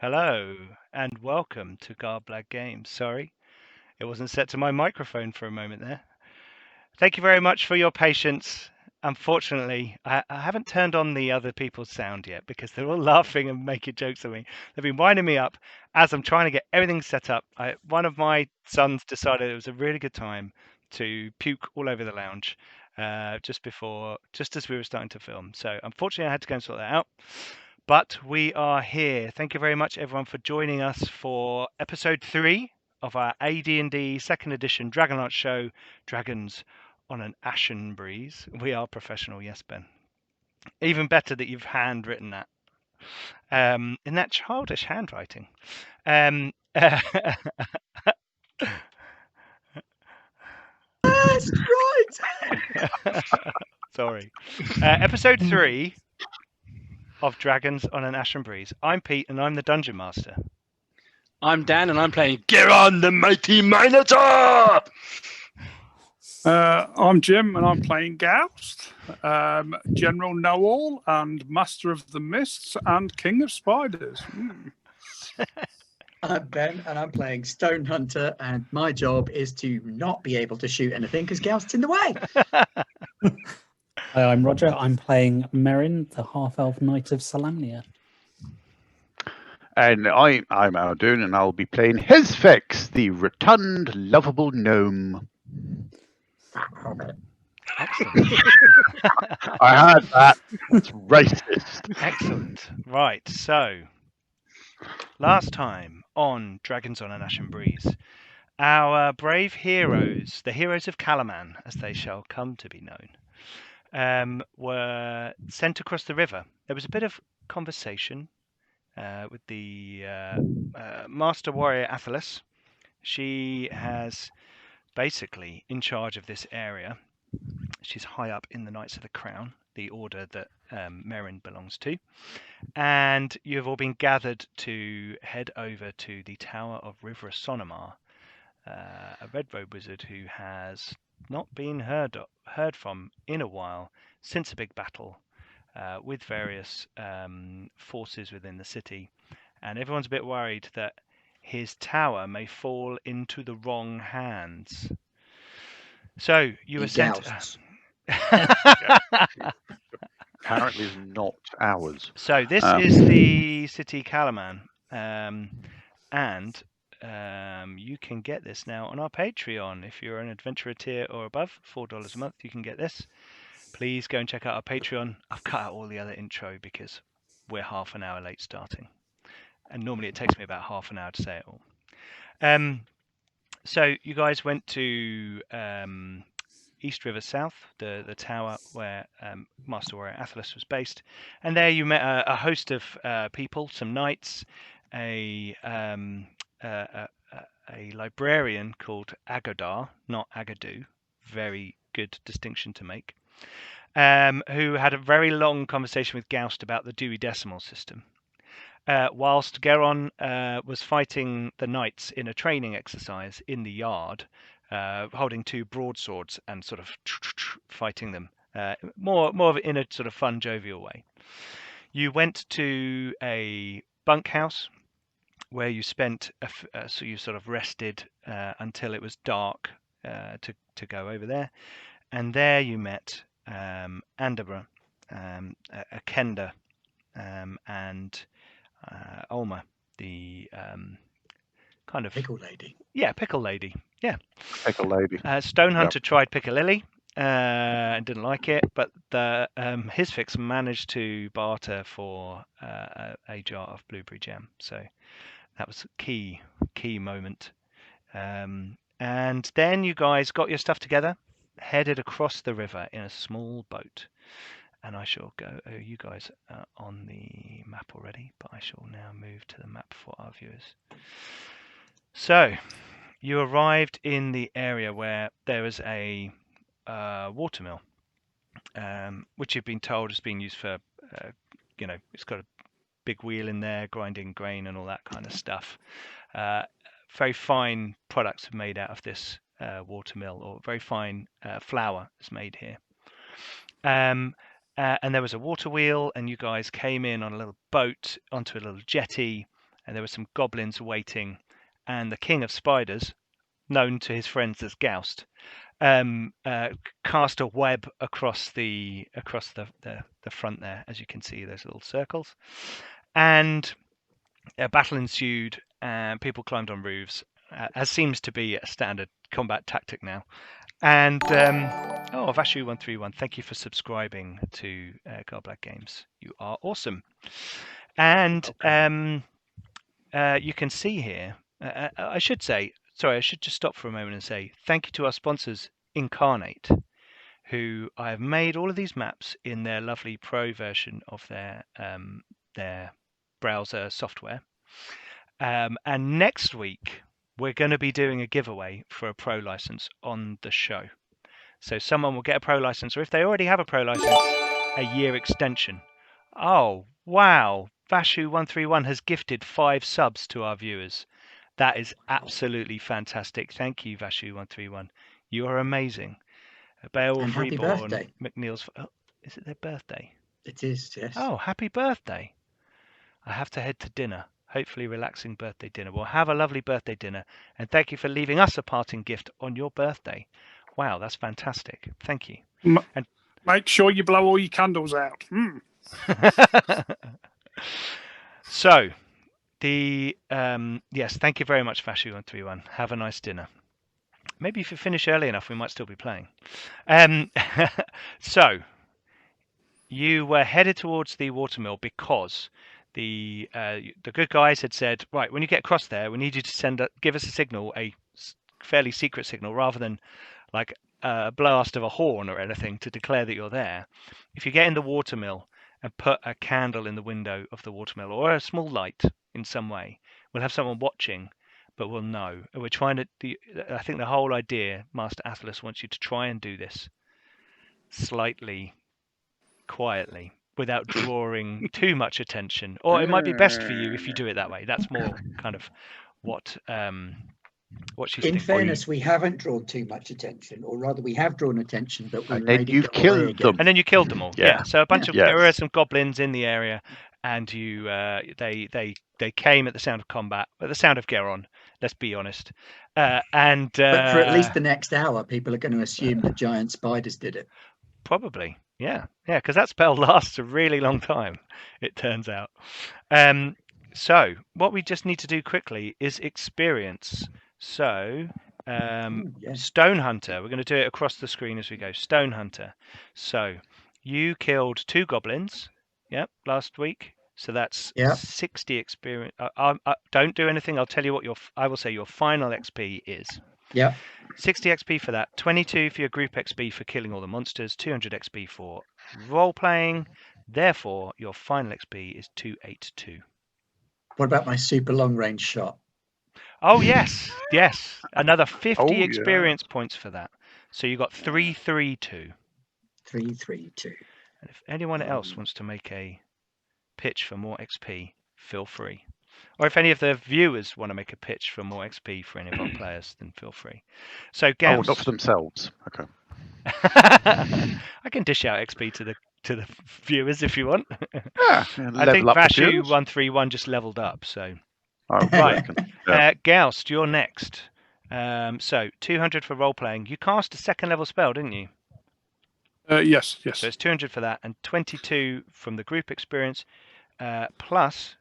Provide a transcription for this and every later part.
Hello, and welcome to Garblag Games. Sorry, it wasn't set to my microphone for a moment there. Thank you very much for your patience. Unfortunately, I haven't turned on the other people's sound yet because they're all laughing and making jokes at me. They've been winding me up as I'm trying to get everything set up. One of my sons decided it was a really good time to puke all over the lounge just as we were starting to film. So unfortunately, I had to go and sort that out. But we are here. Thank you very much, everyone, for joining us for episode 3 of our AD&D second edition Dragonlance show, Dragons on an Ashen Breeze. We are professional, yes, Ben. Even better that you've handwritten that in that childish handwriting. That's right. Sorry. Episode 3 of Dragons on an Ashen Breeze. I'm Pete, and I'm the Dungeon Master. I'm Dan, and I'm playing Geron, the Mighty Minotaur! I'm Jim, and I'm playing Goust, General Know-All, and Master of the Mists, and King of Spiders. I'm Ben, and I'm playing Stone Hunter, and my job is to not be able to shoot anything because Goust's in the way. Hi, I'm Roger. I'm playing Merrin, the half-elf Knight of Solamnia. And I'm Aldoon, and I'll be playing Hesfex, the rotund, lovable gnome. Excellent. I heard that. It's racist. Excellent. Right, so last time on Dragons on an Ashen Breeze, our brave heroes, the heroes of Kalaman, as they shall come to be known, were sent across the river. There was a bit of conversation with the Master Warrior Athelas. She has basically in charge of this area. She's high up in the Knights of the Crown, the order that Merrin belongs to. And you've all been gathered to head over to the Tower of Rhivrasonomar, a red robe wizard who has not been heard from in a while since a big battle with various forces within the city. And everyone's a bit worried that his tower may fall into the wrong hands. So you were sent. Apparently, it's not ours. So this is the city Kalaman, and you can get this now on our Patreon. If you're an adventurer tier or above, $4 a month, you can get this. Please go and check out our Patreon. I've cut out all the other intro because we're half an hour late starting, and normally it takes me about half an hour to say it all. So you guys went to East River South, the tower where Master Warrior Athelas was based, and there you met a host of people, some knights, a librarian called Agadar, not Agadu, very good distinction to make, who had a very long conversation with Goust about the Dewey Decimal System. Whilst Geron was fighting the knights in a training exercise in the yard, holding two broadswords and sort of fighting them, more of in a sort of fun, jovial way. You went to a bunkhouse where you spent, so you sort of rested until it was dark to go over there, and there you met Andabra, Akenda, and Olma, the kind of Pickle lady. Yeah, pickle lady. Yeah, Pickle lady. Stone Hunter tried Piccalilli and didn't like it, but the Hisfix managed to barter for a jar of blueberry jam. So that was a key moment. And then you guys got your stuff together, headed across the river in a small boat. And I shall go. Oh, you guys are on the map already, but I shall now move to the map for our viewers. So you arrived in the area where there was a watermill, which you've been told has been used for, it's got a big wheel in there, grinding grain and all that kind of stuff. Very fine products are made out of this watermill, or very fine flour is made here. And there was a water wheel, and you guys came in on a little boat onto a little jetty, and there were some goblins waiting, and the King of Spiders, known to his friends as Goust, cast a web across the front there. As you can see, those little circles, and a battle ensued, and people climbed on roofs, as seems to be a standard combat tactic now. And Vashu131, thank you for subscribing to Garblag Games. You are awesome. And you can see here, I should just stop for a moment and say thank you to our sponsors, Incarnate, who I have made all of these maps in their lovely pro version of their browser software. And next week, we're going to be doing a giveaway for a pro license on the show. So someone will get a pro license, or if they already have a pro license, a year extension. Oh, wow. Vashu131 has gifted 5 subs to our viewers. That is absolutely fantastic. Thank you, Vashu131. You are amazing. Beowulf And happy Reborn, birthday. McNeil's... Oh, is it their birthday? It is, yes. Oh, happy birthday. I have to head to dinner. Hopefully relaxing birthday dinner. Well, have a lovely birthday dinner, and thank you for leaving us a parting gift on your birthday. Wow, that's fantastic. Thank you. And make sure you blow all your candles out. So, yes, thank you very much, Vashu131. Have a nice dinner. Maybe if you finish early enough, we might still be playing. So, you were headed towards the watermill because the good guys had said, right, when you get across there, we need you to give us a signal, a fairly secret signal, rather than like a blast of a horn or anything to declare that you're there. If you get in the watermill and put a candle in the window of the watermill or a small light in some way, we'll have someone watching, but we'll know. And we're trying to. I think the whole idea, Master Atlas wants you to try and do this slightly quietly, without drawing too much attention, or it might be best for you if you do it that way. That's more kind of what she's thinking. In fairness, we haven't drawn too much attention, or rather, we have drawn attention, but we've And then made you've it go away killed again. them. And then you killed them all. Yeah. So a bunch of Yes. there were some goblins in the area, and you they came at the sound of combat, at the sound of Geron. Let's be honest. But for at least the next hour, people are going to assume that giant spiders did it. Probably, yeah, because that spell lasts a really long time, it turns out. So what we just need to do quickly is experience. So Yes. Stone Hunter, we're going to do it across the screen as we go. Stone Hunter. So you killed 2 goblins, last week. So that's 60 experience. Don't do anything. I'll tell you what I will say your final XP is. Yeah. 60 XP for that, 22 for your group XP for killing all the monsters, 200 XP for role-playing. Therefore, your final XP is 282. What about my super long-range shot? Oh, yes. Another 50 Oh, yeah. experience points for that. So you got 332. 332. And if anyone else wants to make a pitch for more XP, feel free. Or if any of the viewers want to make a pitch for more XP for any of our players, then feel free. So, Gauss. not for themselves. Okay. I can dish out XP to the viewers if you want. Yeah, I think Vashu131 just leveled up. So, right. Gauss, you're next. So 200 for role playing. You cast a 2nd level spell, didn't you? Yes. So it's 200 for that, and 22 from the group experience, plus.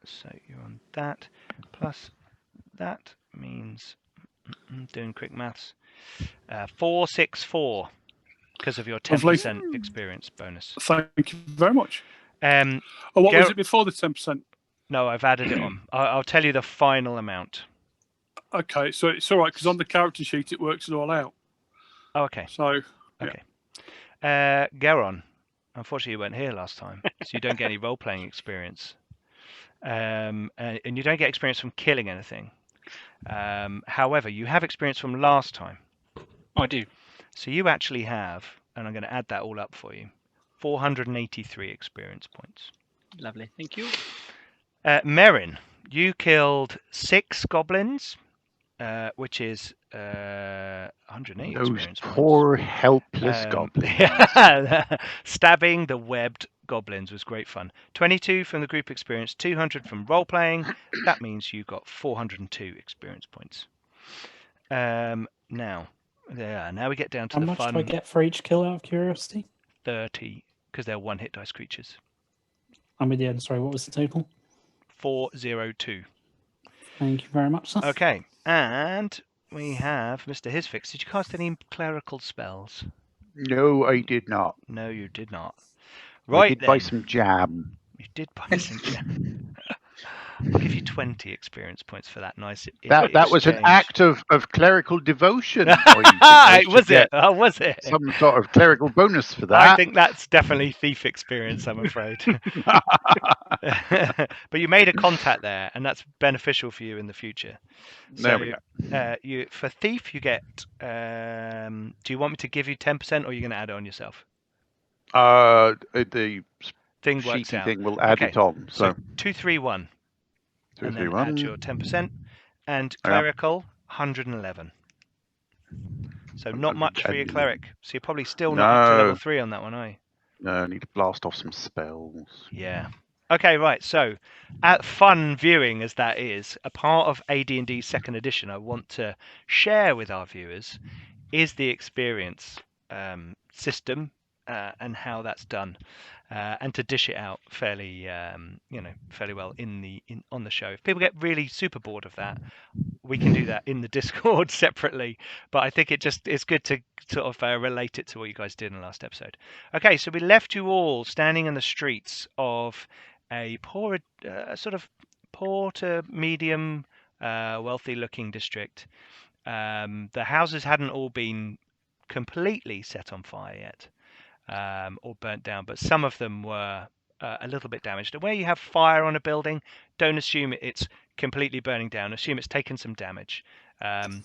So you're on that. Plus that means doing quick maths. 464 because of your 10% experience bonus. Thank you very much. What was it before the 10%? No, I've added it on. I'll tell you the final amount. Okay, so it's all right because on the character sheet it works it all out. Oh, okay. So okay. Geron, unfortunately you weren't here last time, so you don't get any role-playing experience. And you don't get experience from killing anything. However, you have experience from last time. I do. So you actually have, and I'm going to add that all up for you, 483 experience points. Lovely, thank you. Merrin, you killed 6 goblins, which is 108 Those experience poor, points. helpless goblins. Stabbing the webbed goblins was great fun. 22 from the group experience, 200 from role playing. That means you got 402 experience points. Now we get down to How the much fun. do I get for each kill out of curiosity? 30, because they're 1 hit dice creatures. I'm with you. Sorry, what was the total? 402. Thank you very much, sir. Okay, and we have Mr. Hisfix. Did you cast any clerical spells? No, I did not. No, you did not. I Right did then. buy some jam. You did buy some jam. I'll give you 20 experience points for that. Nice. That was an exchange. act of clerical devotion. Or you think I should Was it? get Oh, was it? some sort of clerical bonus for I that? think that's definitely thief experience, I'm afraid. But you made a contact there, and that's beneficial for you in the future. There we go. For thief, you get. Do you want me to give you 10%, or are you going to add it on yourself? The Thing works sheety out. thing will add Okay, it on. So 231. And then add your 10%. And clerical, 111. So not much for your cleric. So you're probably still not up to level 3 on that one, are you? No, I need to blast off some spells. Yeah. Okay, right. So, fun viewing as that is, a part of AD&D 2nd edition I want to share with our viewers is the experience system and how that's done, and to dish it out fairly, fairly well on the show. If people get really super bored of that, we can do that in the Discord separately. But I think it's good to sort of relate it to what you guys did in the last episode. Okay, so we left you all standing in the streets of a poor to medium wealthy-looking district. The houses hadn't all been completely set on fire yet. Or burnt down, but some of them were a little bit damaged. And where you have fire on a building, don't assume it's completely burning down. Assume it's taken some damage. The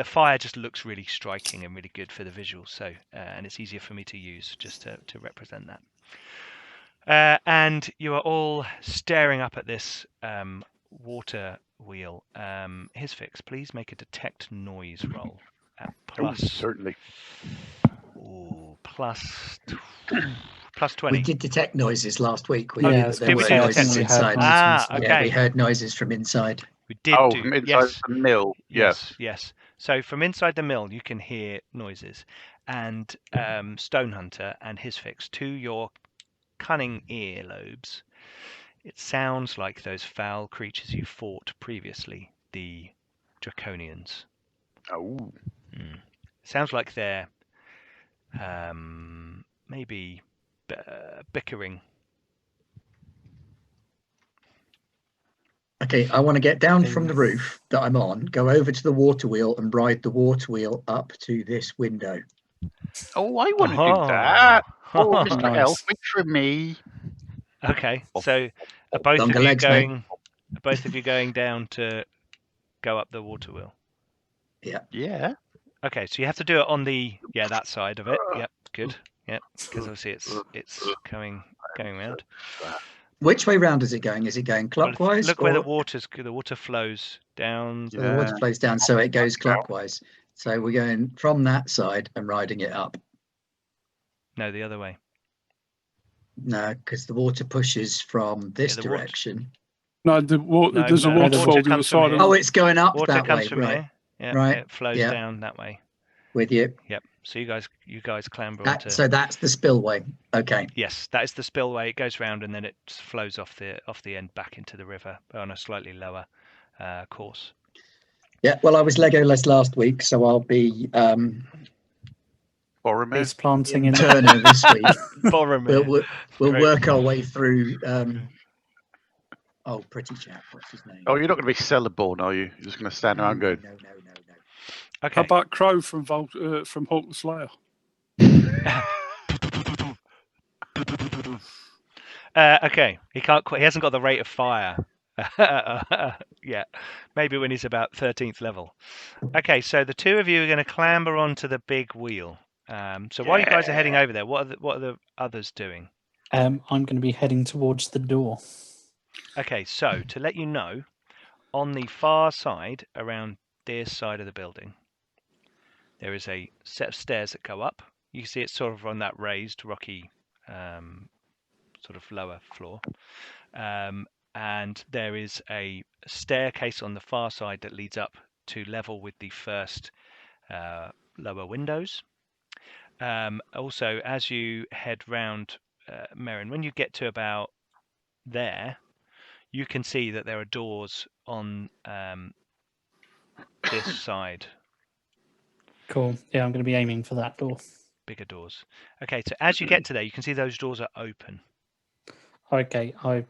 fire just looks really striking and really good for the visual. So and it's easier for me to use just to represent that. And you are all staring up at this water wheel. Hisfix, please make a detect noise roll at plus. Oh, certainly. Ooh, plus 20. We did detect noises last week. We Yeah, knew that there did were we do noises detect inside. Okay. Yeah, we heard noises from inside. We did do. From inside Yes. the mill. Yes. Yes. So from inside the mill, you can hear noises. And Stonehunter and Hisfix, to your cunning earlobes, it sounds like those foul creatures you fought previously, the Draconians. Oh. Sounds like they're maybe bickering. Okay, I want to get down from the roof that I'm on, go over to the water wheel and ride the water wheel up to this window. Oh, I want to do that. Oh, Mr. Nice. Elf, wait for me. Okay, so are both Longer of you legs, mate. going down to go up the water wheel? Yeah. Okay, so you have to do it on that side of it. Yep, good. Yep, because obviously it's going round. Which way round is it going? Is it going clockwise? Look where the water flows down. So the water flows down, so it goes clockwise. So we're going from that side and riding it up. No, the other way. No, because the water pushes from this the water- direction. No, there's a waterfall water to the comes from side. here. Oh, it's going up Water that comes way, from right? here. Yeah, Right, it flows yeah. down that way. With you. Yep. So you guys clamber onto. So that's the spillway. Okay. Yes, that is the spillway. It goes round and then it flows off the end back into the river on a slightly lower course. Yeah. Well, I was Legoless last week, so I'll be Boromir. Face planting in Turner this week. Boromir. We'll Great. work our way through. Pretty chap. What's his name? Oh, you're not going to be Celeborn, are you? You're just going to stand around going. No. How Okay. about Crow from Hawk the Slayer? Okay. He can't. He hasn't got the rate of fire yet. Maybe when he's about 13th level. Okay. So the two of you are going to clamber onto the big wheel. So while you guys are heading over there, what are the others doing? I'm going to be heading towards the door. Okay. So to let you know, on the far side, around this side of the building, there is a set of stairs that go up. You can see it's sort of on that raised rocky sort of lower floor. And there is a staircase on the far side that leads up to level with the first lower windows. Also, as you head round, Merrin, when you get to about there, you can see that there are doors on this side. Cool. Yeah, I'm going to be aiming for that door. Bigger doors. Okay, so as you get to there, you can see those doors are open. Okay, can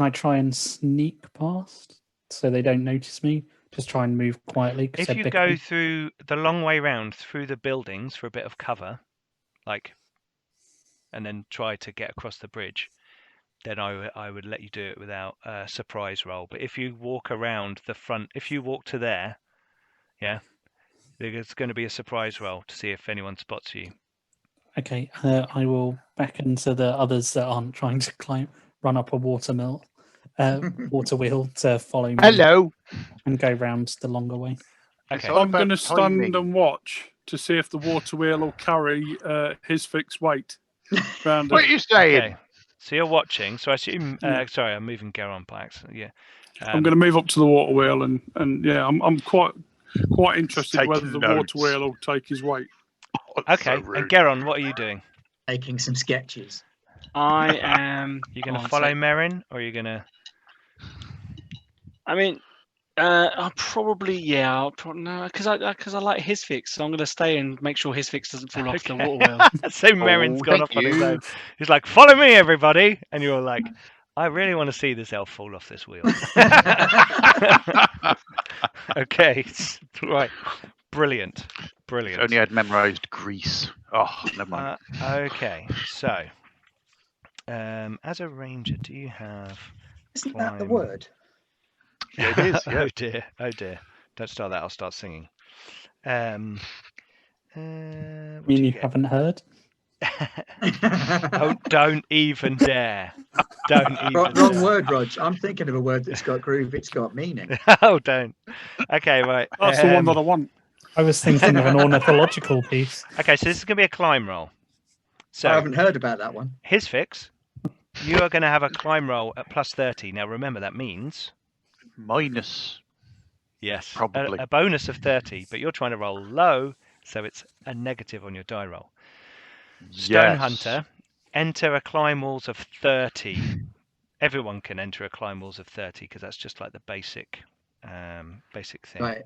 I try and sneak past so they don't notice me? Just try and move quietly. 'cause If they're you big go things. through the long way round through the buildings for a bit of cover, and then try to get across the bridge, then I would let you do it without a surprise roll. But if you walk around the front, if you walk to there, there's going to be a surprise roll to see if anyone spots you. Okay, I will beckon to the others that aren't trying to run up a water wheel to follow me. Hello. And go round the longer way. It's Okay. all I'm going to about stand timing. and watch to see if the water wheel will carry his fixed weight. Round What are it. you saying? Okay, so you're watching. So I assume. Yeah. Sorry, I'm moving Garon by accident. Yeah. I'm going to move up to the water wheel and yeah, I'm quite interested Taking whether the notes. water wheel will take his weight. Oh, that's Okay, so rude. and Garon, what are you doing? Making some sketches. I am. You going to on, follow so- Merrin, or are you going to? I mean, I'll probably no, because I like his fix, so I'm going to stay and make sure his fix doesn't fall off the Okay. water wheel. So Merrin's gone thank off on his you. own. He's like, "Follow me, everybody!" And you're like, "I really want to see this elf fall off this wheel." Okay, right, brilliant. If only I'd memorised Greece. Oh, never mind. Okay, so as a ranger, do you have? Isn't that the Climb. word? Yeah, it is, yeah. Oh dear, oh dear. Don't start that. I'll start singing. What You do mean you get? haven't heard? Oh, don't even dare! Don't even. Wrong dare. word, Rog. I'm thinking of a word that's got groove. It's got meaning. Oh, don't. Okay, right. That's the one that I want. I was thinking of an ornithological piece. Okay, so this is going to be a climb roll. I So haven't heard about that one. his fix. You are going to have a climb roll at plus 30. Now remember that means Minus. yes, Probably. a bonus of 30, but you're trying to roll low, so it's a negative on your die roll. Stone Yes. Hunter, enter a climb walls of 30. Everyone can enter a climb walls of 30 because that's just like the basic thing. Right.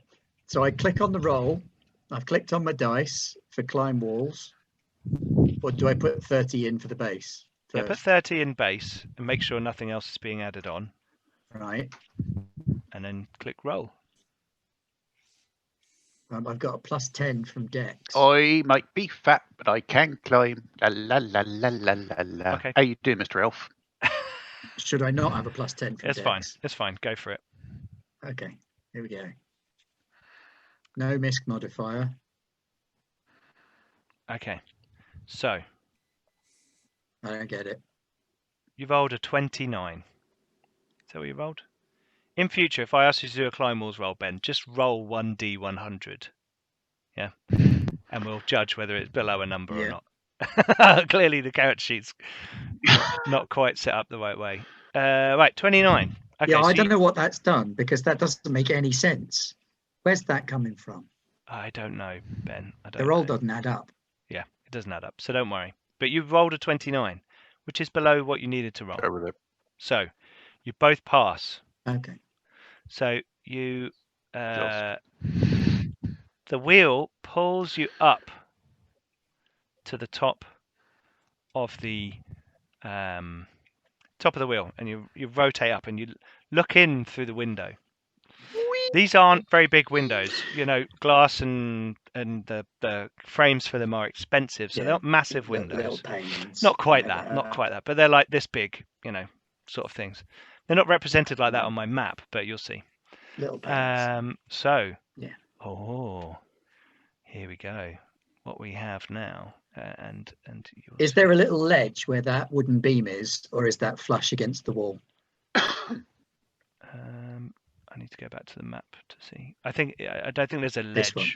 So I click on the roll. I've clicked on my dice for climb walls. Or do I put 30 in for the base? Yeah, put 30 in base and make sure nothing else is being added on, Right. and then click roll. I've got a plus 10 from Dex. I might be fat, but I can climb. La la la la la la la. Okay. How you doing, Mr. Elf? Should I not have a plus 10 from It's Dex? fine. It's fine. Go for it. Okay. Here we go. No misc modifier. Okay. So I don't get it. you rolled a 29. Is that what you rolled? In future, if I ask you to do a climb walls roll, Ben, just roll 1d100. Yeah. And we'll judge whether it's below a number or not. Clearly the character sheet's not quite set up the right way. Right, 29. Okay, Yeah, so I don't know what that's done because that doesn't make any sense. Where's that coming from? I don't know, Ben. I don't The roll know. doesn't add up. Yeah, it doesn't add up, so don't worry. But you've rolled a 29, which is below what you needed to roll. Go with it. So you both pass. Okay. So you, Just. the wheel pulls you up to the top of the wheel, and you rotate up and you look in through the window. These aren't very big windows, glass and the frames for them are expensive, so they're not massive windows. Little panes. Not quite that, but they're like this big, sort of things. They're not represented like that on my map, but you'll see. Little panes. Oh, here we go. What we have now, and Is there a little ledge where that wooden beam is, or is that flush against the wall? I need to go back to the map to see. I don't think there's a ledge. This one.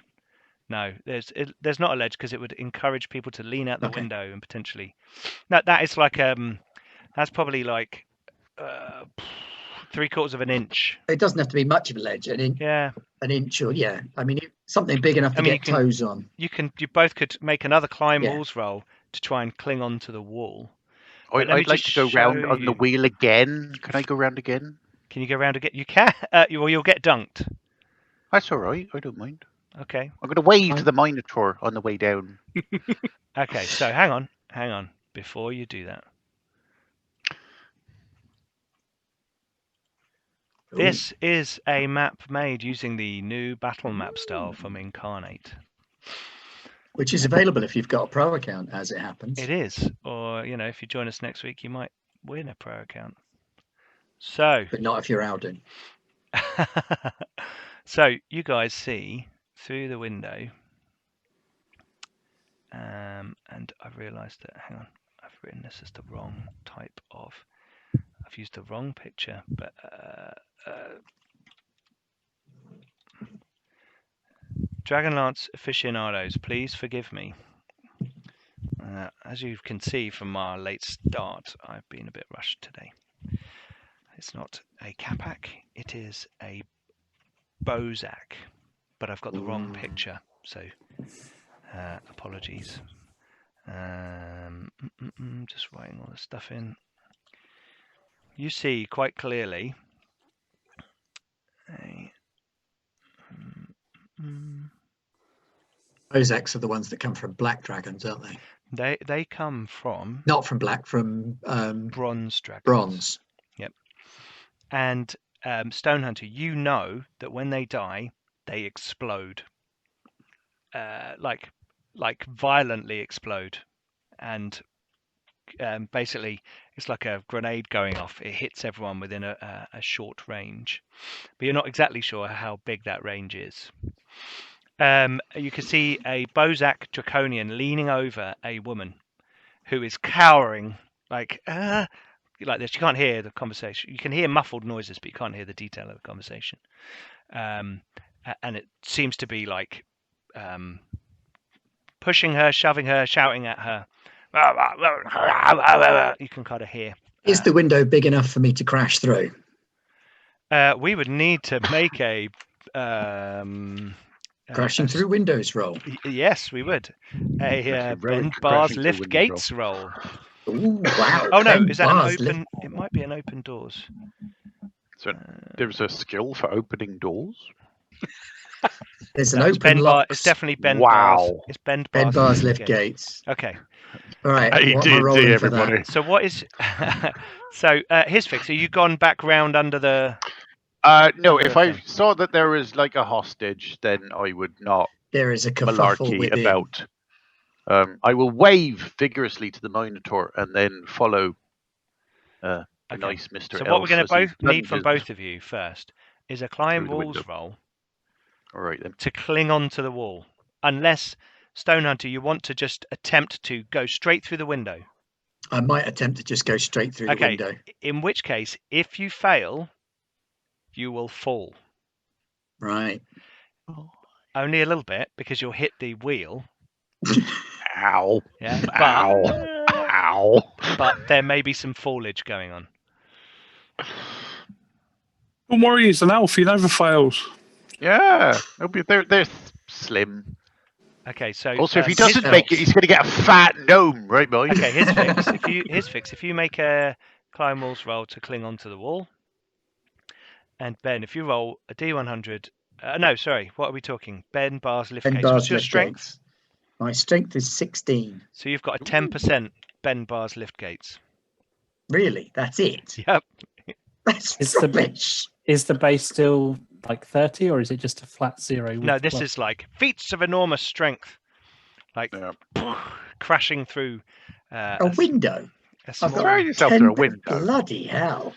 No, there's not a ledge because it would encourage people to lean out the Okay. window and potentially. That is like that's probably like 3/4 of an inch. It doesn't have to be much of a ledge. Yeah. An inch or I mean something big enough to mean, get toes on. You both could make another climb Yeah. walls roll to try and cling onto the wall. I'd like to go round on the wheel again. Can I go round again? Can you go round again? You can. Well, you'll get dunked. That's all right. I don't mind. Okay. I'm going to wave to the Minotaur on the way down. Okay. So hang on. Before you do that, this is a map made using the new battle map style from Incarnate. Which is available if you've got a pro account, as it happens. It is, or if you join us next week, you might win a pro account. So, But not if you're Alden. so you guys see through the window, and I've realised that. Hang on, I've written this as the wrong type of. I've used the wrong picture, but Dragonlance aficionados, please forgive me. As you can see from our late start, I've been a bit rushed today. It's not a Capac, it is a Bozak, but I've got the wrong picture, so apologies. Just writing all this stuff in. You see quite clearly Ozaks are the ones that come from black dragons, aren't they? They come from Not from black, from bronze dragons. bronze. Yep. And Stonehunter, you know that when they die, they explode, like violently explode, and basically it's like a grenade going off. It hits everyone within a short range, but you're not exactly sure how big that range is. You can see a Bozak Draconian leaning over a woman who is cowering like this. You can't hear the conversation. You can hear muffled noises, but you can't hear the detail of the conversation. And it seems to be like pushing her, shoving her, shouting at her. You can kind of hear. Is the window big enough for me to crash through? We would need to make a Crashing through windows roll. Yes, we would. A heroic bend bars crashing lift through windows gates roll. Ooh, wow. Oh no, Bend is that an bars open? lift- It might be an open doors. So there's a skill for opening doors. There's an No, it's open bend lock. It's definitely bend Wow. bars. It's bend bars. Bend bars lift gates. Okay. All right. What am I AD&D, rolling for that? everybody. So what is? So his fix. Are you gone back round under the? No, Under if the I thing. saw that there was like a hostage, then I would not There is a kerfuffle malarkey within. about. I will wave vigorously to the Minotaur and then follow the Okay. nice Mr. So Elf what we're going as to he both need from plunges both of you first is a climb through the walls window. roll All right then. to cling onto the wall, unless Stonehunter, you want to just attempt to go straight through the window. I might attempt to just go straight through the Okay. window. In which case, if you fail, you will fall. Right. Only a little bit because you'll hit the wheel. Ow. Yeah. Ow. Ow. But there may be some foliage going on. Don't worry, he's an elf. He never fails. Yeah. They're slim. Okay, so Also, if he his doesn't fix- make it, he's going to get a fat gnome, right, boy? Okay, his fix. If you make a climb walls roll to cling onto the wall, and Ben, if you roll a D100, no, sorry, what are we talking? Ben bars lift Bend gates. bars What's your lift strength? gates. My strength is 16. So you've got a 10% Ben bars lift gates. Really? That's it? Yep. That's It's the- rubbish. Is the base still like 30, or is it just a flat 0? No, with this plus? is like feats of enormous strength, like Yeah. crashing through A window. a I've small. got Throw yourself through a window. Bloody hell.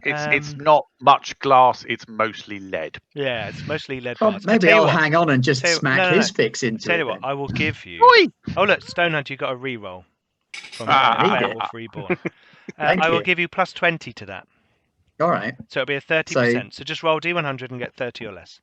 It's not much glass. It's mostly lead. Yeah, it's mostly lead Well, bars. maybe I'll hang on and just Tell you- smack no, no, his no. fix into Tell it. you what, then. I will give you. Oi! Oh look, Stonehunter, you got a re-roll from Ah. Beowulf Reborn. Thank I will you. give you plus 20 to that, All right. so it'll be a 30%. So just roll D100 and get 30 or less.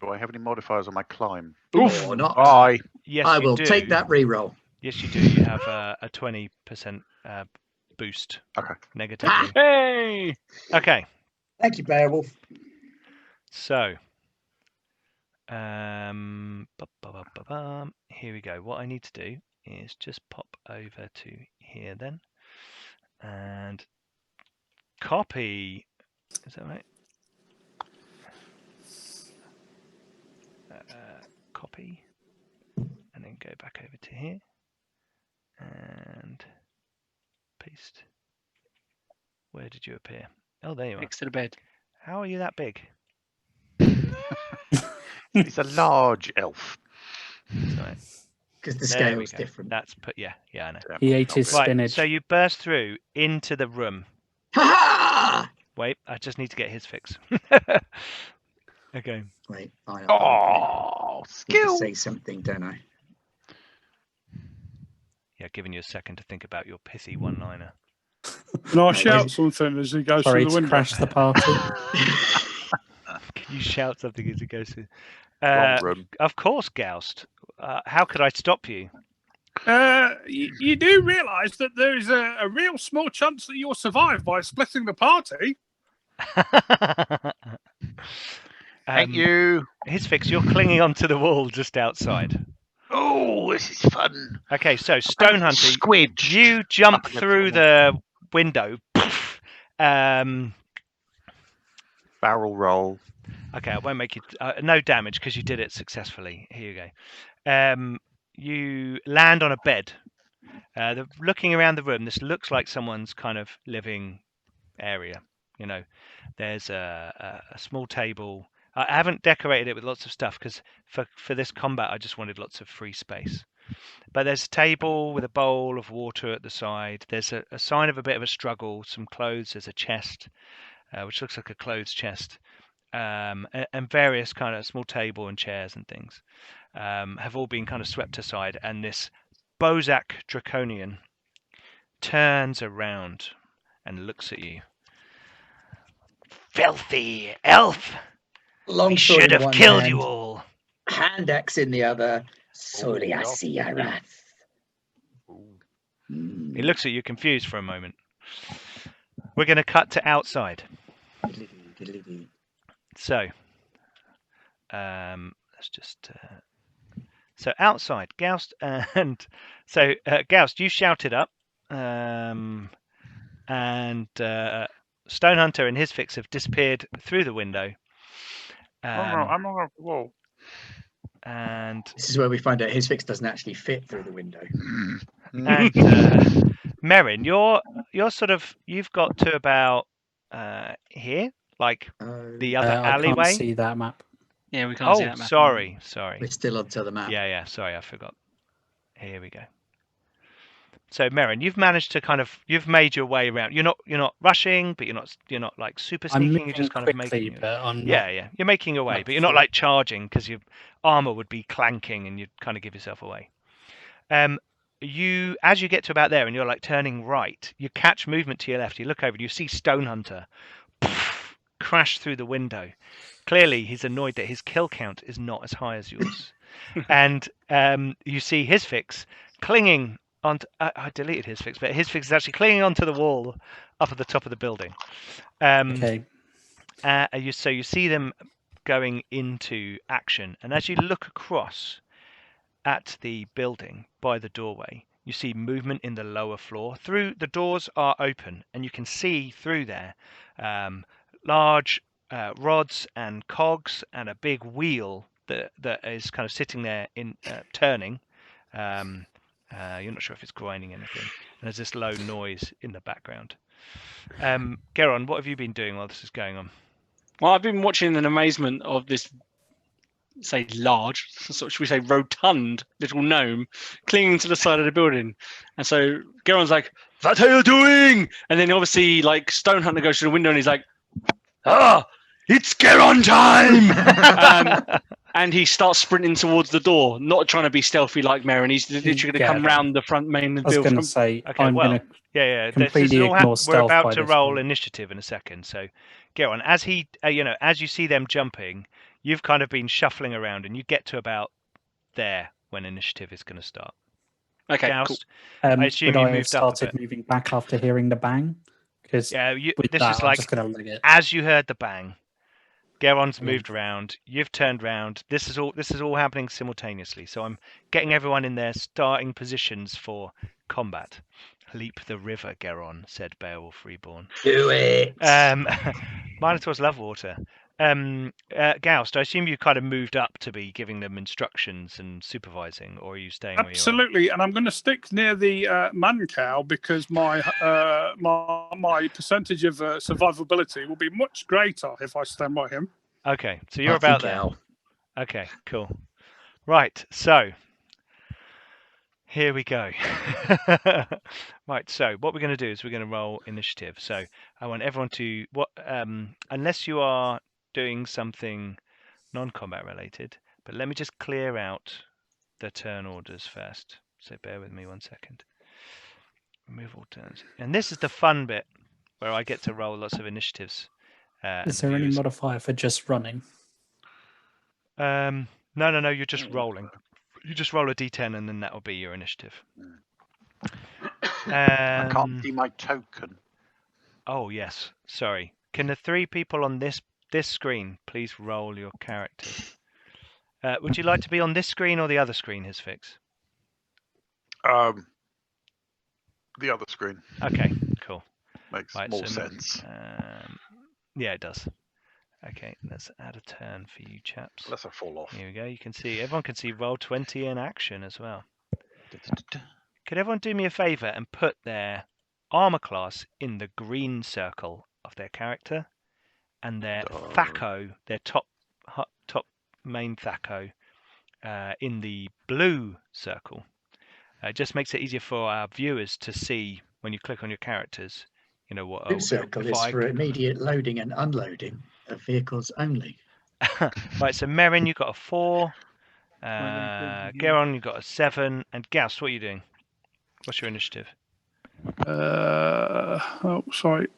Do I have any modifiers on my climb? Or not. Bye. Yes, I you will do. take that reroll. Yes, you do. You have a 20% boost Okay. negatively. Hey! Okay, Thank you, Beowulf. so here we go. What I need to do is just pop over to here then and copy. Is that right? Copy and then go back over to here and paste. Where did you appear? Oh, there you are. Next to the bed. How are you that big? He's a large elf. Sorry. Because the There we scale's go. different. That's yeah, I know. He ate his Right, spinach. so you burst through into the room. Ha Wait, I just need to get his fix. Okay. Wait, I Oh, need to skill. say something, don't I? Yeah, giving you a second to think about your pithy one-liner. Can I shout something as he goes Sorry through the to window? crash the party. Can you shout something as it goes through? Wrong room. Of course, Goust. How could I stop you? You do realise that there is a real small chance that you'll survive by splitting the party. Thank you. His fix, you're clinging onto the wall just outside. Oh, this is fun. Okay, so Stone Hunter, Squidge. you jump Up against through the the window. Barrel roll. Okay, I won't make you no damage because you did it successfully. Here you go. You land on a bed. Looking around the room, this looks like someone's kind of living area. You know, there's a small table. I haven't decorated it with lots of stuff because for this combat, I just wanted lots of free space. But there's a table with a bowl of water at the side. There's a sign of a bit of a struggle, some clothes. There's a chest, which looks like a clothes chest. And various kind of small table and chairs and things have all been kind of swept aside, and this Bozak Draconian turns around and looks at you. Filthy elf! Long We sword should in have one killed hand, you all. hand axe in the other. Oh, Sorry, I see your wrath. He looks at you confused for a moment. We're going to cut to outside. So, let's just. So outside, Goust, and so Goust, you shouted up, and Stone Hunter and his fix have disappeared through the window. I'm on the wall. And This is where we find out his fix doesn't actually fit through the window. Merrin, you're sort of you've got to about here, like the other I alleyway. can't see that map. Yeah, we can't see Oh, that map. sorry. We're still onto the map. Yeah, sorry, I forgot. Here we go. So, Merrin, you've managed to you've made your way around. You're not rushing, but you're not like super I'm sneaking. moving You're just kind quickly, of making. but I'm not. Yeah. You're making your way, like but you're not full- like charging because your armor would be clanking and you'd kind of give yourself away. As you get to about there and you're like turning right, you catch movement to your left. You look over and you see Stone Hunter crash through the window. Clearly, he's annoyed that his kill count is not as high as yours. And you see his fix clinging onto. I deleted his fix, but his fix is actually clinging onto the wall up at the top of the building. Okay. So you see them going into action, and as you look across at the building by the doorway, you see movement in the lower floor. Through the doors are open, and you can see through there large rods and cogs and a big wheel that is kind of sitting there in turning. You're not sure if it's grinding anything. And there's this low noise in the background. Geron, what have you been doing while this is going on? Well, I've been watching in amazement of this, say, large, so should we say rotund little gnome clinging to the side of the building. And so Geron's like, "That's how you're doing!" And then obviously, like, Stone Hunter goes to the window and he's like, "It's Geron time!" And he starts sprinting towards the door, not trying to be stealthy like Merrin. He's literally going to come round the front main I was building. going to say, Okay, I'm well, going to yeah. completely ignore We're stealth about by to this roll point. initiative in a second. So, Geron, as he, as you see them jumping, you've kind of been shuffling around, and you get to about there when initiative is going to start. Okay, cool. Joust, I assume would you I have moved up a started bit. moving back after hearing the bang? Because Yeah, with this that, is I'm like just going to leg it. as you heard the bang, Geron's Yeah. moved around. You've turned round. This is all happening simultaneously. So I'm getting everyone in their starting positions for combat. Leap the river, Geron, said Beowulf Reborn. Do it. Minotaurs love water. Gaust, I assume you kind of moved up to be giving them instructions and supervising, or are you staying where you are? Absolutely, and I'm going to stick near the man cow because my my percentage of survivability will be much greater if I stand by him. Okay, so you're Party about there. cow. Okay, cool. Right, so here we go. Right, so what we're going to do is we're going to roll initiative. So I want everyone to unless you are doing something non-combat related, but let me just clear out the turn orders first. So bear with me 1 second. Remove all turns, and this is the fun bit where I get to roll lots of initiatives. Is there any modifier for just running? No, you're just rolling. You just roll a d10 and then that'll be your initiative. I can't see my token. Oh yes, sorry. Can the 3 people on this screen please roll your characters? Would you like to be on this screen or the other screen, his fix? The other screen. Okay, cool. Makes Right, more so, sense. Yeah, it does. Okay, let's add a turn for you chaps. Unless I fall off. Here we go. You can see, everyone can see roll 20 in action as well. Could everyone do me a favour and put their armour class in the green circle of their character, and their Thaco, their top main Thaco, in the blue circle. It just makes it easier for our viewers to see when you click on your characters. You know what? Blue circle is for immediate loading and unloading of vehicles only. Right, so Merrin, you got a 4. Yeah. Geron, you got a 7. And Gaust, what are you doing? What's your initiative? Sorry.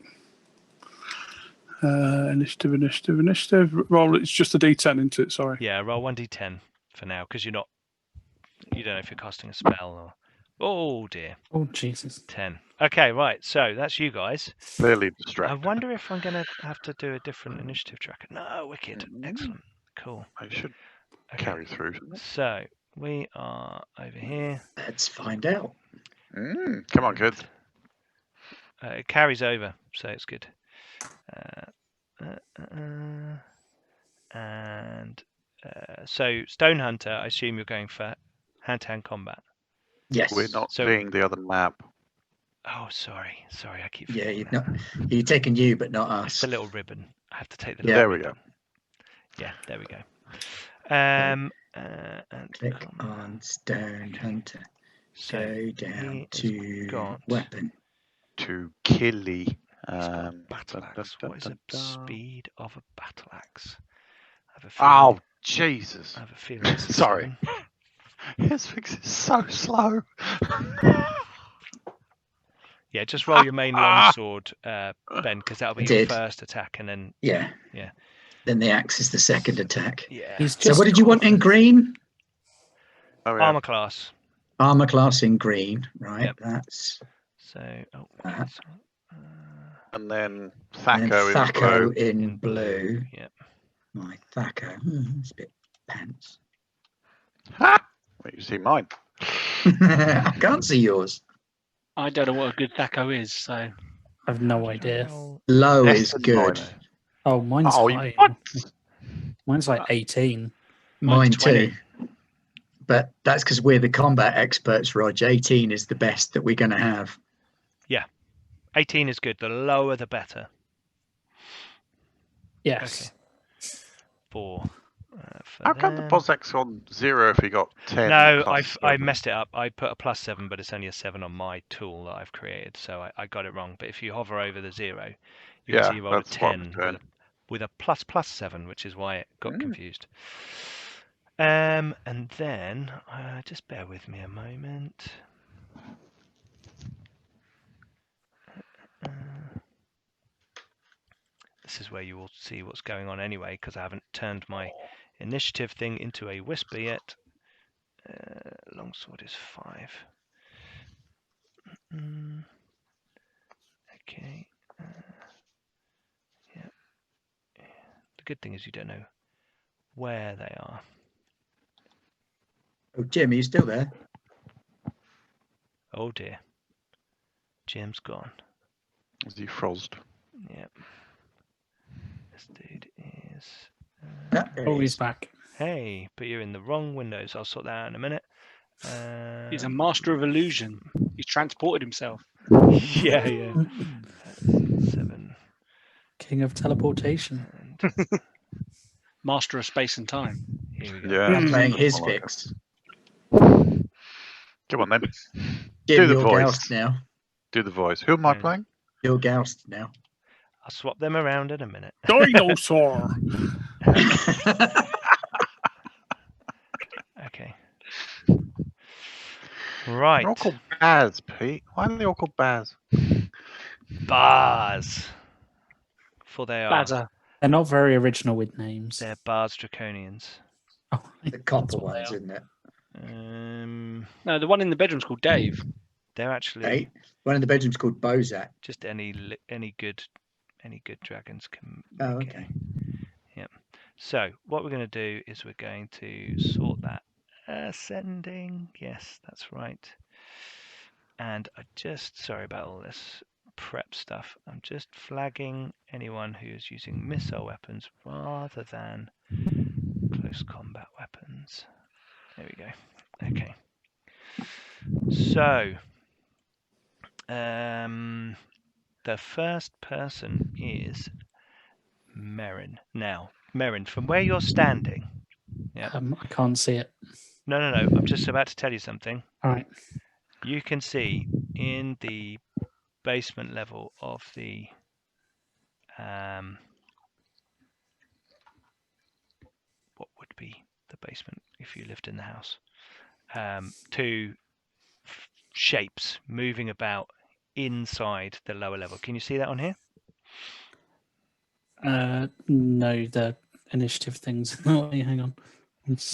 Initiative. Roll. It's just a D10, isn't it? Sorry. Yeah, roll 1d10 for now, because you don't know if you're casting a spell or. Oh dear. Oh Jesus. 10. Okay, right. So that's you guys. Clearly I distracted. wonder if I'm going to have to do a different initiative tracker. No, wicked. Excellent. Cool. I should Okay. carry through. So we are over here. Let's find out. Come on, kids. It carries over, so it's good. So Stone Hunter, I assume you're going for hand-to-hand combat. Yes. We're not seeing the other map. Oh, sorry. I keep. Yeah, you've taken you, but not us. It's the little ribbon. I have to take the. Yeah. There we go. Yeah, there we go. And Click on Stone Hunter. So Go down to got weapon. To Killy. battle axe. What is the speed of a battle axe? Oh, Jesus. I have a feeling. It's a Sorry. 7. His fix is so slow. Yeah, just roll your main longsword, Ben, because that'll be your first attack, and then Yeah. Then the axe is the second attack. yeah. So what did you want in green? Oh, yeah. Armor class. Armor class in green, right? Yep. That's So And then and Thaco Thaco in blue. in blue. Yep. My Thaco. It's a bit pants. Ha! Wait, you see mine. I can't see yours. I don't know what a good Thaco is, so I have no idea. Low Less is than good. mine. Oh, mine's Oh, high. what? Mine's like 18. Mine Mine's 20. too. But that's because we're the combat experts, Rog. 18 is the best that we're going to have. 18 is good. The lower, the better. Yes. 4. How come the Bozek's on 0 if he got 10? No, plus I 7? messed it up. I put a +7, but it's only a 7 on my tool that I've created, so I got it wrong. But if you hover over the 0, you can see you rolled a that's what I'm 10 doing. with a +7, which is why it got confused. And then, just bear with me a moment. This this is where you will see what's going on anyway, because I haven't turned my initiative thing into a whisper yet. Longsword is 5. Okay. Yeah. The good thing is you don't know where they are. Oh, Jim, are you still there? Oh dear. Jim's gone. Is he frozed? Yep. This dude is... Yeah, there he Oh, he's is. back. Hey, but you're in the wrong windows. I'll sort that out in a minute. He's a master of illusion. He's transported himself. Yeah, yeah. 7 King of teleportation. and Master of space and time. here we go. Yeah. I'm playing that's his more like it. fix. Come on then. Jim, the you're voice. goused now. Do the voice. Who am I Yeah. playing? You're goused now. I'll swap them around in a minute. Dinosaur. Okay. Right. They're all called Baz, Pete. Why are they all called Baz? Bars. For they are. Bazza. They're not very original with names. They're Bars Draconians. Oh, The copper what they ones, are. isn't it? No, the one in the bedroom's called Dave. They're actually Hey, one in the bedroom's called Bozak. just any good dragons can Oh, make okay. it. Yep. So what we're going to do is we're going to sort that ascending. Yes, that's right. And sorry about all this prep stuff. I'm just flagging anyone who's using missile weapons rather than close combat weapons. There we go. Okay. So the first person is Merrin. Now, Merrin, from where you're standing. Yeah. I can't see it. No. I'm just about to tell you something. All right. You can see in the basement level of the what would be the basement if you lived in the house, 2 shapes moving about inside the lower level. Can you see that on here? No, the initiative things. Oh, hang on.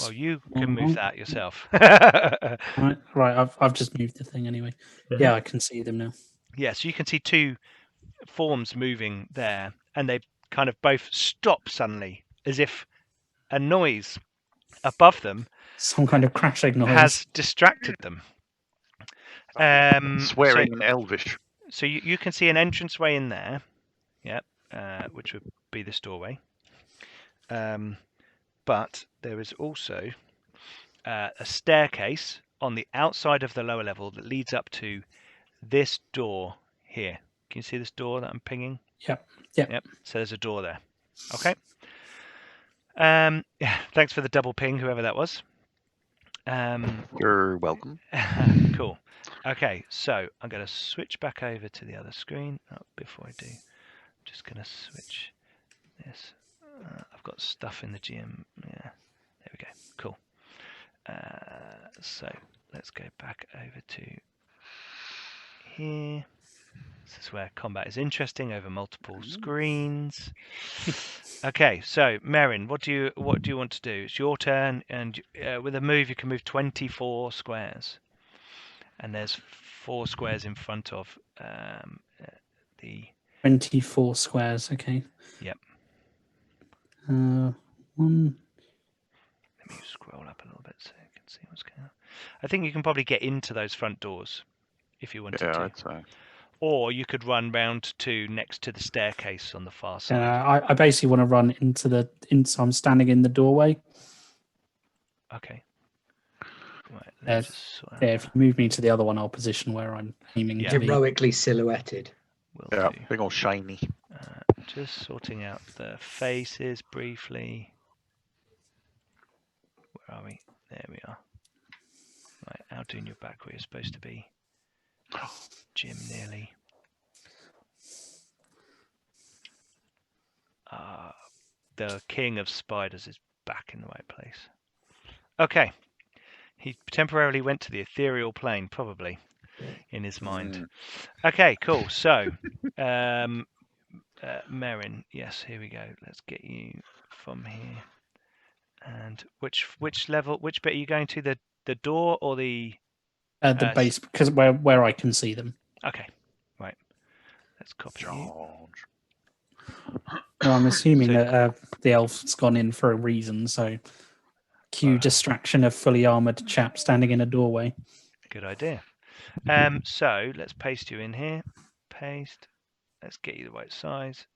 Well, you can move that yourself. Right. I've just moved the thing anyway. Yeah, I can see them now. Yeah, so you can see 2 forms moving there, and they kind of both stop suddenly, as if a noise above them Some kind of crashing noise. has distracted them. Swearing in Elvish. So you can see an entranceway in there, which would be this doorway. But there is also a staircase on the outside of the lower level that leads up to this door here. Can you see this door that I'm pinging? Yep. So there's a door there. Okay. Yeah, thanks for the double ping, whoever that was. You're welcome. Cool. Okay, so I'm going to switch back over to the other screen. Before I do, I'm just going to switch this. I've got stuff in the GM. Yeah, there we go. Cool. So let's go back over to here. This is where combat is interesting over multiple screens. Okay, so Merrin, what do you want to do? It's your turn, and with a move you can move 24 squares, and there's 4 squares in front of the 24 squares. Okay. Yep. 1. Let me scroll up a little bit so you can see what's going on. I think you can probably get into those front doors if you wanted to. I'd say. Or you could run round to next to the staircase on the far side. I basically want to run so I'm standing in the doorway. Okay. Right, Yes. just sort out If you move me to the other one, I'll position where I'm aiming Yeah. to be. Heroically silhouetted. will Yeah, do. big old shiny. Just sorting out the faces briefly. Where are we? There we are. Right, Aldoon, you're back where you're supposed to be. Jim, nearly. The King of Spiders is back in the right place. Okay. He temporarily went to the ethereal plane, probably, in his mind. Okay, cool. So, Merrin. Yes, here we go. Let's get you from here. And which level? Which bit are you going to? The door or the base, because where I can see them. Okay, right. Let's copy you. George. Well, I'm assuming So- that the elf's gone in for a reason, so cue distraction of fully armored chap standing in a doorway. Good idea. So let's paste you in here. Paste. Let's get you the right size.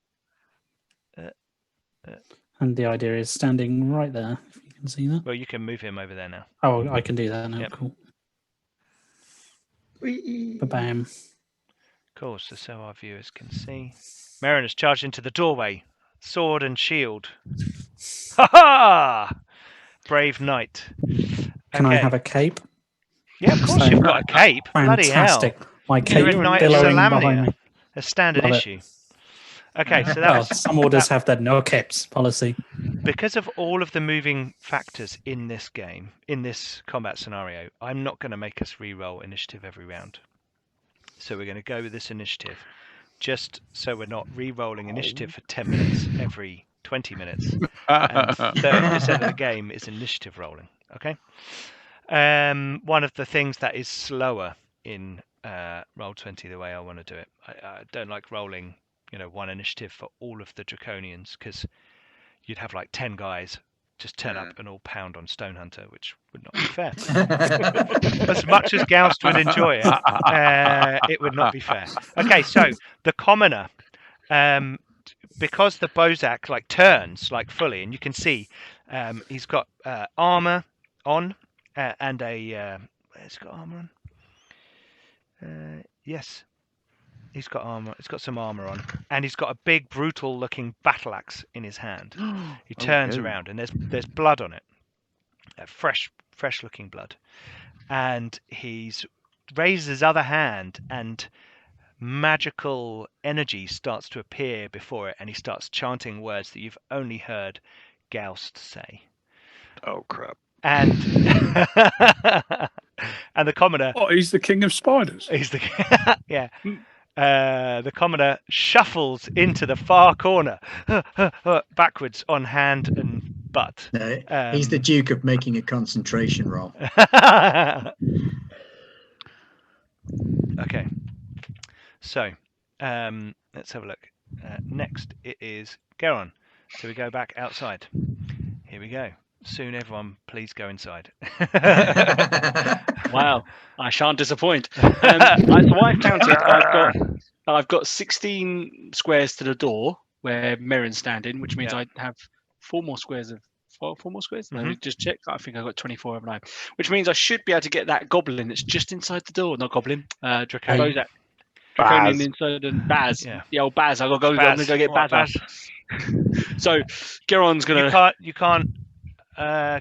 And the idea is standing right there, if you can see that. Well, you can move him over there now. Oh, I can do that now. Yep. Cool. Whee! Ba-bam. Cool, so our viewers can see. Merrin has charged into the doorway. Sword and shield. Ha ha! Brave knight. Can I Okay. have a cape? Yeah, of course So- you've got a cape. Bloody hell. Fantastic. My You're cape a Knight of billowing behind Solamnia. me. A standard Love it. issue. Okay, so Well, that's some orders have the no capes policy. because of all of the moving factors in this game, in this combat scenario. I'm not going to make us re-roll initiative every round. So we're going to go with this initiative, just so we're not re-rolling initiative for 10 minutes every 20 minutes. And 30% of the game is initiative rolling. Okay. One of the things that is slower in Roll20, the way I want to do it, I don't like rolling, one initiative for all of the Draconians, because you'd have like 10 guys just turn up and all pound on Stonehunter, which would not be fair. As much as Goust would enjoy it, it would not be fair. Okay, so the commoner, because the Bozak turns fully, and you can see he's got armor on and a. He's got armor on. Yes, he's got armor. He's got some armor on, and he's got a big, brutal-looking battle axe in his hand. He turns around, and there's blood on it, fresh-looking blood, and he's raises his other hand, and magical energy starts to appear before it, and he starts chanting words that you've only heard Goust say. Oh crap! And and the commoner. Oh, he's the king of spiders. He's the yeah. The commoner shuffles into the far corner, backwards on hand and butt. No, he's the Duke of making a concentration roll. Okay. So, let's have a look. Next, it is Geron. So we go back outside. Here we go. Soon, everyone, please go inside. Wow, I shan't disappoint. I counted. I've got 16 squares to the door where Merrin's standing, which means I have 4 more squares of 4 more squares. Let me just check. I think I've got 24, haven't I? Which means I should be able to get that goblin that's just inside the door. Not goblin. Draconian inside and Baz. Yeah. The old Baz. I'm gonna go get Baz. So Geron's gonna. You can't.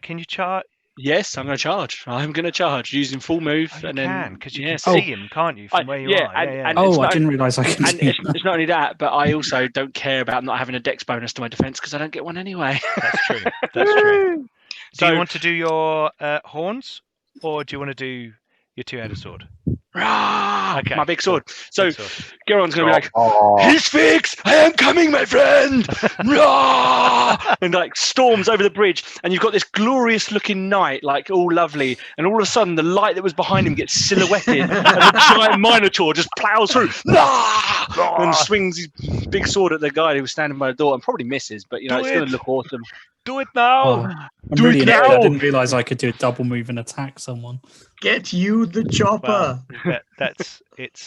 Can you charge? Yes, I'm going to charge. I'm going to charge using full move, You and can, then because you can see him, can't you, from where you are? and Oh, it's I not- didn't realise I could And do it's not only that, but I also don't care about not having a dex bonus to my defense because I don't get one anyway. That's true. That's true. Do So- you want to do your horns, or do you want to do your two-headed sword? Okay, My big sword. So Big sword. Geron's going to be like, Oh, "He's fixed! I am coming, my friend!" Rah! And storms over the bridge, and you've got this glorious-looking knight, all lovely, and all of a sudden the light that was behind him gets silhouetted, and a giant minotaur just plows through, and swings his big sword at the guy who was standing by the door, and probably misses, but it's going to look awesome. Do it now! Oh, I'm Do really it annoyed. now! I didn't realise I could do a double move and attack someone. Get you the chopper. Well, it's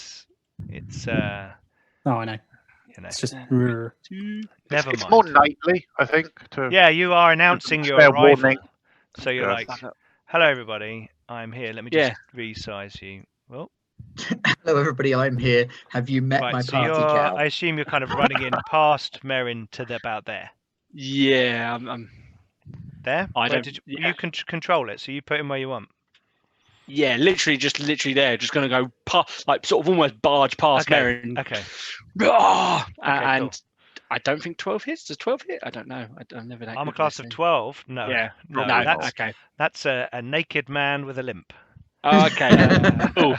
Oh, I know. It's just. never it's mind. more knightly, I think. Yeah, you are announcing your Fair arrival. warning. So you're Yeah. like, "Hello, everybody. I'm here. Let me just resize you." Well, Hello, everybody. I'm here. Have you met right. my So party cow? I assume you're kind of running in past Merrin to about there. Yeah, I'm There. I Where don't- did you, yeah. you can control it, so you put him where you want. yeah, literally there, just going to go sort of almost barge past Okay, Merrin. okay. Rah! Okay, And cool. I don't think 12 hits. Does 12 hit? I don't know. I'm never that I'm a good class with of this 12. No. thing. Yeah. No. No. That's Okay. that's a naked man with a limp. Okay. Cool.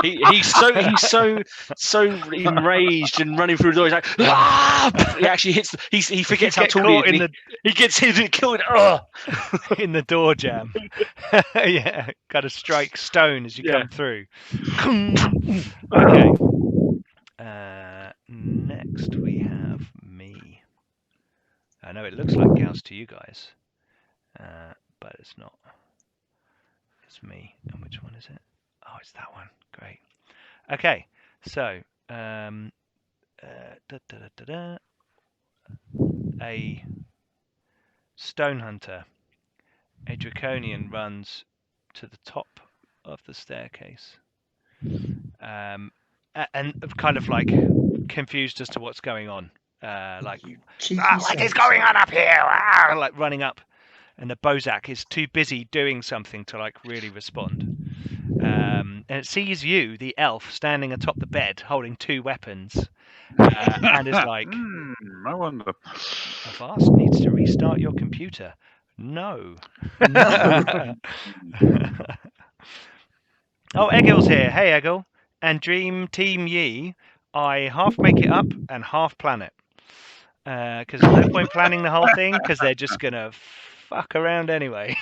He's so enraged and running through the door. He's like, ah! He actually hits. He forgets how Get tall caught he is. in He gets hit and killed. Oh, in the door jam. Yeah, got to strike stone as you Yeah. come through. Okay. Next we have me. I know it looks like Gauss to you guys, but it's not. It's me. And which one is it? Oh, it's that one. Great. Okay, so a stone hunter, a draconian runs to the top of the staircase, and kind of like confused as to what's going on, like what is going on up here? Like running up, and the Bozak is too busy doing something to like really respond. And it sees you, the elf, standing atop the bed holding 2 weapons, and is like, I wonder. Avast needs to restart your computer. No. No. Oh, Egil's here. Hey, Egil. And Dream Team Yi, I half make it up and half plan it. Because there's no point planning the whole thing, because they're just going to fuck around anyway.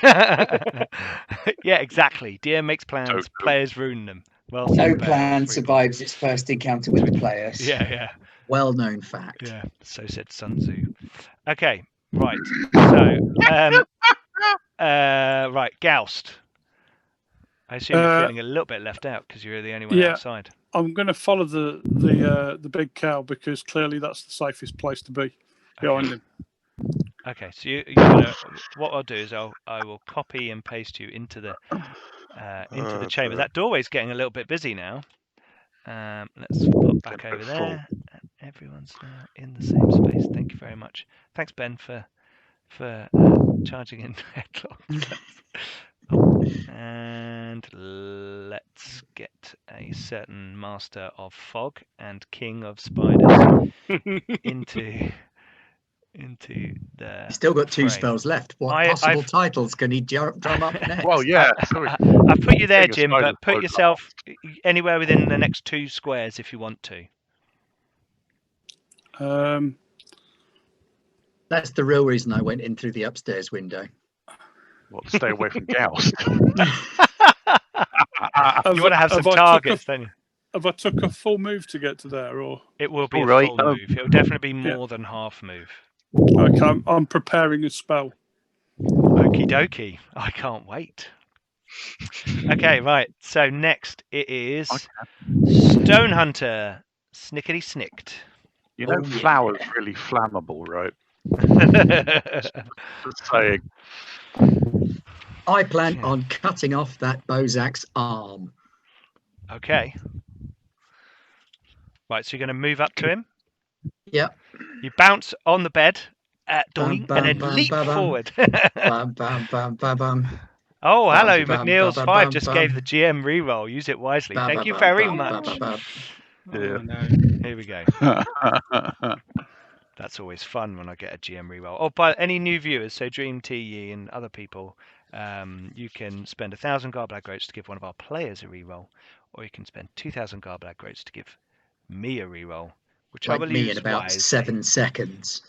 Yeah, exactly. DM makes plans, Totally. players ruin them. Well, No said, plan 3 survives its first encounter with the players. Yeah. Well-known fact. Yeah, so said Sun Tzu. Okay, right. So, right, Goust. I assume you're feeling a little bit left out because you're the only one yeah. outside. I'm going to follow the big cow because clearly that's the safest place to be behind him. Okay, so you're gonna. What I'll do is I will copy and paste you into the chamber. That doorway's getting a little bit busy now. Let's pop back over there. Everyone's now in the same space. Thank you very much. Thanks, Ben, for charging in headlock. And let's get a certain master of fog and king of spiders into the. He's still got 2 frame. spells left. What possible titles can he drum up next? Well, yeah. I've put you there, King of Jim, but spiders put broke yourself anywhere within the next 2 squares if you want to. That's the real reason I went in through the upstairs window. What, to stay away from Gauss? You want to have some targets, don't you? Have I took a full move to get to there, or It will be All a right, full move. It'll definitely be more than half move. okay, I'm preparing a spell. Okie dokie. I can't wait. Okay, right. So next it is Stone Hunter. Snickety snicked. You know, flour's really flammable, right? Just saying. I plan on cutting off that Bozak's arm. Okay. Right, so you're going to move up to him. Yep. You bounce on the bed, doink, Bam, and then bam, leap bam, bam. forward. Bam, bam, bam, bam, bam. Oh, Bam, hello, bam, McNeil's bam, 5 bam, just bam. gave the GM reroll. Use it wisely. Bam, Thank bam, you bam, very bam, much. bam, bam, Yeah. Oh, no. Here we go. That's always fun when I get a GM reroll. Oh, by any new viewers, so Dream TE and other people, you can spend 1,000 Garblag Groats to give one of our players a reroll, or you can spend 2,000 Garblag Groats to give me a reroll, which I Like will me use in about wisely. 7 seconds.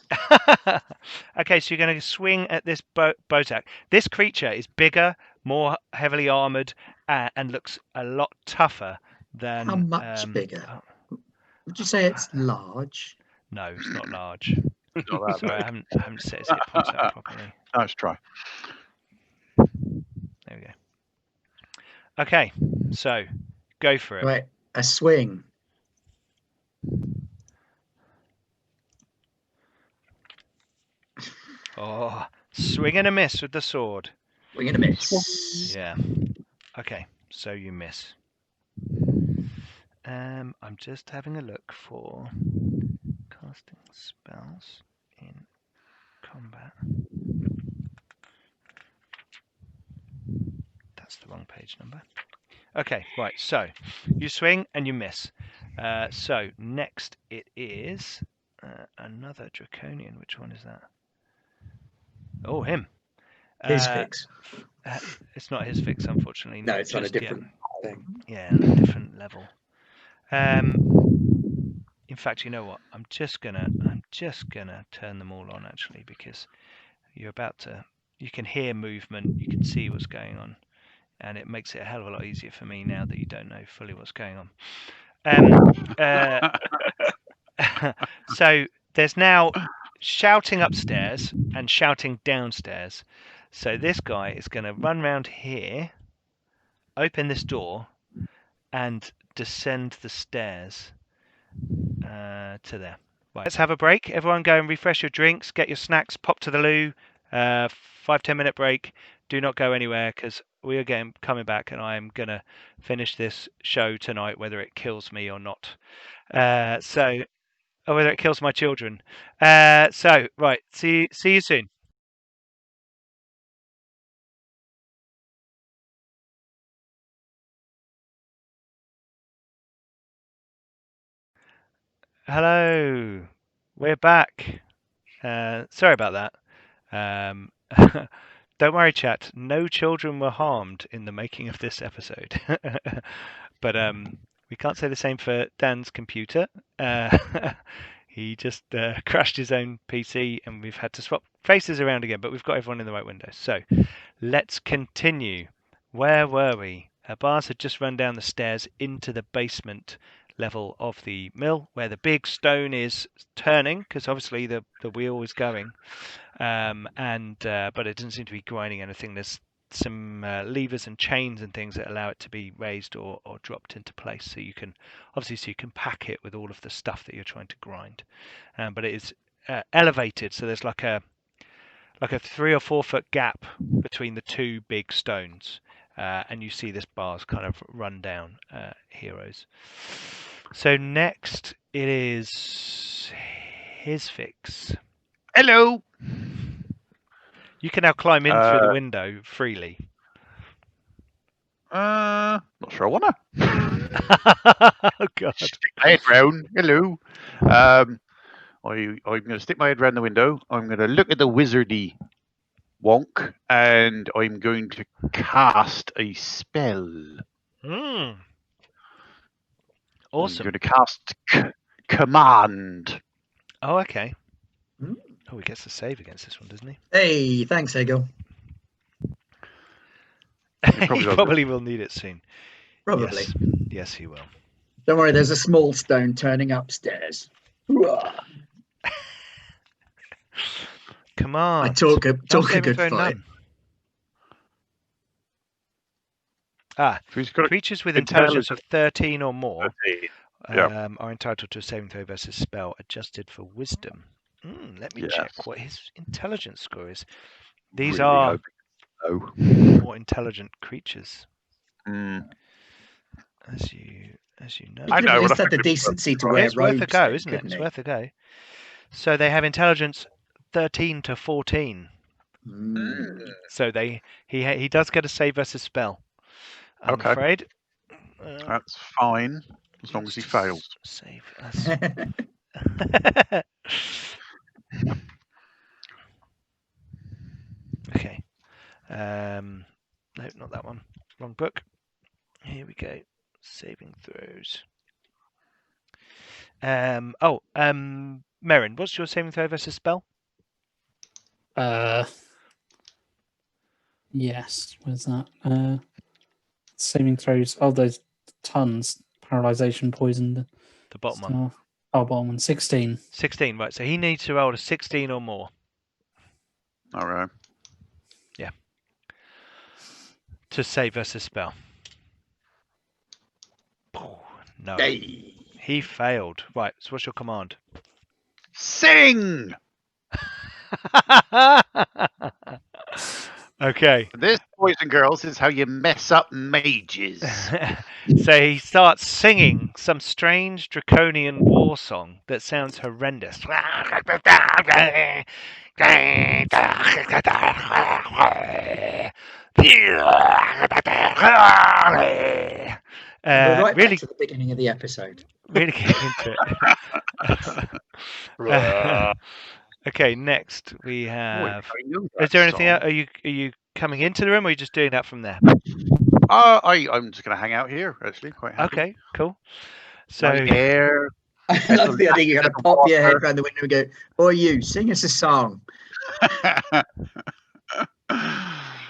Okay, so you're going to swing at this Bozak. This creature is bigger, more heavily armored, and looks a lot tougher than. How much bigger? Would you say it's large? No, it's not large. Not that Sorry, I big. haven't set his hit points up properly. Nice try. There we go. Okay, so go for it. Right, a swing. Oh, swing and a miss with the sword. We're going to miss. Yeah. Okay, so you miss. I'm just having a look for casting spells in combat. That's the wrong page number. Okay, right, so you swing and you miss. So next it is another Draconian. Which one is that? Oh, him. His fix. It's not his fix, unfortunately. No, it's on a just yet. different thing. Yeah, on a different level. level. In fact, you know what? I'm just gonna turn them all on actually, because you can hear movement, you can see what's going on, and it makes it a hell of a lot easier for me now that you don't know fully what's going on. So there's now shouting upstairs and shouting downstairs. So this guy is going to run round here, open this door, and descend the stairs to there. Right, let's have a break. Everyone go and refresh your drinks, get your snacks, pop to the loo. 5-10 minute break. Do not go anywhere, because we are coming back, and I am going to finish this show tonight, whether it kills me or not. Or whether it kills my children. Right, see you soon. Hello, we're back. Sorry about that. Don't worry, chat. No children were harmed in the making of this episode. But we can't say the same for Dan's computer. He just crashed his own PC, and we've had to swap faces around again, but we've got everyone in the right window. So let's continue. Where were we? Bars had just run down the stairs into the basement level of the mill, where the big stone is turning, because obviously the wheel is going, but it doesn't seem to be grinding anything. There's some levers and chains and things that allow it to be raised or dropped into place, so you can pack it with all of the stuff that you're trying to grind. But it is elevated, so there's like a 3 or 4 foot gap between the two big stones, and you see this bars kind of run down heroes. So next it is his fix. Hello. You can now climb in through the window freely. Not sure I wanna. Oh God! Stick my head round. Hello. I'm going to stick my head round the window. I'm going to look at the wizardy wonk, and I'm going to cast a spell. Awesome. I'm going to cast command. Oh, okay. Oh, he gets to save against this one, doesn't he? Hey, thanks, Ego. He probably will need it soon. Probably. Yes, he will. Don't worry, there's a small stone turning upstairs. Command. I talk a good fight. Creatures with intelligence of 13 or more 13. are entitled to a saving throw versus spell adjusted for wisdom. Let me check what his intelligence score is. These really are more intelligent creatures. As you know. I know. At least had the decency to wear robes. It's worth a go, isn't it? It's worth a go. So they have intelligence 13 to 14. So he does get a save versus spell. I'm afraid. That's fine, as long as he fails. Save us. Okay. No, not that one. Wrong book. Here we go. Saving throws. Merrin, what's your saving throw versus spell? Yes. Where's that? Saving throws. Oh, those tons. Paralyzation, poison. The bottom one. Oh, bottom one. 16. 16, right. So he needs to roll a 16 or more. All right. Yeah. To save versus spell. No. Hey. He failed. Right. So what's your command? Sing! Okay. This, boys and girls, is how you mess up mages. So he starts singing some strange draconian war song that sounds horrendous. Right really back to the beginning of the episode. Really get into it. Okay, next we have. Is there anything else? Are you coming into the room, or are you just doing that from there? I'm just going to hang out here. Actually, quite happy. Okay, cool. So Nice air. I love the idea you're going to pop your head round the window and go, "Boy, you sing us a song."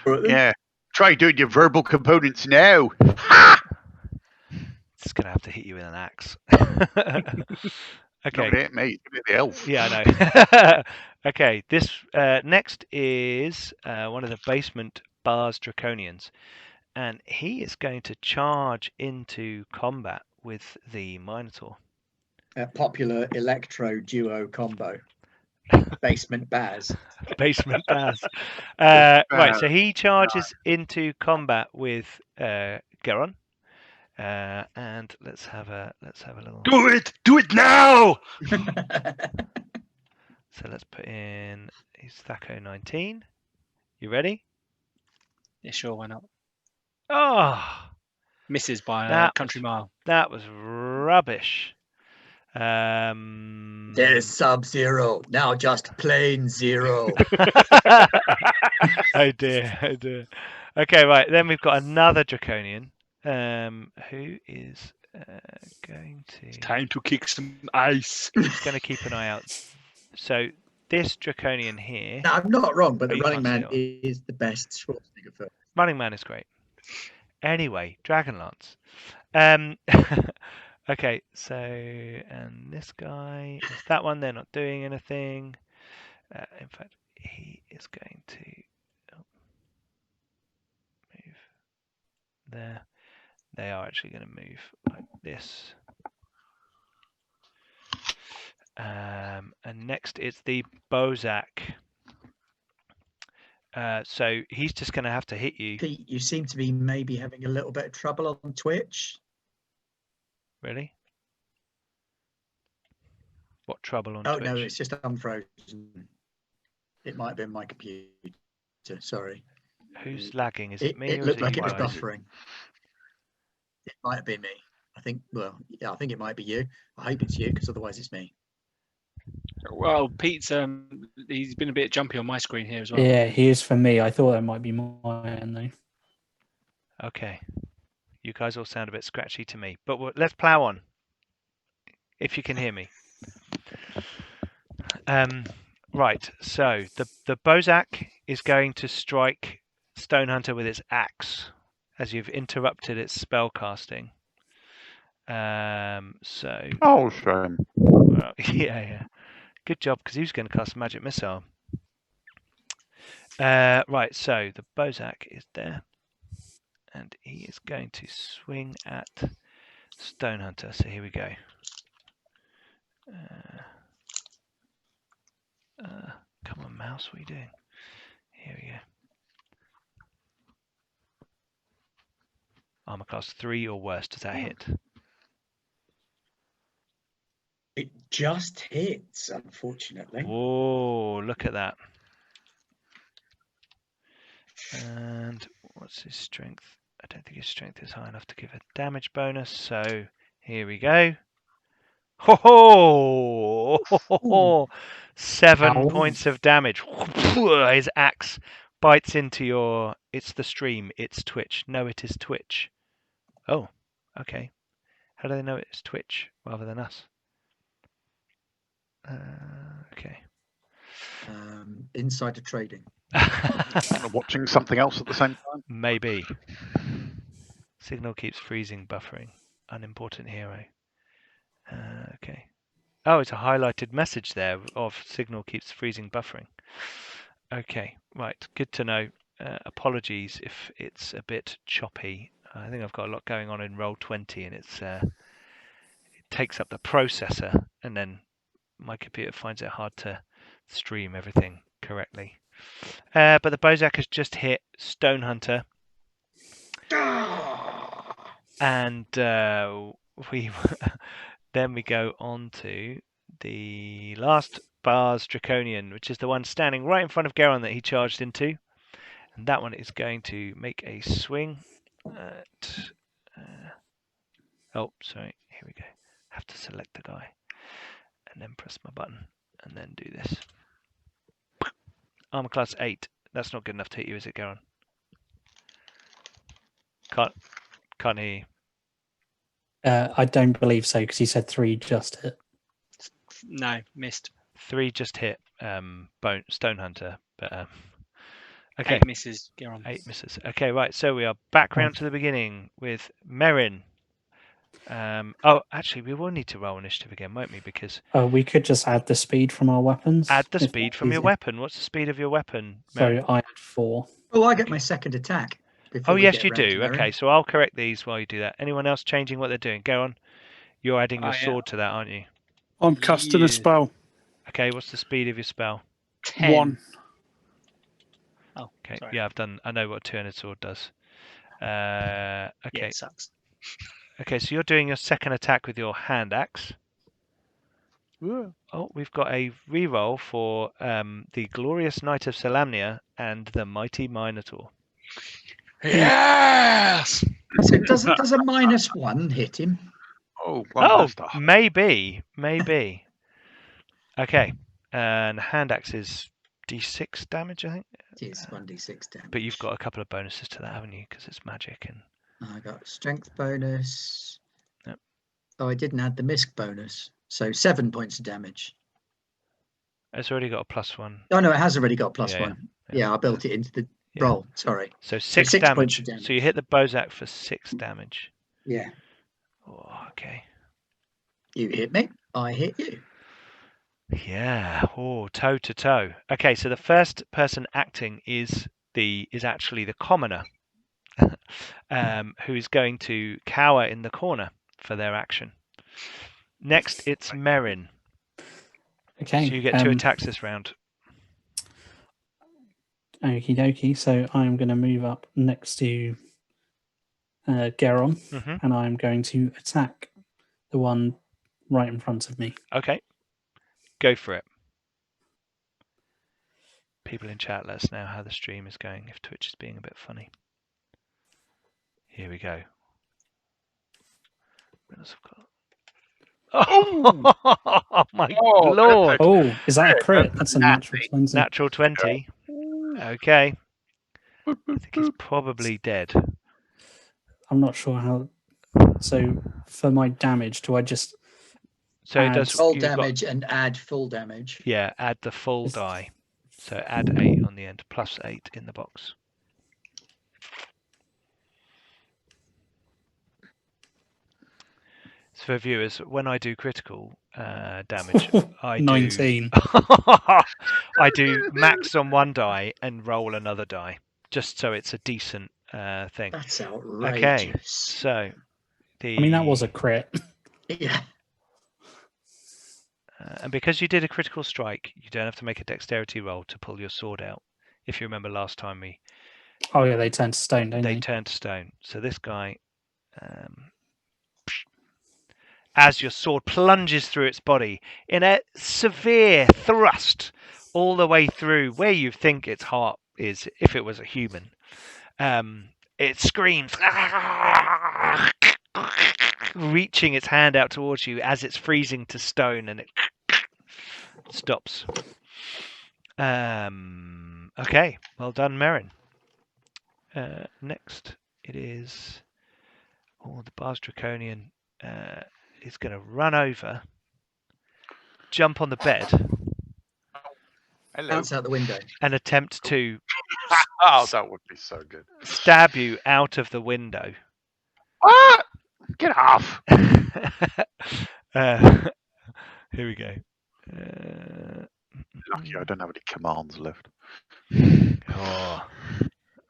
Yeah. Try doing your verbal components now. it's gonna have to hit you with an axe. Not Okay. gonna hit me. It's gonna hit the elf. Yeah, I know. Okay, this next is one of the basement bars draconians, and he is going to charge into combat with the Minotaur. A popular electro duo combo. Basement Baz. Basement Baz. Right, so he charges into combat with Geron. And let's have a little. Do it now. So let's put in his Thaco 19. You ready? Yeah, sure, why not? Oh, Misses by a That country mile. that was rubbish. There's Sub-Zero, now just plain zero. Oh dear, oh dear. Okay, right. Then we've got another draconian, who is going to. Time to kick some ice. He's going to keep an eye out. So this draconian here, Now, I'm not wrong, but Oh, the you Running can't Man see is the best Schwarzenegger film. Running Man is great. Anyway, Dragonlance. Okay, so and this guy is that one. They're not doing anything. In fact, he is going to move there. They are actually going to move like this. And next it's the Bozak. So he's just going to have to hit you. Pete, you seem to be maybe having a little bit of trouble on Twitch. Really? What trouble on Oh, Twitch? no, it's just unfrozen. It might have been my computer. Sorry. Who's lagging? Is it me It or looked is like it it you was guys? buffering. It might have been me. I think, well, yeah, I think it might be you. I hope it's you, because otherwise it's me. Well, Pete's he's been a bit jumpy on my screen here as well. Yeah, he is for me. I thought that might be mine though. Okay. You guys all sound a bit scratchy to me, but let's plow on. If you can hear me. Right. So the Bozak is going to strike Stonehunter with its axe as you've interrupted its spell casting. So. Oh, shame. Well, yeah. Good job, because he was going to cast a magic missile. Right. So the Bozak is there. And he is going to swing at Stonehunter. So here we go. Come on, mouse, what are you doing? Here we go. Armor class 3 or worse. Does that hit? It just hits, unfortunately. Whoa, look at that. And what's his strength? I don't think his strength is high enough to give a damage bonus. So here we go. Ho ho! Ooh. 7 Ow. points of damage. His axe bites into your. It's the stream. It's Twitch. No, it is Twitch. Oh, okay. How do they know it's Twitch rather than us? Okay. Insider trading. Watching something else at the same time. Maybe. Signal keeps freezing, buffering. Unimportant hero. Okay. Oh, it's a highlighted message there of signal keeps freezing, buffering. Okay, right. Good to know. Apologies if it's a bit choppy. I think I've got a lot going on in Roll20, and it takes up the processor, and then my computer finds it hard to stream everything correctly. But the Bozak has just hit Stonehunter, and we then we go on to the last Bars Draconian, which is the one standing right in front of Geron that he charged into, and that one is going to make a swing at. Oh, sorry. Here we go. Have to select the guy, and then press my button, and then do this. Armor class 8. That's not good enough to hit you, is it, Geron? Can't hear you. I don't believe so because you said 3 just hit. No, missed. 3 just hit Stone Hunter, but okay. 8 misses. Get on. 8 misses. Okay, right. So we are back round Okay. to the beginning with Merrin. Oh, actually, we will need to roll initiative again, won't we? Because We could just add the speed from our weapons. add the if speed that's from your easier. weapon. What's the speed of your weapon, So Merrin? I had 4. Oh, I get Okay. my second attack. Before Oh, we yes, get you round to do. Merrin. Okay, so I'll correct these while you do that. Anyone else changing what they're doing? Go on. You're adding your I am. sword to that, aren't you? I'm casting Yeah. a spell. Okay, what's the speed of your spell? 10. 1. Oh, Okay, sorry. yeah, I know what a two-handed sword does. Yeah, Okay, it sucks. okay, so you're doing your second attack with your hand axe. Oh, we've got a reroll for the glorious Knight of Solamnia and the mighty Minotaur. Yes! So does a -1 hit him? Oh, Oh, master. maybe. Okay, and hand axe is d6 damage, I think. It is 1d6 damage. But you've got a couple of bonuses to that, haven't you? Because it's magic and. I got strength bonus. Yep. Oh, I didn't add the misc bonus. So 7 points of damage. It's already got a +1. Oh no, it has already got +1. Yeah. Yeah, I built it into the Yeah. roll. Sorry. So 6 6 damage. points of damage. So you hit the Bozak for 6 damage. Yeah. Oh, okay. You hit me. I hit you. Yeah. Oh, toe to toe. Okay, so the first person acting is actually the commoner, who is going to cower in the corner for their action. Next, it's Merrin. Okay. So you get 2 attacks this round. Okie dokie. So I'm going to move up next to Geron, hmm and I'm going to attack the one right in front of me. Okay. Go for it. People in chat, let us know how the stream is going, if Twitch is being a bit funny. Here we go. Oh, my Oh, lord. Oh, is that a crit? That's a natural 20. Natural 20. Okay. I think he's probably dead. I'm not sure how. So for my damage, do I just So it add does Roll you've got- damage and add full damage. yeah, add the full Is- die. So add 8 on the end, +8 in the box. So for viewers, when I do critical damage, I 19? I do max on one die and roll another die, just so it's a decent thing. That's Okay, outrageous. so the. I mean, that was a crit. Yeah. And because you did a critical strike, you don't have to make a dexterity roll to pull your sword out. If you remember last time Oh yeah, they turn to stone, don't they they? turn to stone. So this guy, as your sword plunges through its body in a severe thrust all the way through where you think its heart is, if it was a human, it screams, reaching its hand out towards you as it's freezing to stone, and it stops. Okay, well done, Merrin. Next, it is the Bars Draconian is going to run over, jump on the bed, Hello. Bounce out the window. and attempt to Oh, that would be so good. stab you out of the window. What? Get off. Here we go. Lucky I don't have any commands left. Oh,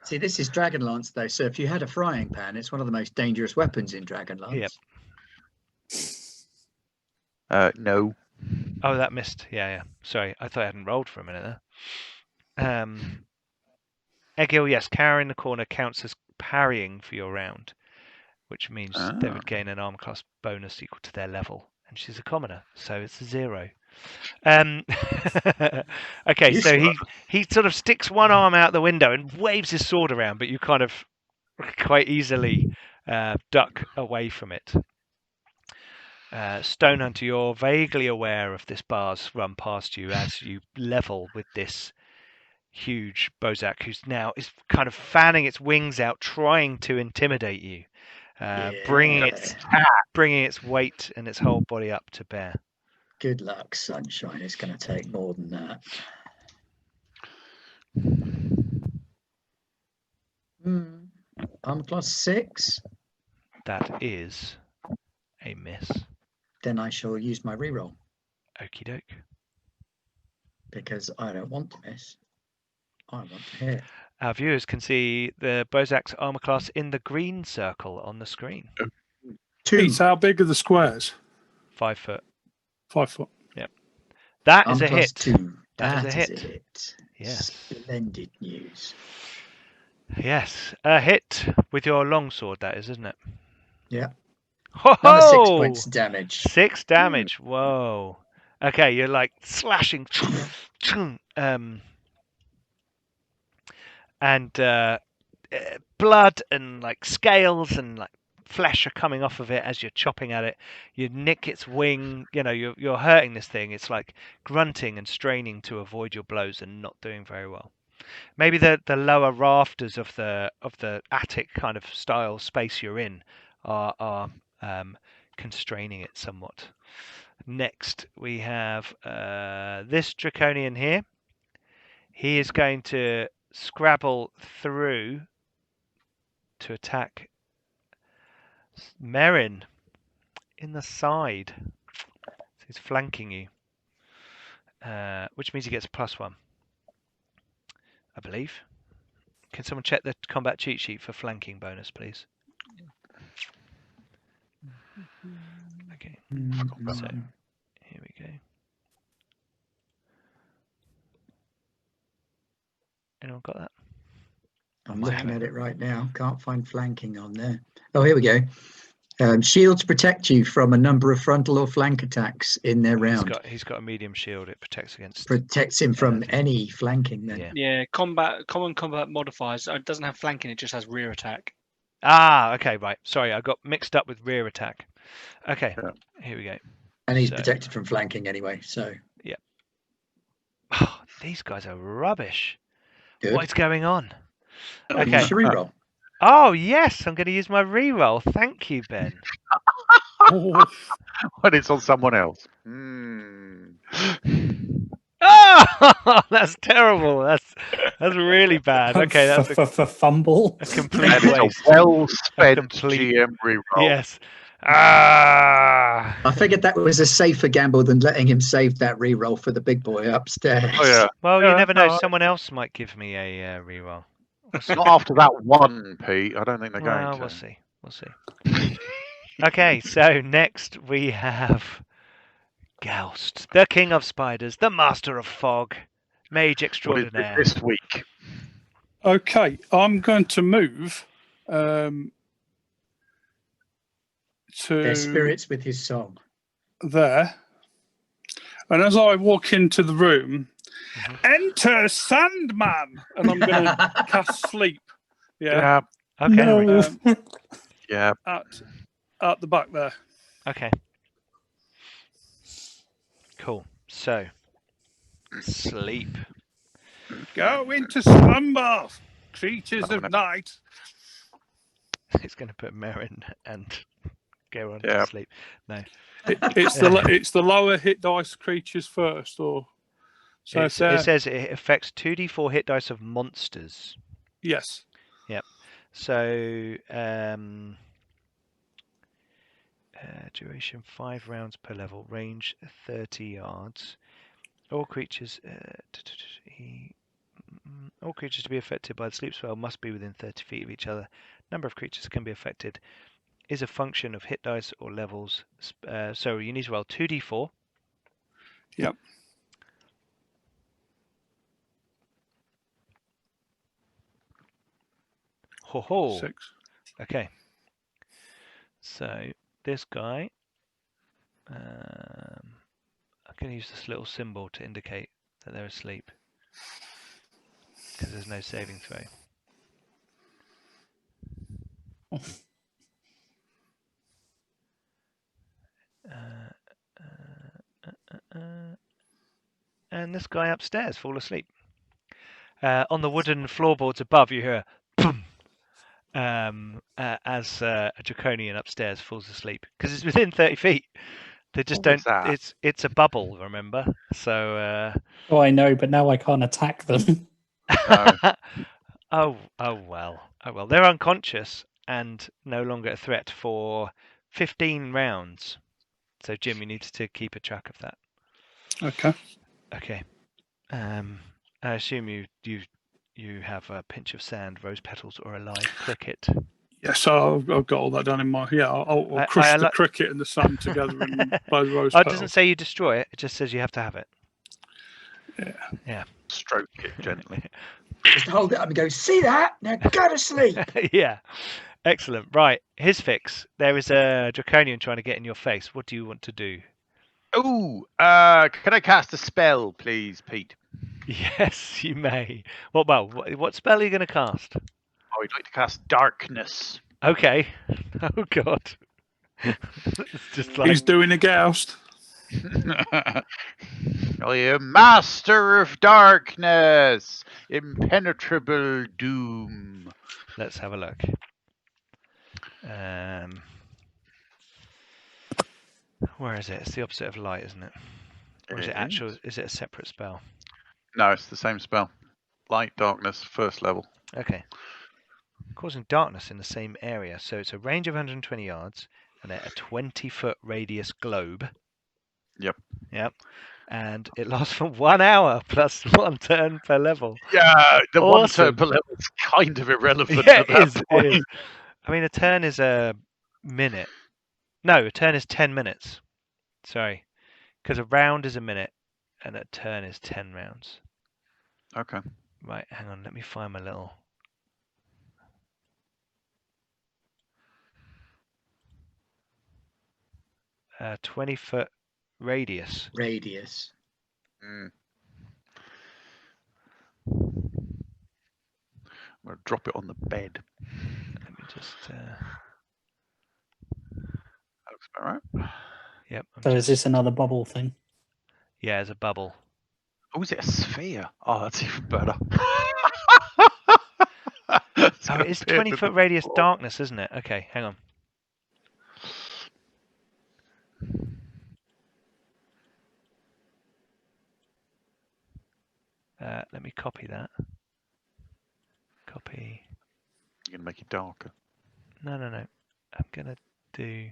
See, this is Dragonlance, though. So if you had a frying pan, it's one of the most dangerous weapons in Dragonlance. Yep. No. Oh, that missed. Yeah. Sorry, I thought I hadn't rolled for a minute there. Egil, yes, cower in the corner counts as parrying for your round, which means they would gain an arm class bonus equal to their level. And she's a commoner, so it's a 0. Okay, so he sort of sticks one arm out the window and waves his sword around, but you kind of quite easily duck away from it. Stone Hunter, you're vaguely aware of this bars run past you as you level with this huge Bozak, who's now is kind of fanning its wings out, trying to intimidate you, bringing its weight and its whole body up to bear. Good luck, Sunshine. It's going to take more than that. Armor class 6. That is a miss. Then I shall use my reroll Okie doke. because I don't want to miss. I want to hit. Our viewers can see the Bozak's armor class in the green circle on the screen. 2. Pete, how big are the squares? 5 foot. 5 foot. That is Armor a class hit. 2. That is a hit. hit. Yes. Splendid news. Yes, a hit with your longsword. That is, isn't it? Yeah. Ho Another 6 ho! points damage. 6 damage. Whoa. Okay, you're like slashing, and blood and like scales and like flesh are coming off of it as you're chopping at it. You nick its wing. You know, you're hurting this thing. It's like grunting and straining to avoid your blows and not doing very well. Maybe the lower rafters of the attic kind of style space you're in are constraining it somewhat. Next, we have this draconian here. He is going to scrabble through to attack Merrin in the side. So he's flanking you, which means he gets a +1, I believe. Can someone check the combat cheat sheet for flanking bonus, please? Okay, so here we go. Anyone got that? I'm looking at it right now. Can't find flanking on there. Oh, here we go. Shields protect you from a number of frontal or flank attacks in their round. He's got a medium shield. It protects against. Protects him from any flanking then. Yeah. Yeah, common combat modifiers. It doesn't have flanking, it just has rear attack. Ah, okay, right. Sorry, I got mixed up with rear attack. Okay, here we go. And he's protected from flanking anyway, so. Yeah. Oh, these guys are rubbish. Good. What is going on? Okay. Use your reroll. Oh, yes, I'm going to use my reroll. Thank you, Ben. When it's on someone else. Oh, that's terrible. That's really bad. Okay, that's for fumble. a complete That is waste. a well-spent complete- GM reroll. Yes. Ah. I figured that was a safer gamble than letting him save that reroll for the big boy upstairs. Oh yeah. Well, you Yeah, never know. no, Someone else might give me a reroll. Not after that one, Pete. I don't think they're going Well, to. we'll see. We'll see. Okay, so next we have Goust, the king of spiders, the master of fog, mage What is it extraordinaire. this week? Okay, I'm going to move to Their spirits with his song. there. And as I walk into the room, enter Sandman, and I'm going to cast Sleep. Yeah, Okay. No. Yeah. at the back there. Okay. Cool. So, sleep. Go into slumber, creatures of night. It's going to put Merrin and go on Yeah. to sleep. No. It's the lower hit dice creatures first, or so It says it affects 2d4 hit dice of monsters. yes. So, duration 5 rounds per level, range 30 yards. All creatures, all creatures to be affected by the sleep spell must be within 30 feet of each other. Number of creatures can be affected is a function of hit dice or levels. So you need to roll 2d4. Yep. Ho ho. 6. Okay. So this guy, I'm going to use this little symbol to indicate that they're asleep because there's no saving throw. And this guy upstairs fall asleep. On the wooden floorboards above, you hear boom, as a draconian upstairs falls asleep because it's within 30 feet. They just What was don't. that? It's a bubble, remember? So. Oh, I know, but now I can't attack them. No. Oh well. Oh well. They're unconscious and no longer a threat for 15 rounds. So Jim, you need to keep a track of that. Okay. Okay. I assume you have a pinch of sand, rose petals, or a live cricket. Yes, I've got all that done in my. Yeah, I'll crush the cricket and the sun together and by the rose Oh, it petals. doesn't say you destroy it. It just says you have to have it. Yeah. Stroke it gently. Just hold it up and go, see that? Now go to sleep. Yeah. Excellent. Right. His fix. There is a draconian trying to get in your face. What do you want to do? Oh, can I cast a spell, please, Pete? Yes, you may. What spell are you going to cast? I would like to cast Darkness. Okay. Oh God. It's just like He's doing a joust. I am Master of Darkness, impenetrable doom. Let's have a look. Where is it? It's the opposite of light, isn't it? Or is it actual? Is it a separate spell? No, it's the same spell. Light, darkness, first level. Okay. Causing darkness in the same area. So it's a range of 120 yards and a 20-foot radius globe. Yep. Yep. And it lasts for 1 hour plus 1 turn per level. Yeah, the Awesome. 1 turn per level is kind of irrelevant Yeah, at that point. it is. I mean, a turn is a minute. No, a turn is 10 minutes. Sorry. Because a round is a minute and a turn is 10 rounds. Okay. Right, hang on. Let me find my little... 20-foot radius. Radius. I'm going to drop it on the bed. Let me just... That looks about right. Yep. So is this another bubble thing? Yeah, there's a bubble. Oh, is it a sphere? Oh, that's even better. Oh, it is 20-foot radius darkness, isn't it? Okay, hang on. Let me copy that. Copy. You're going to make it darker. No. I'm going to do...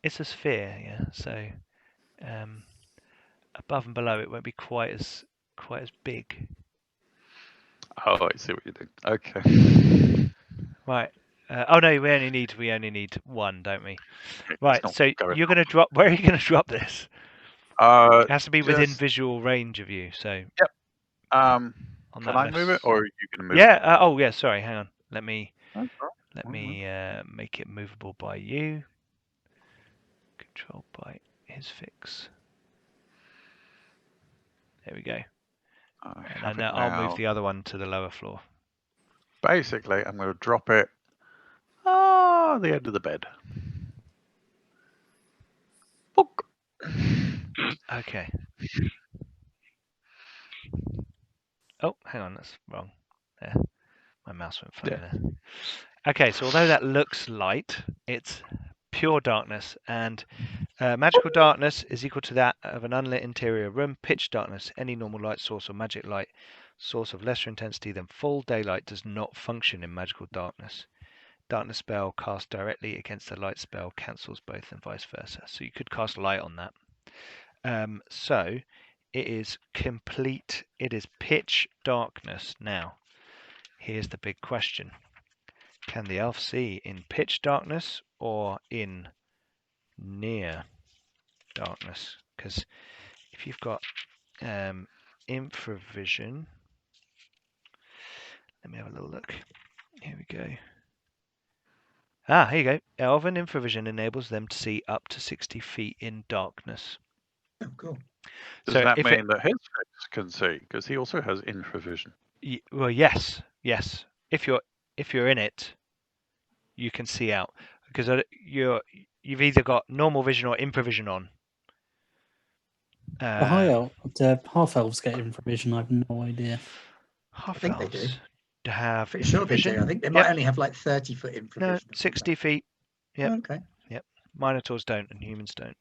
It's a sphere, yeah. So above and below it won't be quite as big. Oh, I see what you're doing. Okay. Right. Oh no, we only need 1, don't we? Right. It's So not going you're going to drop. Where are you going to drop this? It has to be within just- visual range of you. So Yep. on Can that I left move it, or are you going to move it? Yeah. Oh yeah. Sorry. Hang on. Let me That's all right. let One me make it movable by you. Controlled by his fix. There we go. And then I'll move the other one to the lower floor. Basically, I'm going to drop it at the end of the bed. Look. Okay. Oh, hang on, that's wrong. There. My mouse went funny there. Okay, so although that looks light, it's pure darkness, and magical darkness is equal to that of an unlit interior room. Pitch darkness, any normal light source or magic light source of lesser intensity than full daylight does not function in magical darkness. Darkness spell cast directly against a light spell cancels both and vice versa. So you could cast light on that. So it is complete, it is pitch darkness. Now, here's the big question. Can the elf see in pitch darkness or in near darkness? Because if you've got infravision, let me have a little look. Here we go. Here you go. Elven infravision enables them to see up to 60 feet in darkness. Oh, cool. Does So that if mean that his fix can see? Because he also has infravision. Well, yes. If you're in it, you can see out because you've either got normal vision or infravision on. The half elves get infravision. I have no idea. Half think they do. elves have Pretty sure they do. infravision. I think they might only have like 30-foot infravision. No, or 60 feet. Yep. something. Okay. Minotaurs don't and humans don't.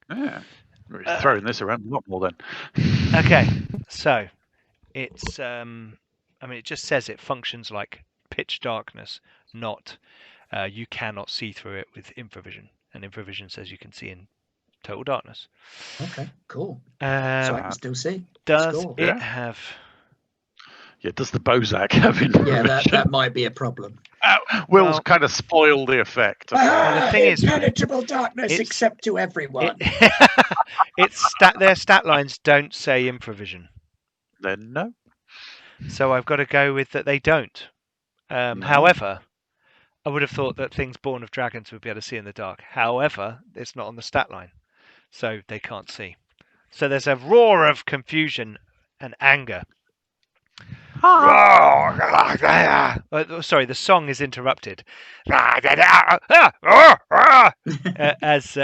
Yeah. We're throwing this around a lot more then. Okay, so it's I mean, it just says it functions like pitch darkness, not you cannot see through it with infravision, and infravision says you can see in total darkness. Okay. Cool. So I Um, can still see. does Score. it Yeah. have? Yeah, does the Bozak have infravision? Yeah, that might be a problem. Will's Well- kind of spoiled the effect. Well, the thing is, impenetrable darkness it's- except to everyone. It's their stat lines don't say infravision, Then no. so I've got to go with that they don't. No. However, I would have thought that things born of dragons would be able to see in the dark. However, it's not on the stat line, so they can't see. So there's a roar of confusion and anger. Sorry, the song is interrupted. As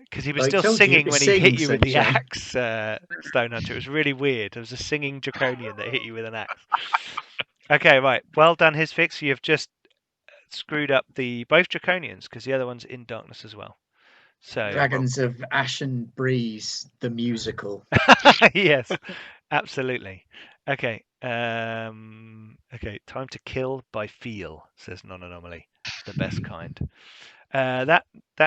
because he was I still told you singing to when he sing, hit you with the sunshine. axe, Stonehunter. It was really weird. It was a singing draconian that hit you with an axe. Okay, right. Well done, his fix. You've just screwed up both draconians because the other one's in darkness as well. So Dragons of Ashen Breeze, the musical. yes, absolutely. Okay. Okay. Time to kill by feel, says non-anomaly. The best kind. That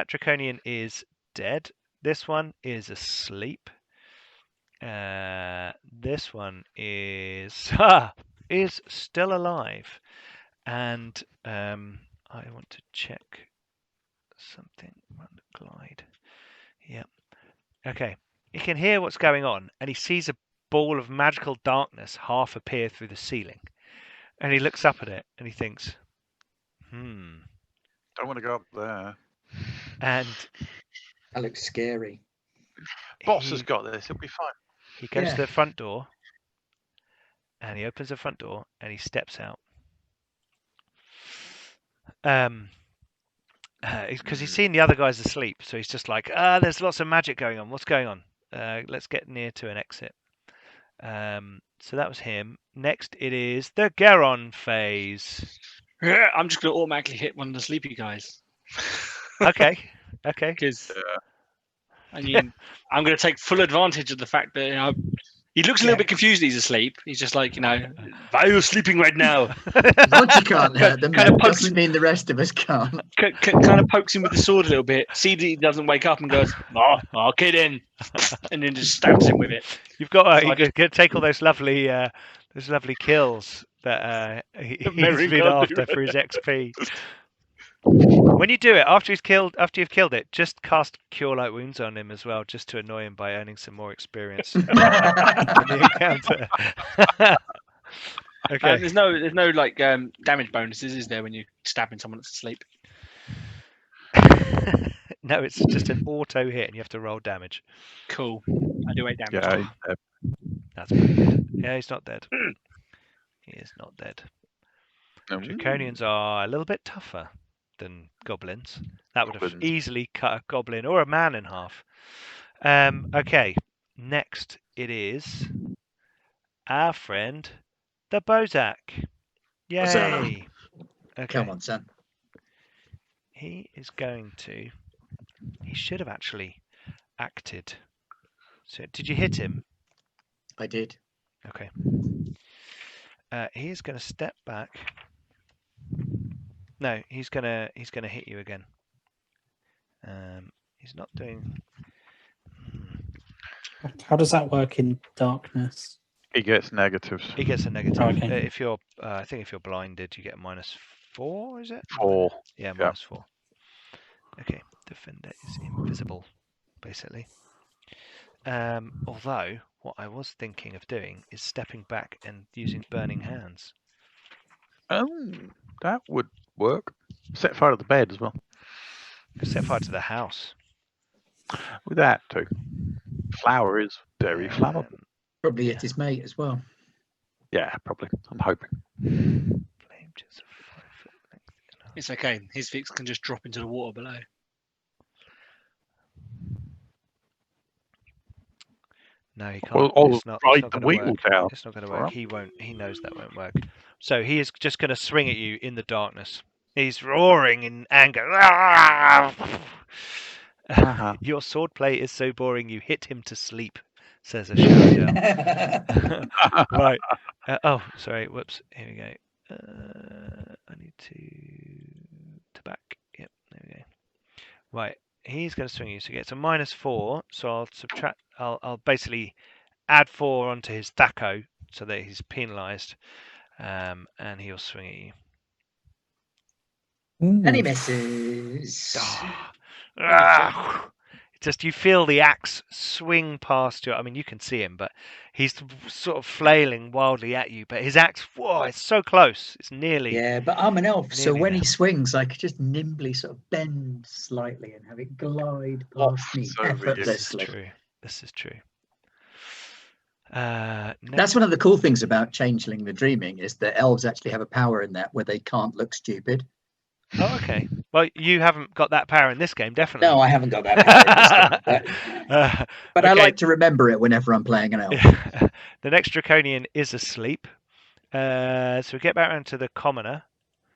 draconian is dead. This one is asleep. This one is still alive, and I want to check something. Run the glide. Yep. Okay. He can hear what's going on, and he sees a ball of magical darkness half appear through the ceiling, and he looks up at it and he thinks, Don't want to go up there. and That looks scary. Boss he, has got this. It'll be fine. he goes Yeah. to the front door, and he opens the front door and he steps out. Because he's seen the other guys asleep, so he's just like, there's lots of magic going on. What's going on? Let's get near to an exit. So that was him. Next, it is the Geron phase. I'm just going to automatically hit one of the sleepy guys. Okay. Okay. Because I mean, I'm going to take full advantage of the fact that he looks a little bit confused. He's asleep. He's just like, why are you sleeping right now? Roger can't hurt them. Kind of That pokes- doesn't mean the rest of us can't. Kind of pokes him with the sword a little bit. See that he doesn't wake up and goes, "Oh, kid in," and then just stabs him with it. You've got So I to take all those lovely kills that he's Merry been God, after for his XP. When you do it after you've killed it, just cast Cure Light Wounds on him as well, just to annoy him by earning some more experience in the encounter. Okay. There's no like damage bonuses, is there, when you're stabbing someone that's asleep? No, it's just an auto hit, and you have to roll damage. Cool. I do 8 damage. Yeah. That's pretty good. Yeah, he's not dead. He is not dead. Draconians are a little bit tougher than goblins. That would have Goblins. easily cut a goblin or a man in half. Okay, next it is our friend the Bozak. What's up? Yay! Okay, Come on, son. he is going to. He should have actually acted. So, did you hit him? I did. Okay. He is going to step back. No, he's gonna hit you again. He's not doing. How does that work in darkness? He gets negatives. He gets a negative. Oh, okay. If you're, I think if you're blinded, you get a -4. Is it? 4. Yeah, Yeah. -4. Okay, defender is invisible, basically. Although what I was thinking of doing is stepping back and using burning hands. Oh, that would work. Set fire to the bed as well. Set fire to the house. With that too. Flour is very flammable. Probably hit his mate as well. Yeah, probably. I'm hoping. Flame jets of 5 foot length. It's okay. His fix can just drop into the water below. No, he can't. Well, I'll it's not ride the going to wheel work. down. It's not going to for work. him. He won't. He knows that won't work. So he is just going to swing at you in the darkness. He's roaring in anger. Uh-huh. Your swordplay is so boring you hit him to sleep, says a shower down. Right. Oh, sorry. Whoops. Here we go. I need to back. Yep. There we go. Right. He's going to swing you, so he gets a -4. So I'll subtract. I'll basically add 4 onto his Thaco so that he's penalised, and he'll swing at you. And he misses. Just you feel the axe swing past you. I mean, you can see him, but he's sort of flailing wildly at you. But his axe, whoa, it's so close. It's nearly. Yeah, but I'm an elf, so nearly when there. he swings, I could just nimbly sort of bend slightly and have it glide past me over you. effortlessly. This is true. That's one of the cool things about Changeling the Dreaming is that elves actually have a power in that where they can't look stupid. Oh, okay. Well, you haven't got that power in this game, definitely. No, I haven't got that power in this game. But I okay. like to remember it whenever I'm playing an elf. The next Draconian is asleep. So we get back around to the commoner.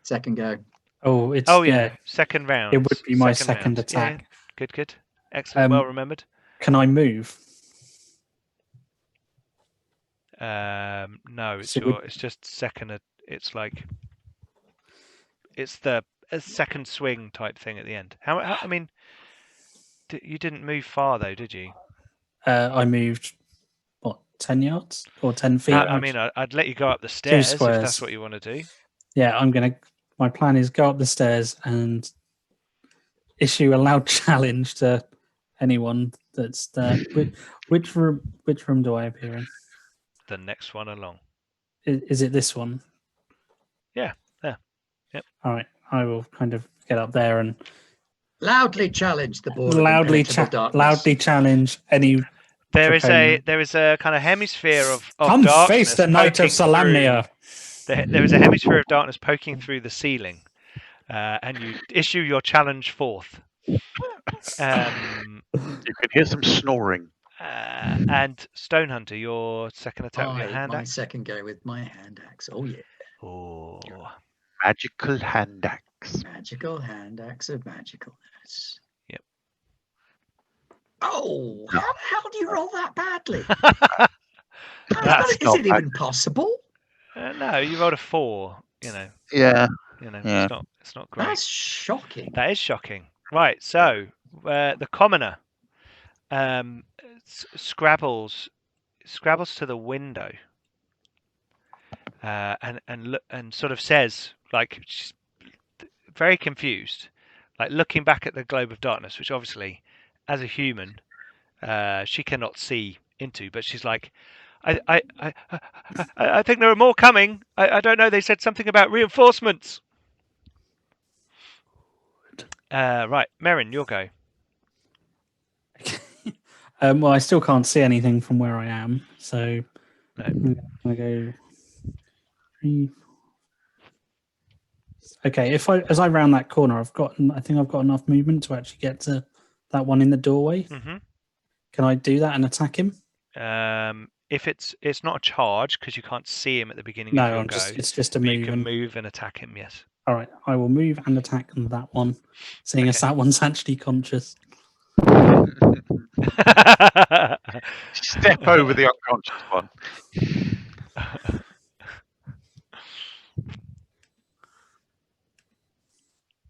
Second go. Oh, it's yeah. Second round. It would be my Second second round. Yeah, attack. Good. Excellent. Well remembered. Can I move? No, it's So it's just second. It's like it's the a second swing type thing at the end. How I mean, you didn't move far though, did you? I moved what 10 yards or 10 feet. I mean, I'd let you go up the stairs if squares. that's what you want to do. Yeah, my plan is go up the stairs and issue a loud challenge to anyone that's there. Which room do I appear in? The next one along. Is it this one? Yeah. Yep. All right, I will kind of get up there and Loudly challenge the board. loudly challenge any. There is Draconian. a kind of hemisphere of Come darkness face the Knight of poking Solamnia. There is a hemisphere of darkness poking through the ceiling, and you issue your challenge forth. You can hear some snoring. And Stonehunter, your second attack with your hand My axe. second go with my hand axe. Oh yeah. Oh. Magical hand axe. Magical hand axe of magicalness. Yep. Oh, how the hell do you roll that badly? That's Is it even possible? No, you rolled a 4. Yeah. Yeah. It's not great. That's shocking. That is shocking. Right. So the commoner scrabbles to the window and sort of says, like, she's very confused, like looking back at the globe of darkness, which obviously, as a human, she cannot see into, but she's like, I think there are more coming. I don't know. They said something about reinforcements. Right, Merrin, your go. Well, I still can't see anything from where I am, so No. I'm gonna go 3. Okay, as I round that corner, I think I've got enough movement to actually get to that one in the doorway. Mm-hmm. Can I do that and attack him? If it's not a charge because you can't see him at the beginning of your go. It's just a but move. you can move and attack him. Yes. All right, I will move and attack on that one, seeing as that one's actually conscious. Step over the unconscious one.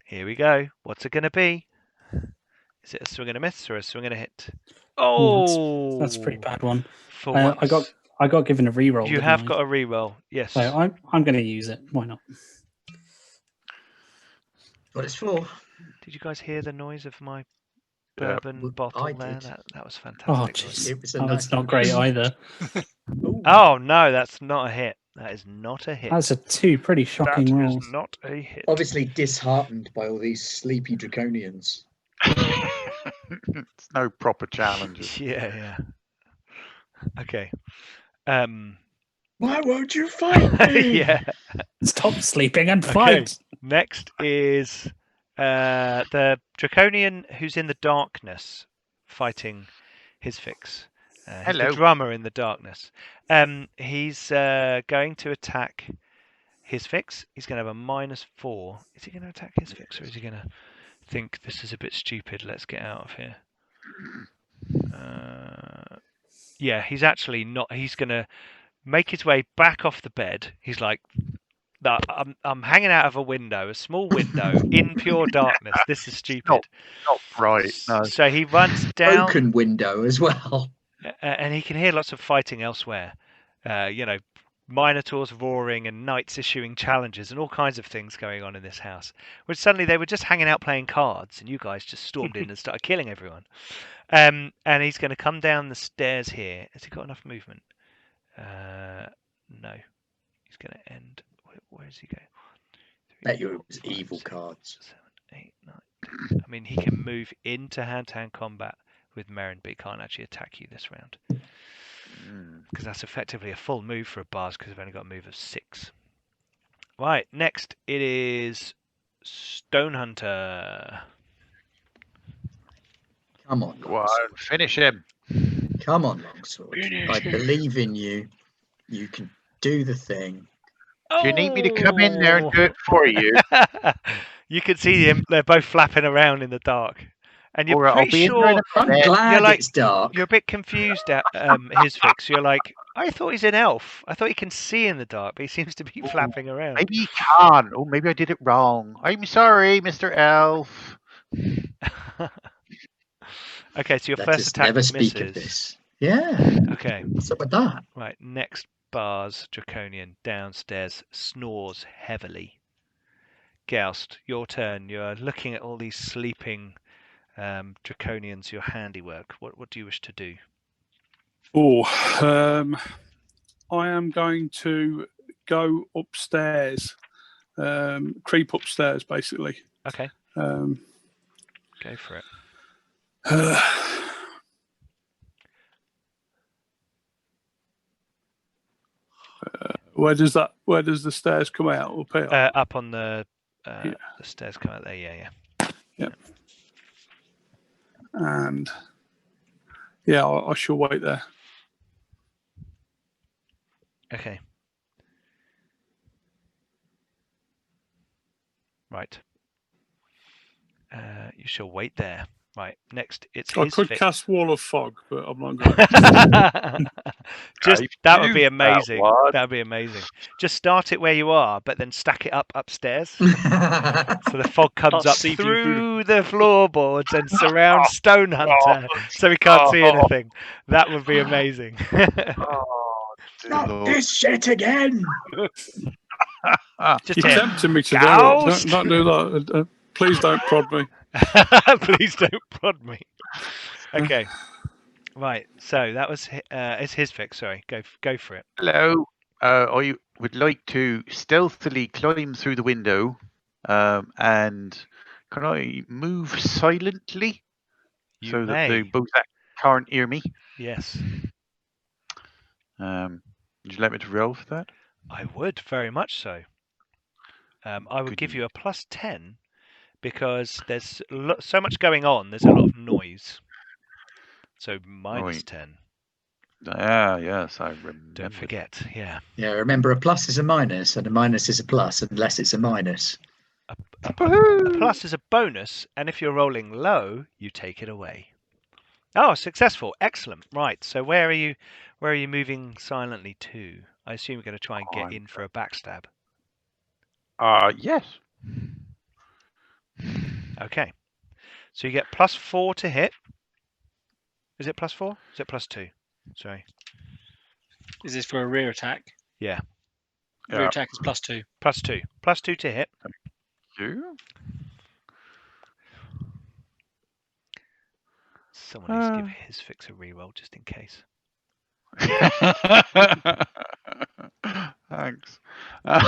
Here we go. What's it going to be? Is it a swing and a miss or a swing and a hit? Oh, that's a pretty bad one. For I got given a reroll. You have got a reroll. Yes. So I'm going to use it. Why not? What it's for? Did you guys hear the noise of my bourbon bottle I there? did. That was fantastic. Oh, jeez. It was a Oh, nice it's not great either. Oh no, that's not a hit. That is not a hit. That's a 2 pretty shocking That rolls. is not a hit. Obviously disheartened by all these sleepy draconians. It's no proper challenges. Yeah. Okay. Why won't you fight me? Yeah. Stop sleeping and fight. Next is the Draconian who's in the darkness fighting his fix. He's Hello. the drummer in the darkness. He's going to attack his fix. He's going to have a -4. Is he going to attack his fix, or is he going to think this is a bit stupid? Let's get out of here. Yeah, he's actually not. He's going to make his way back off the bed. He's like, I'm hanging out of a window, a small window in pure darkness. This is stupid. Not right. No. So he runs down. Broken window as well. And he can hear lots of fighting elsewhere. Minotaurs roaring and knights issuing challenges and all kinds of things going on in this house. Which suddenly they were just hanging out playing cards, and you guys just stormed in and started killing everyone. And he's going to come down the stairs here. Has he got enough movement? No. He's going to end. Where does he go? Bet you it was evil cards. 7, 8, 9. I mean, he can move into hand-to-hand combat with Merrin, but he can't actually attack you this round. Because that's effectively a full move for a bard, because I've only got a move of 6. Right, next it is Stone Hunter. Come on, Go on, Longsword. finish him. Come on, Longsword. Finish I him. believe in you. You can do the thing. Do you need me to come in there and do it for you? You can see them; they're both flapping around in the dark, and you're All right, I'll pretty be in there in sure a I'm minute. glad like- it's dark. you're a bit confused at his fix. You're like, I thought he's an elf. I thought he can see in the dark, but he seems to be Ooh, flapping around. Maybe you can. Oh, maybe I did it wrong. I'm sorry, Mr. Elf. Okay, so your Let first us attack never speak misses. of this. Yeah. Okay, What's up with that? right. Next, Bars Draconian downstairs snores heavily. Goust, your turn. You're looking at all these sleeping Draconians, your handiwork. What do you wish to do? Oh, I am going to go upstairs, creep upstairs, basically. Okay, Um, go for it. Where does the stairs come out? Up here? Up on the Yeah. the stairs, come out there. Yeah. And yeah, I shall wait there. Okay. Right. You shall wait there. Right. Next, it's I his could fix. cast Wall of Fog, but I'm not going to. Just I've that would be used that amazing. one. That would be amazing. Just start it where you are, but then stack it up upstairs. So the fog comes Starts up seeping through the floorboards and surrounds Stone Hunter, so he can't see anything. That would be amazing. Oh, dear Not Lord. this shit again. Just You're here. tempting me to do it. Goust! Don't do that. Please don't prod me. Please don't prod me. Okay. Right. So that was it's his fix. Sorry. Go for it. Hello. I would like to stealthily climb through the window, and can I move silently You so that may. they both can't hear me? Yes. Would you like me to roll for that? I would very much so. I would Good give you a +10 because there's so much going on. There's a lot of noise. So Right. -10. Ah, yes, I remember. Don't forget. Yeah. Yeah, remember a plus is a minus and a minus is a plus unless it's a minus. A plus is a bonus, and if you're rolling low, you take it away. Oh, successful! Excellent. Right. So where are you moving silently to? I assume you're going to try and get in for a backstab. Yes. Okay. So you get +4 to hit. Is it +4? Is it +2? Sorry. Is this for a rear attack? Yeah. Rear Yeah. attack is +2. +2. +2 to hit. You? Someone needs to give his fix a reroll just in case. Thanks. Don't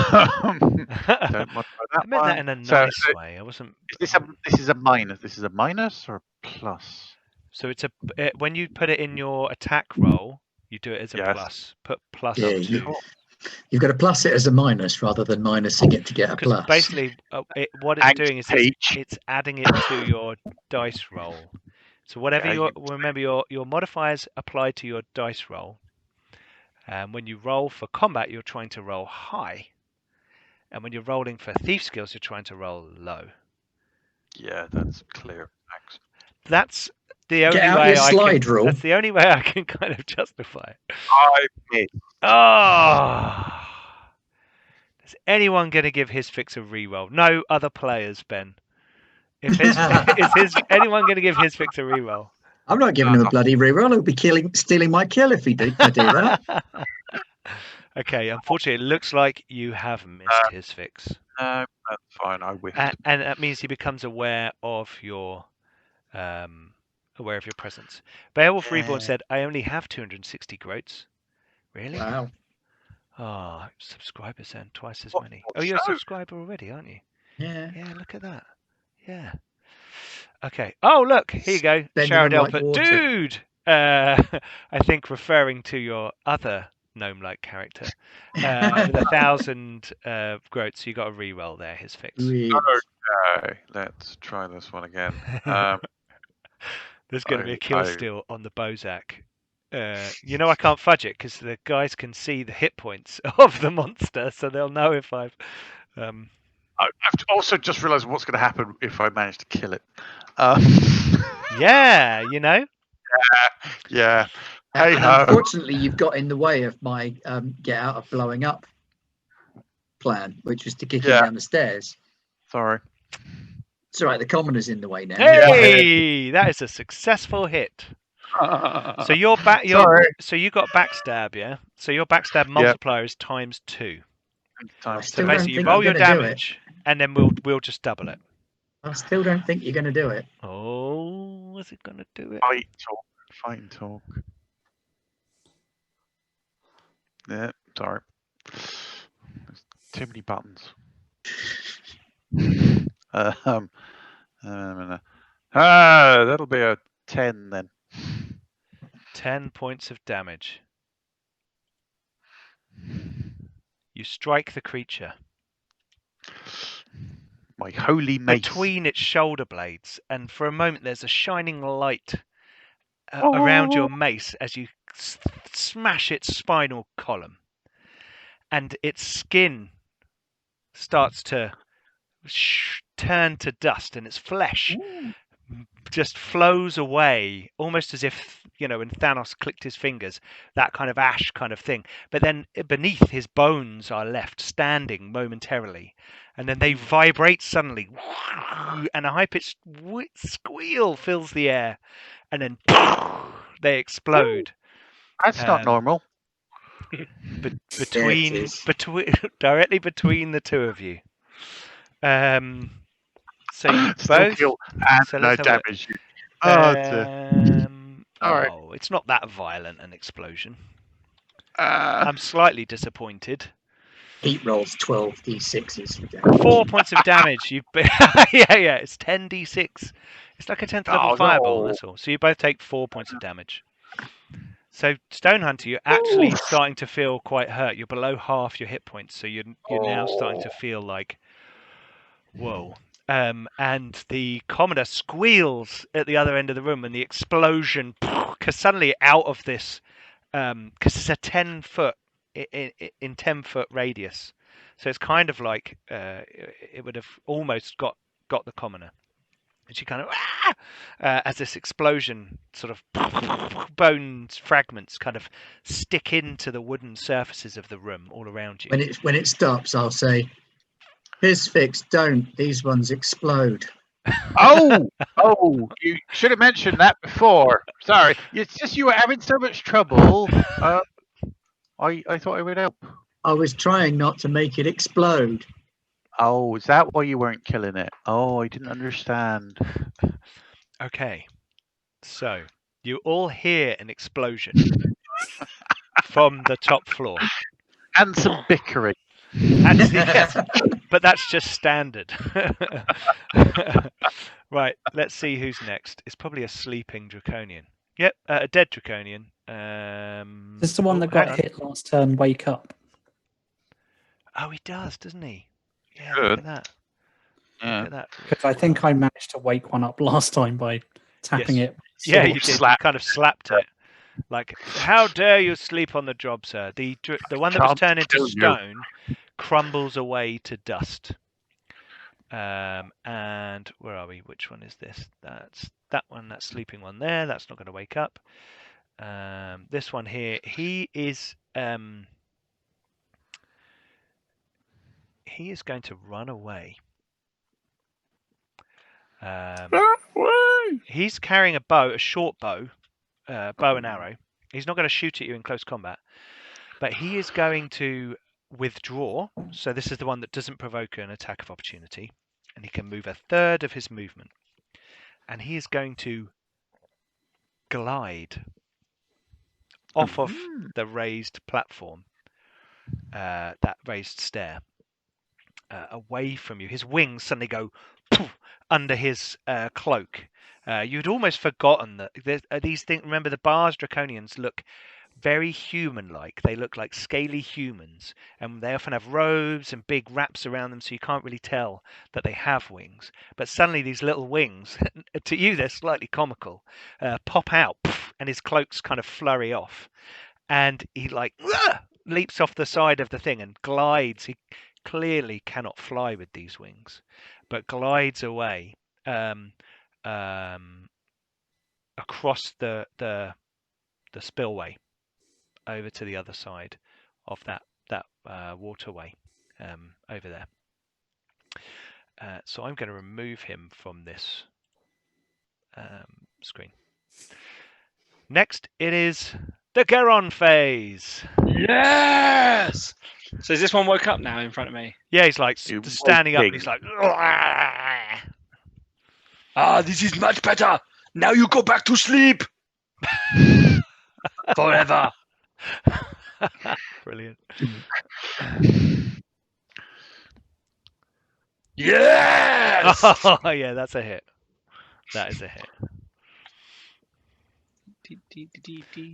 mind I meant that in a So- nice so way. I wasn't. This is a minus. This is a minus or a plus? So it's when you put it in your attack roll, you do it as a Yes. plus. Put plus Yeah, 2. You've got to plus it as a minus rather than minusing it to get a Because plus. basically, what it's Thanks, doing is Peach. it's adding it to your dice roll. So whatever Yeah, remember your modifiers apply to your dice roll. When you roll for combat, you're trying to roll high, and when you're rolling for thief skills, you're trying to roll low. Yeah, that's clear. Max. That's the only Get out way your I slide can. rule. That's the only way I can kind of justify it. I missed. Oh, is anyone going to give his fix a reroll? No other players, Ben. If is anyone going to give his fix a reroll? I'm not giving him a bloody reroll. He'll be stealing my kill if I do that. Okay, unfortunately, it looks like you have missed his fix. No, that's fine. I whiffed. And that means he becomes aware of your presence. Beowulf Reborn said, "I only have 260 groats." Really? Wow. Oh, subscribers then twice as What- many. what Oh, you're a show? subscriber already, aren't you? Yeah. Yeah, look at that. Yeah. Okay. Oh, look, here you go. Spending them Sharadale like put, water. dude. I think referring to your other gnome-like character with 1,000 groats. You got a re-roll there. His fix. Okay, let's try this one again. There's going to be a kill steal on the Bozak. You know I can't fudge it because the guys can see the hit points of the monster, so they'll know if I've. I've also just realised what's going to happen if I manage to kill it. Yeah, you know. Yeah. And Hey-ho. unfortunately, you've got in the way of my get out of blowing up plan, which was to kick him down the stairs. Sorry. It's all right. The commoner's in the way now. Hey, that is a successful hit. So you're back. So you got backstab, yeah. So your backstab multiplier is ×2. So basically, you roll your damage, and then we'll just double it. I still don't think you're going to do it. Oh, is it going to do it? Fight and talk. Yeah, sorry. There's too many buttons. That'll be a 10 then. 10 points of damage. You strike the creature My holy mace. between its shoulder blades, and for a moment there's a shining light around your mace as you smash its spinal column, and its skin starts to turn to dust, and its flesh just flows away, almost as if, you know, when Thanos clicked his fingers, that kind of ash kind of thing. But then beneath, his bones are left standing momentarily, and then they vibrate suddenly, and a high-pitched squeal fills the air, and then they explode. That's not normal. Directly between the two of you. So you Still both kill and so no let's have a look. damage. Oh, it's not that violent an explosion. I'm slightly disappointed. Heat rolls 12 d6s. 4 points of damage. Yeah, it's 10d6. It's like a 10th level fireball. That's all. So you both take 4 points of damage. So Stone Hunter, you're actually starting to feel quite hurt. You're below half your hit points, so you're now starting to feel like, whoa. And the commoner squeals at the other end of the room, and the explosion, because suddenly out of this, because it's a 10-foot in 10-foot radius, so it's kind of like it would have almost got the commoner, and she kind of as this explosion sort of bones fragments kind of stick into the wooden surfaces of the room all around you. When it stops, I'll say, "His fix, don't. These ones explode." Oh, you should have mentioned that before. Sorry, it's just you were having so much trouble. I thought I would help. I was trying not to make it explode. Oh, is that why you weren't killing it? Oh, I didn't understand. Okay, so you all hear an explosion from the top floor. And some bickering. Yes, but that's just standard. Right, let's see who's next. It's probably a sleeping draconian. Yep, a dead draconian. Is the one that got hit last turn wake up? Oh, he does, doesn't he? Yeah, Good. look at that. Yeah. Look at that. Because I think I managed to wake one up last time by tapping it with Yeah, Sort you of did. You slap. kind of slapped it. Like, how dare you sleep on the job, sir? The one that was Can't turned into kill you. stone crumbles away to dust. And where are we? Which one is this? That's that one. That sleeping one there. That's not going to wake up. This one here. He is going to run away. He's carrying a bow, a short bow, bow and arrow. He's not going to shoot at you in close combat, but he is going to withdraw. So this is the one that doesn't provoke an attack of opportunity, and he can move a third of his movement. And he is going to glide off of the raised platform, that raised stair, away from you. His wings suddenly go poof, under his cloak. You'd almost forgotten that these things. Remember, the Bars Draconians look very human-like. They look like scaly humans, and they often have robes and big wraps around them, so you can't really tell that they have wings. But suddenly these little wings, to you they're slightly comical, pop out, and his cloaks kind of flurry off, and he leaps off the side of the thing and glides. He clearly cannot fly with these wings, but glides away across the spillway over to the other side of that waterway over there. So I'm going to remove him from this screen. Next, it is the Geron phase. Yes. So is this one woke up now in front of me? Yeah, he's like You're standing up, and waking. he's like, This is much better. Now you go back to sleep. Forever. brilliant. Yes. Oh yeah, that's a hit. That is a hit.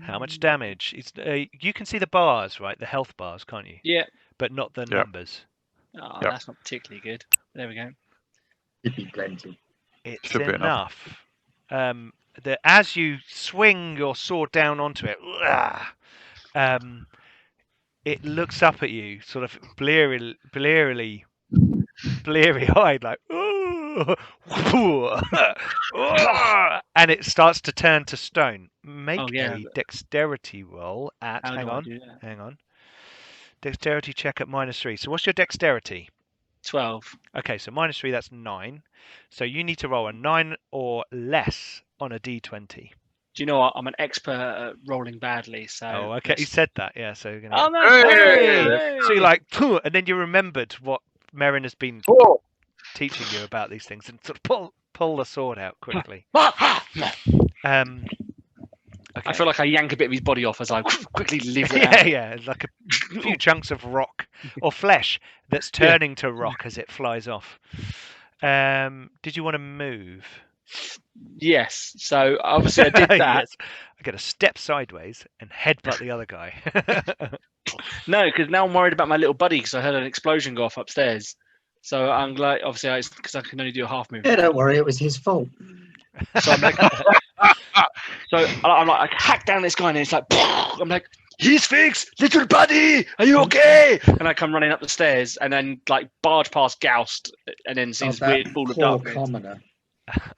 How much damage? It's you can see the bars, right? The health bars, can't you? Yeah. But not the Yeah. numbers. Oh, Yep. that's not particularly good. There we go. Should be plenty. It's Should be enough. That as you swing your sword down onto it, it looks up at you, sort of bleary-eyed, like, and it starts to turn to stone. Make a dexterity roll at. Hang on. Dexterity check at -3. So what's your dexterity? 12. Okay, so -3, that's 9. So you need to roll a 9 or less on a d20. Do you know what? I'm an expert at rolling badly, so... Oh, okay. You said that, yeah. So you're gonna Oh, get... no! Hey! So you're like, "Phew," and then you remembered what Merrin has been Oh, teaching you about these things, and sort of pull the sword out quickly. Okay. I feel like I yank a bit of his body off as I quickly leave it out. Yeah, it's like a few chunks of rock or flesh that's turning to rock as it flies off. Did you want to move? Yes. So obviously I did that. Yes. I got to step sideways and headbutt the other guy. No, because now I'm worried about my little buddy because I heard an explosion go off upstairs. So I'm like, obviously, because I can only do a half move. Yeah, don't worry, it was his fault. So I'm like, I hack down this guy and it's like, I'm like, he's fixed, little buddy, are you okay? And I come running up the stairs and then like barge past Goust and then see this weird ball of darkness. Commoner.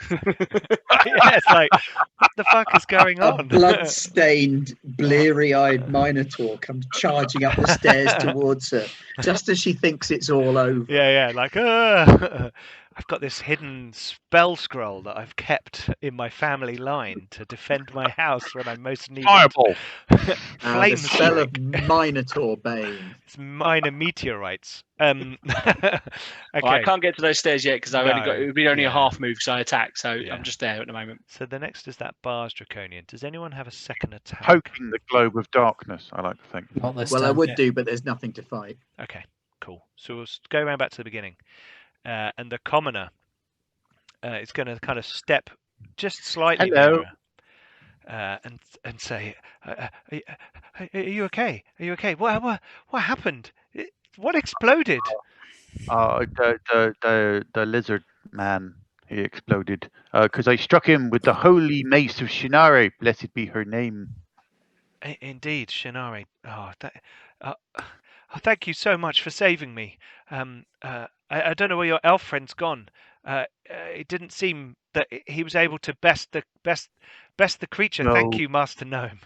Yeah, it's like, what the fuck is going A on? blood-stained, bleary-eyed Minotaur comes charging up the stairs towards her, just as she thinks it's all over. Yeah, like, I've got this hidden spell scroll that I've kept in my family line to defend my house when I most need fireball. it. The Flame spell of strike. Minotaur Bane. It's minor meteorites. Okay. Well, I can't get to those stairs yet because I've only got it would be only a half move because I attack, so Yeah. I'm just there at the moment. So the next is that Bars Draconian. Does anyone have a second attack? Poking the globe of darkness, I like to think. Not this Well, I turn. would do, but there's nothing to fight. Okay, cool. So we'll go around back to the beginning. And the commoner is going to kind of step just slightly Hello. nearer, and say, "Are you okay? Are you okay? What happened? What exploded?" The lizard man. he exploded. Because I struck him with the holy mace of Shinare. Blessed be her name. Indeed, Shinari. Thank you so much for saving me. I don't know where your elf friend's gone. It didn't seem that he was able to best the creature. Thank No. you, Master Gnome.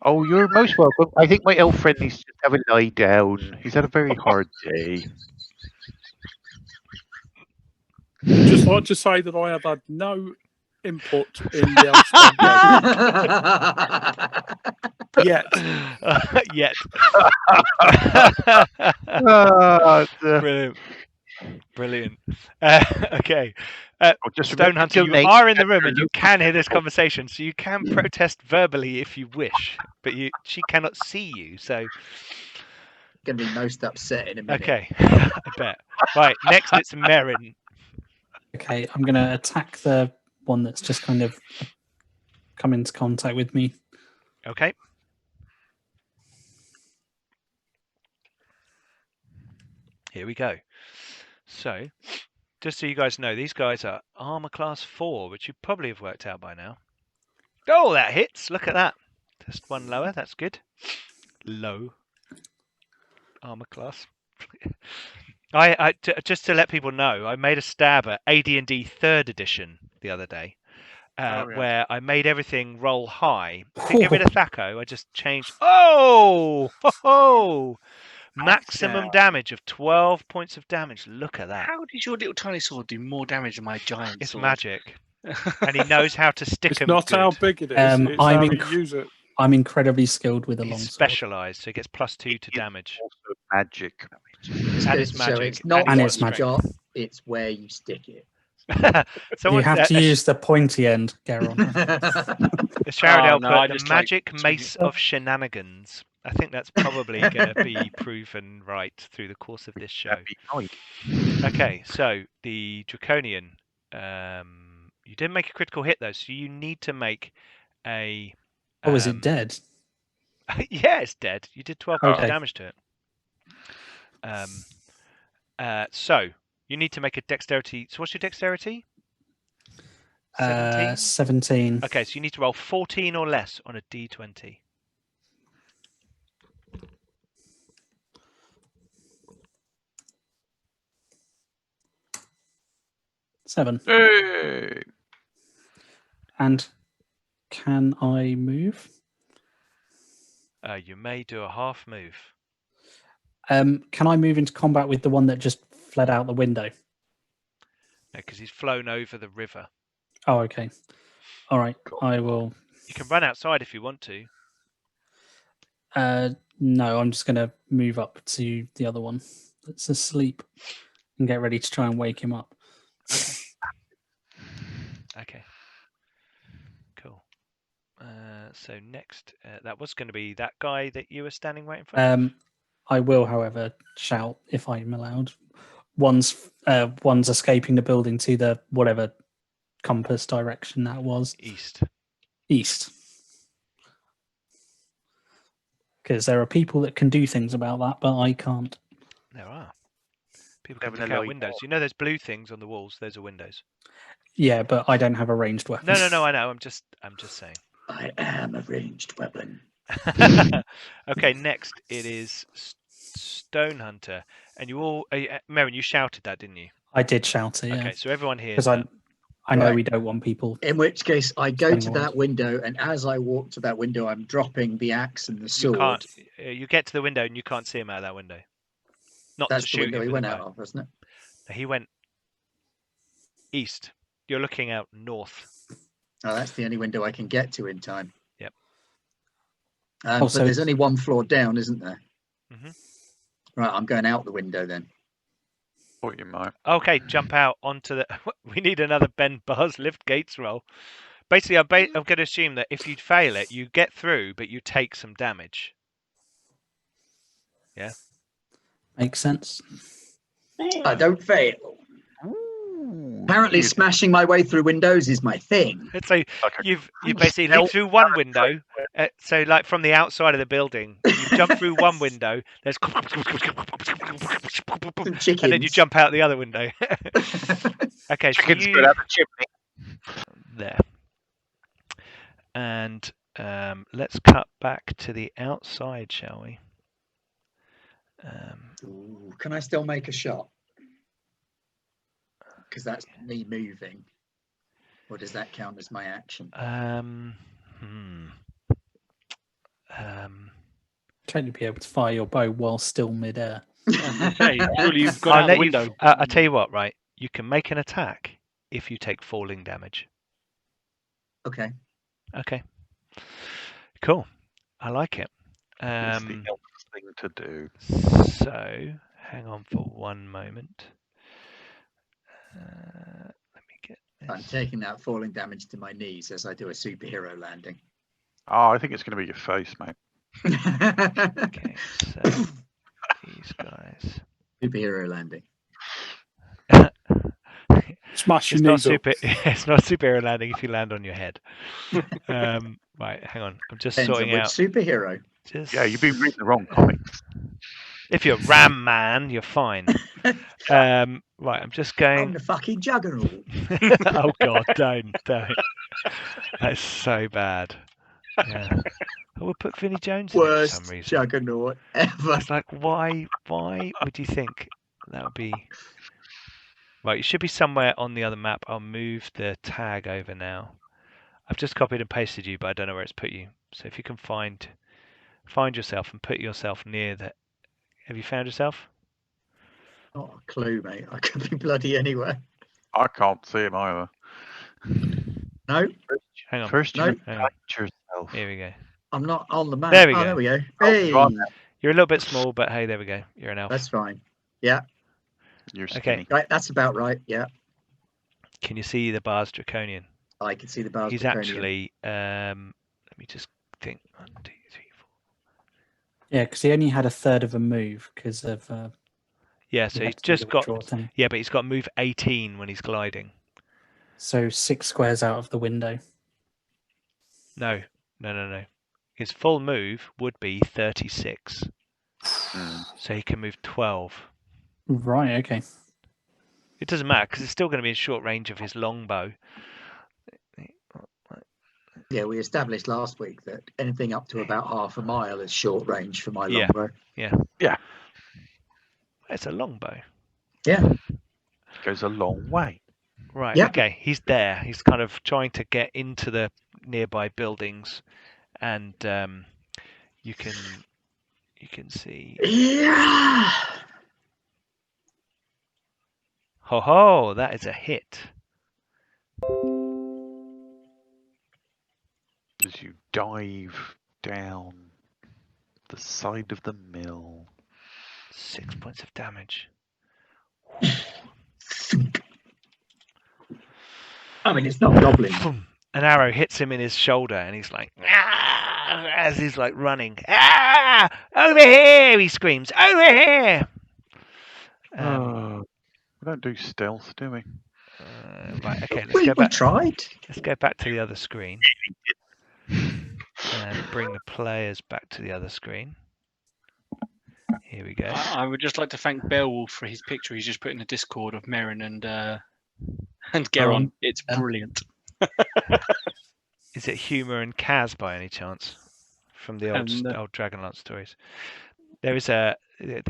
Oh, you're most welcome. I think my elf friend needs to have a lie down. He's had a very hard day. Just like to say that I have had no input in the elf yet. Yet. Brilliant. Okay. Just Stone Hunter, you are in the room and you can hear this conversation, so you can protest verbally if you wish, but she cannot see you, so. Going to be most upset in a minute. Okay, I bet. Right, next it's Merrin. Okay, I'm going to attack the one that's just kind of come into contact with me. Okay. Here we go. So, just so you guys know, these guys are armor class 4, which you probably have worked out by now. Oh, that hits. Look at that. Just one lower. That's good. Low armor class. Just to let people know, I made a stab at AD&D 3rd edition the other day, where I made everything roll high. Didn't get rid of Thaco. I just changed. Oh! Ho, ho! Maximum damage of 12 points of damage. Look at that. How did your little tiny sword do more damage than my giant It's sword? magic. And he knows how to stick them. It's not how big it is. It's how you use it. I'm incredibly skilled with a long He's sword. specialised, so he gets +2 to damage. Also magic. And it's magic. So it's not and what it's you magic. got, it's where you stick it. You have to use the pointy end, Garon. Sharadel put the magic mace of shenanigans. I think that's probably going to be proven right through the course of this show. Okay, so the Draconian. You didn't make a critical hit though, so you need to make a. Oh, is it dead? Yeah, it's dead. You did 12 points of damage to it. So you need to make a dexterity. So what's your dexterity? 17? 17. Okay, so you need to roll 14 or less on a d20. Seven. Hey! And can I move? You may do a half move. Can I move into combat with the one that just fled out the window? No, because he's flown over the river. Oh, okay. All right, I will. You can run outside if you want to. No, I'm just going to move up to the other one that's asleep and get ready to try and wake him up. Okay. Cool. So next, that was going to be that guy that you were standing right in front of. I will, however, shout if I'm allowed. One's escaping the building to the whatever compass direction that was. East. Because there are people that can do things about that, but I can't. There are. People can look out windows. You know those blue things on the walls? Those are windows. Yeah, but I don't have a ranged weapon. No, I know. I'm just saying. I am a ranged weapon. Okay, next it is Stone Hunter. And you all... Merrin, you shouted that, didn't you? I did shout it, yeah. Okay, so everyone hears because I know we don't want people. In which case, I go to that window, and as I walk to that window, I'm dropping the axe and the sword. You get to the window, and you can't see him out of that window. That's the window he went out of, wasn't it? He went east. You're looking out north. Oh, that's the only window I can get to in time. Yep. But there's only one floor down, isn't there? Mm-hmm. Right, I'm going out the window then. Thought you might. Okay, jump out onto the... We need another bend bars, lift gates roll. Basically, I'm going to assume that if you fail it, you get through, but you take some damage. Yeah? Makes sense. I don't fail. Ooh, Apparently, you- smashing my way through windows is my thing. So like a you cool basically leap stealth through one character. window. So like from the outside of the building, you jump through one window. There's Some and chickens. then you jump out the other window. Okay, so Chickens you good out the chimney. there, and let's cut back to the outside, shall we? Ooh, can I still make a shot? Because that's me moving. Or does that count as my action? Totally be able to fire your bow while still midair. Hey, surely you've got I'll out the let you. window. I'll tell you what, right? You can make an attack if you take falling damage. Okay. Okay. Cool. I like it. It's the elf thing to do. So, hang on for one moment. Let me get I'm this. taking that falling damage to my knees as I do a superhero landing. Oh, I think it's going to be your face, mate. Okay, so these guys. Superhero landing. Smash your It's not knees up. super. It's not superhero landing if you land on your head. Right, hang on. I'm just Depends on sorting which out. superhero. Just Yeah, you've been reading the wrong comics. if you're Ram Man, you're fine. Right, I'm just I'm going. the fucking juggernaut. Oh God, don't. That's so bad. Yeah. I would put Vinnie Jones in it for some Worst reason. juggernaut ever. It's like, why would you think that would be? Right, you should be somewhere on the other map. I'll move the tag over now. I've just copied and pasted you, but I don't know where it's put you. So if you can find yourself and put yourself near the. Have you found yourself? Not a clue, mate. I could be bloody anywhere. I can't see him either. No, Hang on. First, you No. Hang on. find yourself. Here we go. I'm not on the map. There we Oh, go. there we go. Oh, Hey, you're on You're a little bit small, but hey, there we go. You're an elf. that's fine. Yeah, You're Okay. skinny. right. That's about right. Yeah, Can you see the bars Draconian? I can see the bars. He's draconian. actually. Let me just think. 1, 2, 3, 4. Yeah, because he only had a third of a move because of. Yeah, he so had he's to do the just got. withdrawal thing. Yeah, but he's got move 18 when he's gliding. So 6 squares out of the window. No. His full move would be 36. So he can move 12. Right. Okay. It doesn't matter because it's still going to be in short range of his longbow. Yeah, we established last week that anything up to about half a mile is short range for my Yeah. longbow. It's a longbow. Yeah. Goes a long way. Right. Yeah. Okay. He's there. He's kind of trying to get into the nearby buildings, and you can see. Yeah. Ho ho! That is a hit. As you dive down the side of the mill. 6 points of damage. I mean, it's not goblin. An arrow hits him in his shoulder, and he's like, "Ah!" as he's like running. Ah! Over here! He screams. Over here! We don't do stealth, do we? Right. Okay. Let's We go back. tried. Let's go back to the other screen and bring the players back to the other screen. Here we go. I would just like to thank Beowulf for his picture he's just put in the Discord of Merrin and Geron. It's brilliant. Is it Humour and Kaz by any chance from the old No. old Dragonlance stories? There is the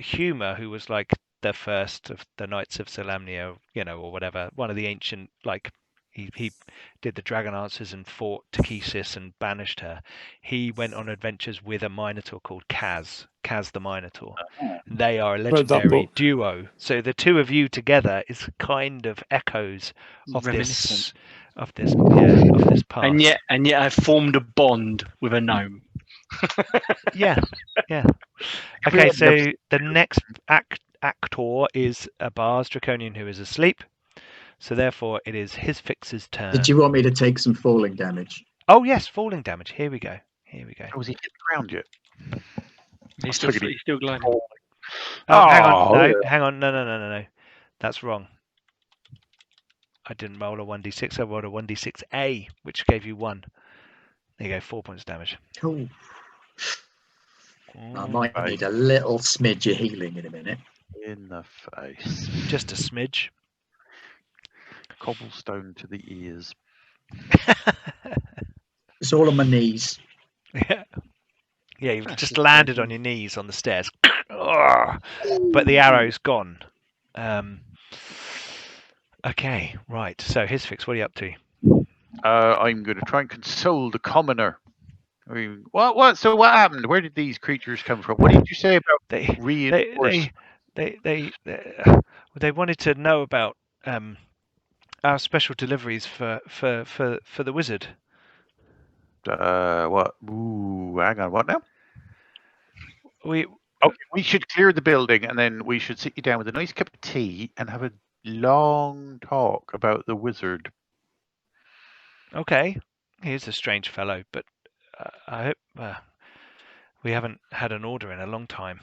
Humour who was like the first of the Knights of Solamnia, or whatever. One of the ancient, like he did the Dragonlances and fought Takesis and banished her. He went on adventures with a Minotaur called Kaz the Minotaur. And they are a Read that legendary book. duo. So the two of you together is kind of echoes of Reminiscent. this past. And yet I've formed a bond with a gnome. Yeah. Okay, so the next actor is a Bars Draconian who is asleep. So therefore, it is his fixer's turn. Did you want me to take some falling damage? Oh yes, falling damage. Here we go. Oh, was he hit the ground yet? He's still gliding. Oh, hang on. Oh, No, yeah. hang on. No. That's wrong. I didn't roll a 1d6. I rolled a 1d6A, which gave you 1. There you go, 4 points damage. Cool. I Mm, might Right. need a little smidge of healing in a minute. In the face. just a smidge. Cobblestone to the ears. It's all on my knees. Yeah. Yeah, you've That's just just landed very on your knees on the stairs. Ugh. But the arrow's gone. Okay, right. So, Hisfix, what are you up to? I'm going to try and console the commoner. I mean, what? So what happened? Where did these creatures come from? What did you say about They reinforcement? they wanted to know about our special deliveries for the wizard. What? Ooh, hang on. What now? We Okay, we should clear the building, and then we should sit you down with a nice cup of tea and have a long talk about the wizard. okay. He's a strange fellow, but I hope we haven't had an order in a long time.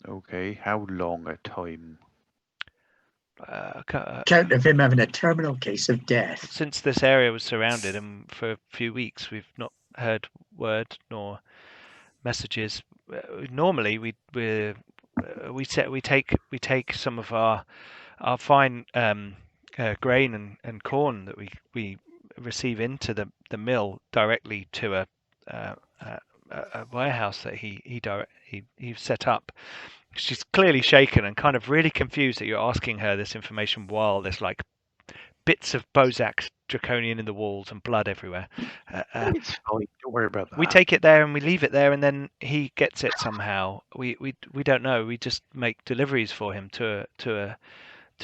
Okay, how long a time? Count of him having a terminal case of death. Since this area was surrounded, and for a few weeks, we've not heard word nor messages. Normally, we take some of our fine grain and corn that we receive into the mill directly to a warehouse that he set up. She's clearly shaken and kind of really confused that you're asking her this information while there's like bits of Bozak draconian in the walls and blood everywhere. It's fine. Don't worry about that. We take it there and we leave it there, and then he gets it somehow. We don't know. We just make deliveries for him to a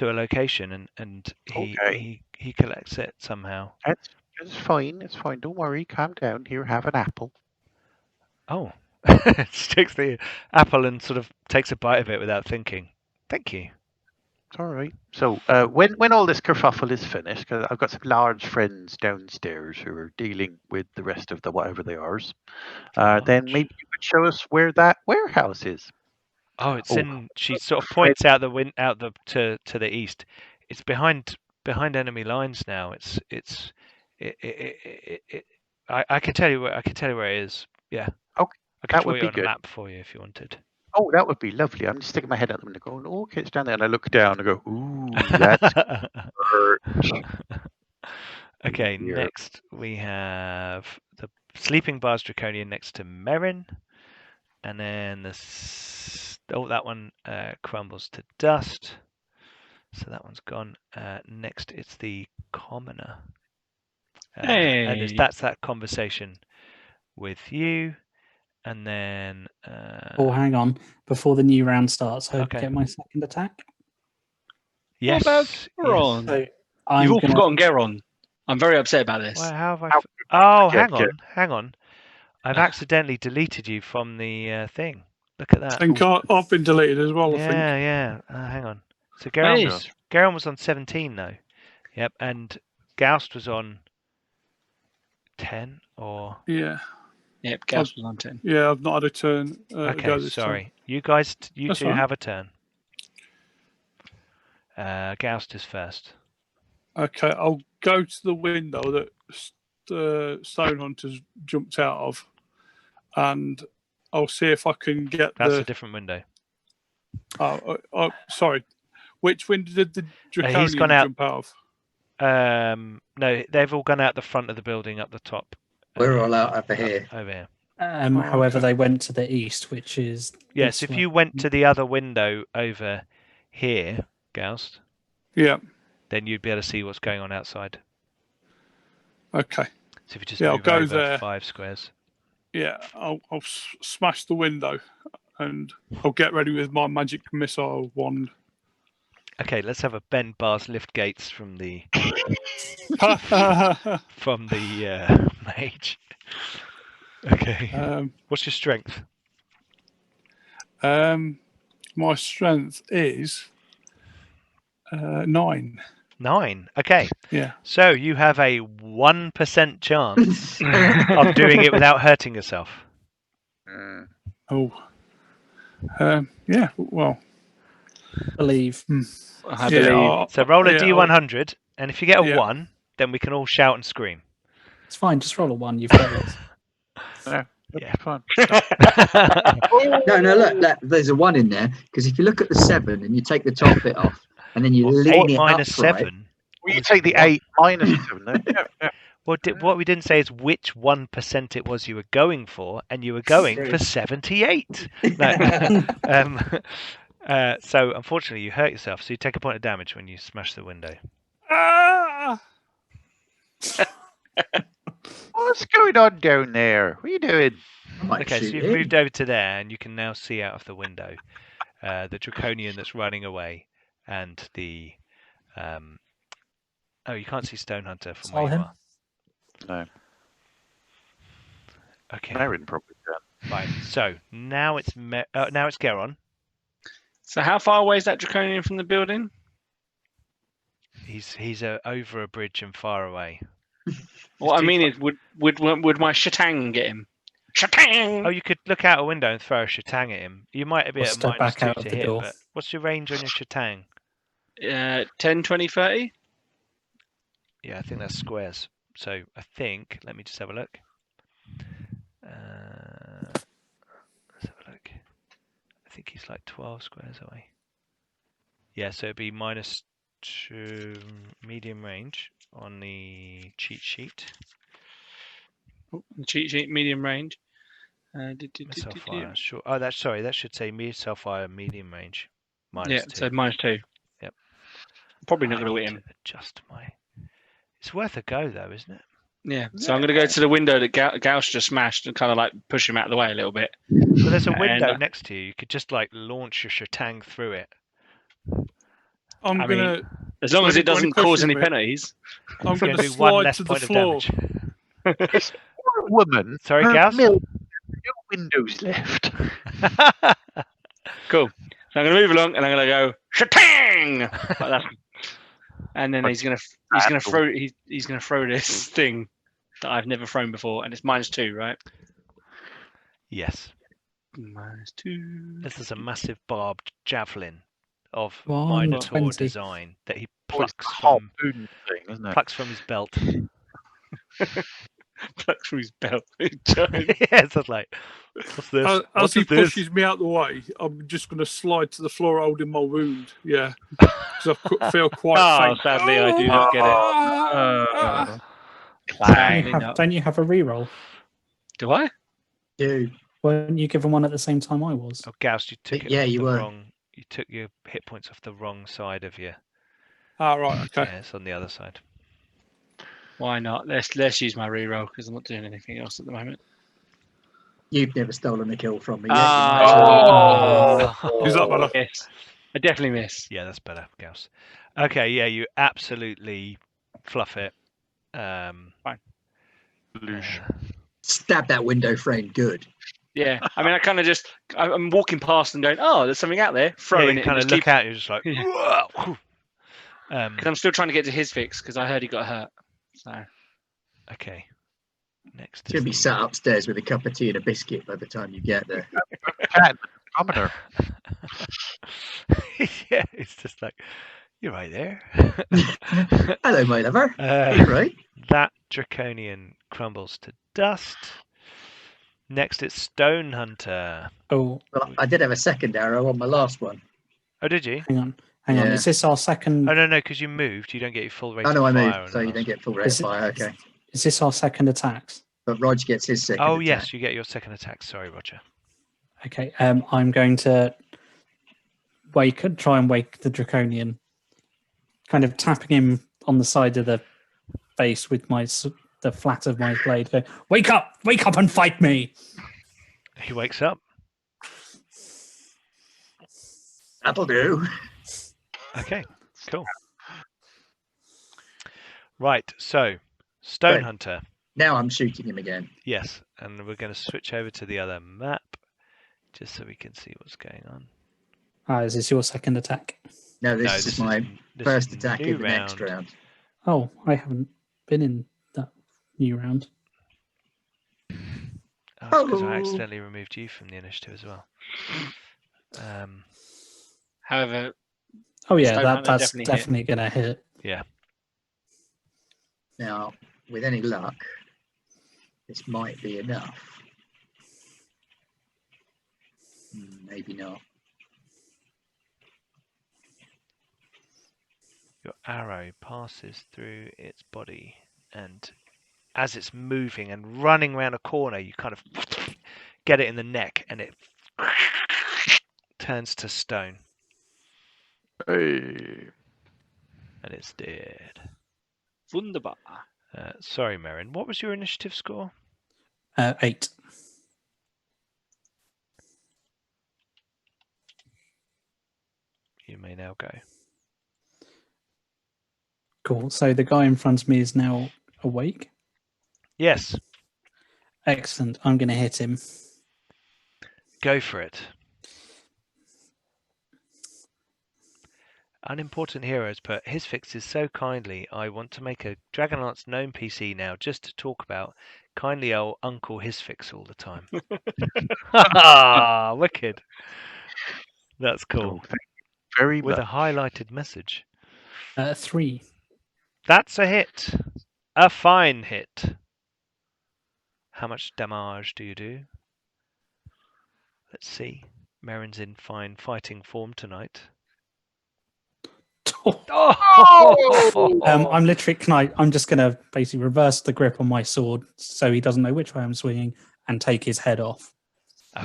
location, and he collects it somehow. It's fine. It's fine. Don't worry. Calm down. Here, have an apple. Oh, sticks the apple and sort of takes a bite of it without thinking. Thank you. It's all right. So when all this kerfuffle is finished, because I've got some large friends downstairs who are dealing with the rest of the whatever they are, then maybe you could show us where that warehouse is. Oh, it's in. She sort of points out to the east. It's behind enemy lines now. I can tell you where it is. Yeah. Okay, I can that draw would you be on a good. map for you if you wanted. Oh, that would be lovely. I'm just sticking my head out the window going, oh, okay, it's down there. And I look down and go, ooh, that's Okay, here. next we have the Sleeping Bars Draconian next to Merrin. And then that one crumbles to dust. So that one's gone. Next, it's the Commoner. And that's that conversation with you. And then... Oh, hang on. Before the new round starts, I Okay. get my second attack. Yes. What about yes. Geron? So You've I'm all gonna. forgotten Geron. I'm very upset about this. Well, how have I... How- Oh, Yeah, hang on. I've accidentally deleted you from the thing. Look at I that. think I've been deleted as well. I think. Yeah. Hang on. So Hey. Geron was on 17 though. Yep, and Gaust was on 10 or. Yeah, Yep, Gauss was on 10. yeah. I've not had a turn. Okay, go this sorry. time. You guys, you That's two fine. have a turn. Gaust is first. Okay, I'll go to the window that Stone Hunter's jumped out of, and I'll see if I can get That's the. a different window. Sorry, which window did the Draconian he's gone out. jump out of? No, they've all gone out the front of the building up the top. We're all out over here. Over here. However, okay. they went to the east, which is. Yes, this if way. you went to the other window over here, Gaust, Yeah. then you'd be able to see what's going on outside. Okay. So if you just Yeah, I'll move go over there. 5 squares. Yeah, I'll smash the window, and I'll get ready with my magic missile wand. Okay, let's have a bend bars lift gates from the mage. Okay. What's your strength? My strength is 9. 9. Okay. Yeah. So you have a 1% chance of doing it without hurting yourself. Oh. Yeah. Well. Believe. I Yeah, believe. So roll a yeah, D100, and if you get a Yeah. 1, then we can all shout and scream. It's fine. Just roll a 1. You've got it. Yeah, Yeah. fine. No, look, there's a 1 in there because if you look at the 7 and you take the top bit off and then you Well, lean 8 it minus upright, 7. Well, you take the 8 minus the 7, then. Yeah. Well, what we didn't say is which 1% it was you were going for, and you were going True. for 78. No. So unfortunately, you hurt yourself. So you take a point of damage when you smash the window. Ah! What's going on down there? What are you doing? I might Okay, so shoot you've him. moved over to there, and you can now see out of the window the draconian that's running away, and the oh, you can't see Stonehunter from Saw where you him. are. No, Okay, Marin probably can. right. So now it's now it's Geron. So how far away is that draconian from the building? He's over a bridge and far away. What I too mean far. is, would my shatang get him? Shatang! Oh, you could look out a window and throw a shatang at him. You might be Or at a step minus back 2 out to of the hit, door. but what's your range on your shatang? 10, 20, 30? Yeah, I think that's squares. So I think, let me just have a look. Let's have a look. I think he's like 12 squares away. Yeah, so it'd be minus 2 medium range on the cheat sheet. Cheat sheet, medium range. Missile fire, sure. Oh, that should say missile fire medium range. Yeah, -2. so -2. Yep. Probably not I going to need hit him. to adjust my. It's worth a go though, isn't it? Yeah, so I'm going to go to the window that Gauss just smashed and kind of like push him out of the way a little bit. Well, there's a window And, next to you. You could just like launch your shatang through it. I'm I mean, gonna as long as when it he doesn't cause pushes any me, penalties. I'm It's going gonna to do one slide less to the point of floor. damage. This poor woman. Sorry, her Gauss? milk, no windows left. Cool. So I'm going to move along and I'm going to go shatang, like that. And then he's going to throw this thing that I've never thrown before, and it's -2, right? Yes. -2. This is a massive barbed javelin of 120. Minotaur design that he Oh, it's plucks the from harpoon thing, isn't it? plucks from his belt. Plucks from his belt. Giant. Yeah, it's just like, what's this? As What he is this? pushes me out the way, I'm just going to slide to the floor holding my wound. Yeah, because I feel quite Oh, faint. sadly, I do not get it. Uh, Sadly not. Don't you have a reroll? Do I? Dude, Weren't you given one at the same time I was? Oh, Gauss, you took it Yeah, off you the were. wrong. You took your hit points off the wrong side of you. Ah, right, okay. Yeah, it's on the other side. Why not? Let's use my reroll because I'm not doing anything else at the moment. you've never stolen a kill from me yet. Ah. Is that better? Yes, I definitely miss. Yeah, that's better, Gauss. Okay, yeah, you absolutely fluff it. Fine. Loosh. Stab that window frame good. Yeah, I mean, I kind of just I'm walking past and going, oh, there's something out there. Yeah, Throwing you it. kind and of just look out. You're just like, Yeah. "Whoa." Because I'm still trying to get to his fix because I heard he got hurt. So Okay. Next. Should be is sat upstairs with a cup of tea and a biscuit by the time you get there. Cat, commoner. Yeah, it's just like, you're right there. Hello, my lover. Uh, Right. That draconian crumbles to dust. Next, it's Stone Hunter. Oh, Well, I did have a second arrow on my last one. Oh, did you? hang on. Hang on. Yeah. Is this our second? Oh no, because you moved. You don't get your full rate Oh no, I of fire. moved, on so the you don't last get full rate of Is it- fire. Okay, Is this our second attacks? but Rog gets his second. one. Oh attack. yes, you get your second attack. Sorry, Roger. Okay. I'm going to try and wake the draconian, kind of tapping him on the side of the face with the flat of my blade. Go, wake up and fight me. He wakes up. That'll do. Okay, cool. Right, so Stone Right. Hunter. Now I'm shooting him again. Yes, and we're going to switch over to the other map just so we can see what's going on. Is this your second attack? No, this No, is my this first is attack new in the next round. Oh, I haven't been in that new round. Oh, because I Oh. accidentally removed you from the initiative as well. However, Oh yeah, Stone Hunter that's definitely hit. definitely going to hit. Yeah. Now, with any luck, this might be enough. Maybe not. Your arrow passes through its body, and as it's moving and running around a corner, you kind of get it in the neck, and it turns to stone, Hey. and it's dead. Wunderbar. Sorry, Merrin. What was your initiative score? 8. You may now go. Cool. So the guy in front of me is now awake. Yes, Excellent. I'm going to hit him. go for it. Unimportant Heroes put his fixes so kindly. I want to make a Dragonlance gnome PC now just to talk about kindly old Uncle Hisfix all the time. Wicked. That's cool. Oh, thank you very With much. a highlighted message. 3. That's a hit. A fine hit. How much damage do you do? Let's see. Merrin's in fine fighting form tonight. I'm literally I'm just going to basically reverse the grip on my sword so he doesn't know which way I'm swinging and take his head off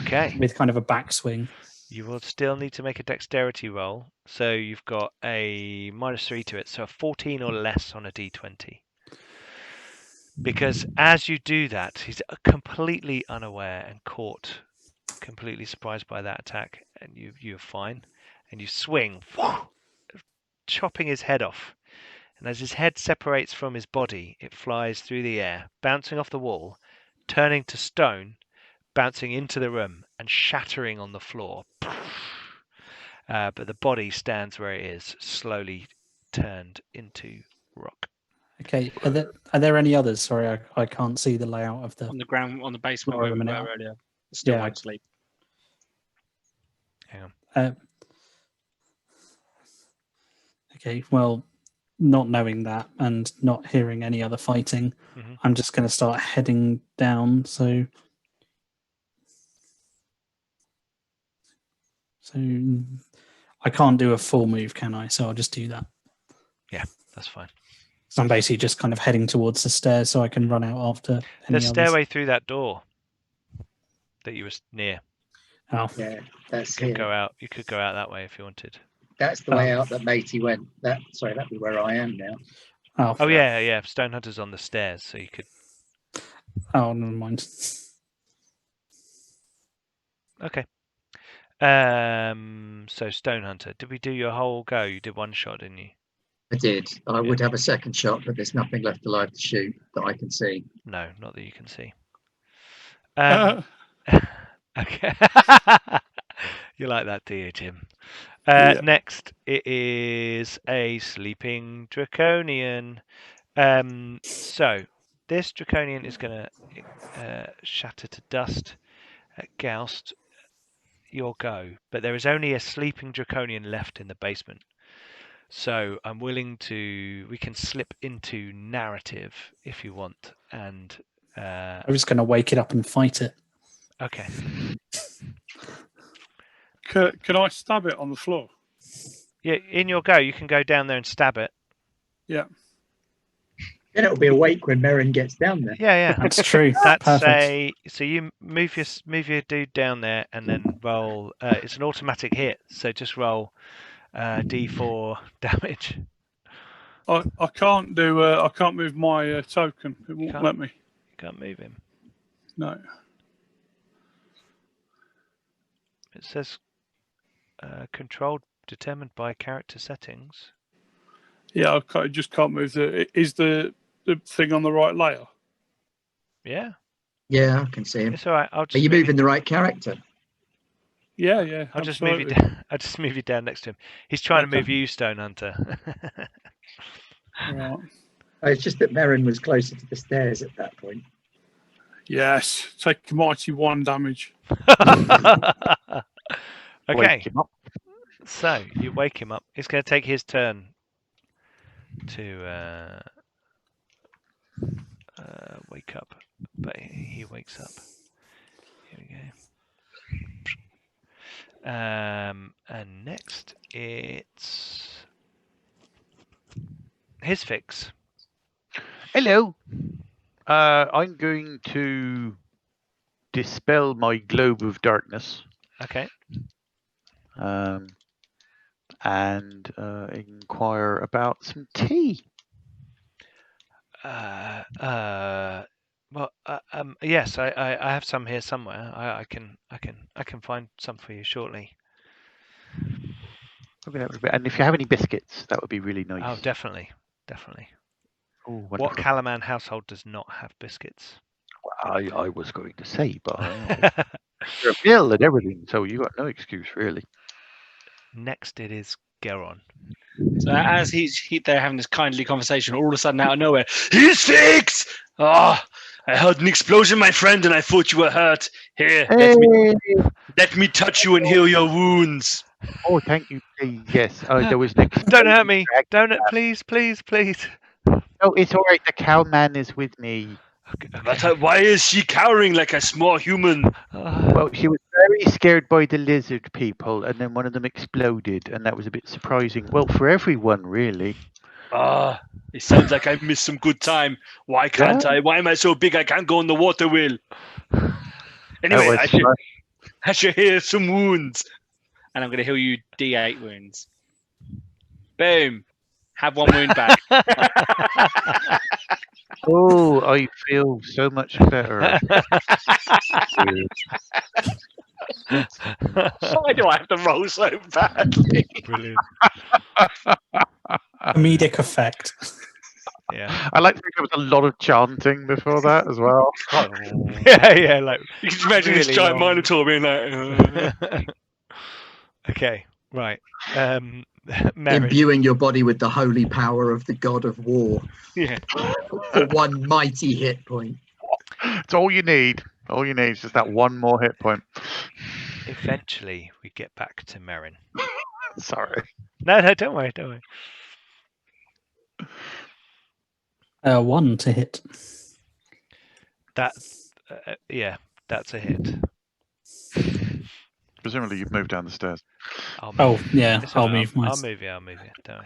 Okay. with kind of a backswing. You will still need to make a dexterity roll. So you've got a -3 to it. So a 14 or less on a d20. Because as you do that, he's completely unaware and caught, completely surprised by that attack. And you're fine. And you swing, chopping his head off. And as his head separates from his body, it flies through the air, bouncing off the wall, turning to stone, bouncing into the room, and shattering on the floor. But the body stands where it is, slowly turned into rock. Okay. Are there any others? Sorry, I can't see the layout of the. On the ground, on the basement Roll where we them were out. earlier. Still Yeah. won't sleep. Hang on. Okay. Well, not knowing that and not hearing any other fighting, Mhm. I'm just going to start heading down. So I can't do a full move, can I? So I'll just do that. That's fine. So I'm basically just kind of heading towards the stairs so I can run out after any There's others. stairway through that door that you were near. Oh, Yeah, that's You could here. go out. You could go out that way if you wanted. That's the way out that Matey went. That'd be where I am now. Oh yeah. Stone Hunter's on the stairs, so you could. Oh, never mind. Okay. So Stone Hunter, did we do your whole go? You did one shot, didn't you? I did. I would have a second shot, but there's nothing left alive to shoot that I can see. No, not that you can see. Okay. You like that, do you, Jim? Yeah. Next, it is a sleeping draconian. So this draconian is going to shatter to dust. Goust, your go. But there is only a sleeping draconian left in the basement. So I'm willing to. We can slip into narrative if you want. And I'm just going to wake it up and fight it. okay. Can I stab it on the floor? Yeah, in your go, you can go down there and stab it. Yeah. Then it'll be awake when Merrin gets down there. Yeah. That's true. That's Perfect. so you move your dude down there and then roll. It's an automatic hit, so just roll d4 damage. I can't do. I can't move my token. It won't Can't. let me. You can't move him. No. It says controlled determined by character settings. Yeah, I just can't move Is the thing on the right layer? Yeah, Yeah, I can see him. it's all right. I'll Are just you move moving the right character? Yeah. I'll just move you absolutely. down. I'll just move you down next to him. He's trying to Okay. move you, Stone Hunter. Right. Oh, it's just that Merrin was closer to the stairs at that point. Yes. Take mighty 1 damage. Okay. Wake him up. So you wake him up. It's going to take his turn to wake up, but he wakes up. Here we go. And next it's his fix. Hello. I'm going to dispel my globe of darkness. Okay. And inquire about some tea. Yes, I have some here somewhere. I can find some for you shortly. Okay, that would be, and if you have any biscuits, that would be really nice. Oh, definitely. Oh, What wonderful. Kalaman household does not have biscuits? I was going to say, but you're a bill and everything, so you got no excuse really. Next, it is Geron. So as he's there having this kindly conversation, all of a sudden out of nowhere, he's fixed! I heard an explosion, my friend, and I thought you were hurt. Here, let me touch you and heal your wounds. Oh, thank you, please. Yes, there was an Don't hurt me! Don't, please. No, it's all right. The cowman is with me. Okay. But why is she cowering like a small human? Well, she was very scared by the lizard people, and then one of them exploded, and that was a bit surprising. Well, for everyone, really. It sounds like I missed some good time. Why can't I? Why am I so big I can't go in the water wheel? Anyway, I should heal some wounds. And I'm going to heal you D8 wounds. Boom. Have one wound back. Oh, I feel so much better. Why do I have to roll so badly? Brilliant. Comedic effect. Yeah. I like to think there was a lot of chanting before that as well. yeah, like You can imagine this really giant long. minotaur being like... Okay, right. Merrin. Imbuing your body with the holy power of the god of war Yeah. for one mighty hit point. It's all you need. All you need is just that one more hit point. Eventually, we get back to Merrin. Sorry. No, don't worry. 1 to hit. That's a hit. Presumably you've moved down the stairs. I'll Oh, yeah, It's I'll all right, move my... I'll move you. Don't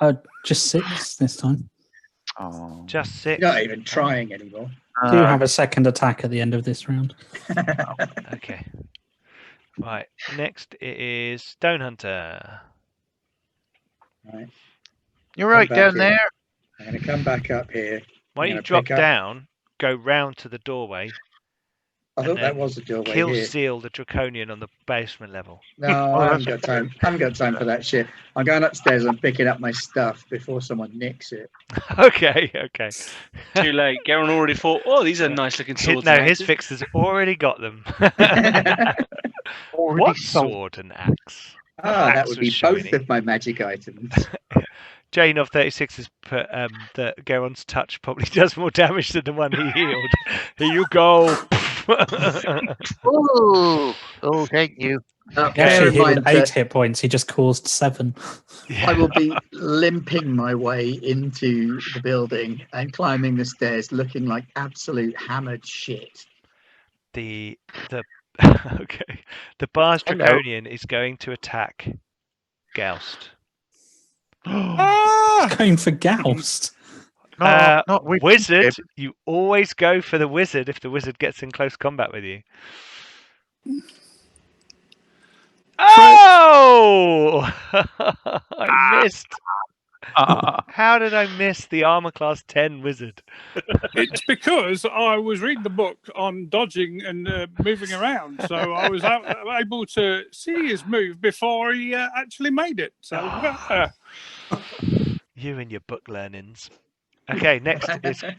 worry. Just 6 this time. Oh. Just 6. You're not even trying anymore. I do have a second attack at the end of this round. Okay. Right. Next it is Stone Hunter. Right. You're right back down in. there. I'm going to come back up here. Why I'm don't you gonna drop pick up- down, go round to the doorway, I and thought that then was the doorway kill here. seal the Draconian on the basement level? No, I haven't got time. I haven't got time for that shit. I'm going upstairs and picking up my stuff before someone nicks it. Okay. Too late. Garen already thought, these are nice looking swords. and His axes. fix has already got them. Already What sold. sword and axe? That Axe would was be both shiny. of my magic items. Jane of 36 has put that Garon's touch probably does more damage than the one he healed. Here you go. Oh, thank you. He Bear actually in healed mind 8 that hit points. He just caused 7. I will be limping my way into the building and climbing the stairs looking like absolute hammered shit. The okay. The Bar's Hello. Draconian is going to attack Goust. Going for Goust. No, not with Wizard, him. you always go for the wizard if the wizard gets in close combat with you. Oh! I missed. How did I miss the armor class 10 wizard? It's because I was reading the book on dodging and moving around, so I was able to see his move before he actually made it. So You and your book learnings. Okay, next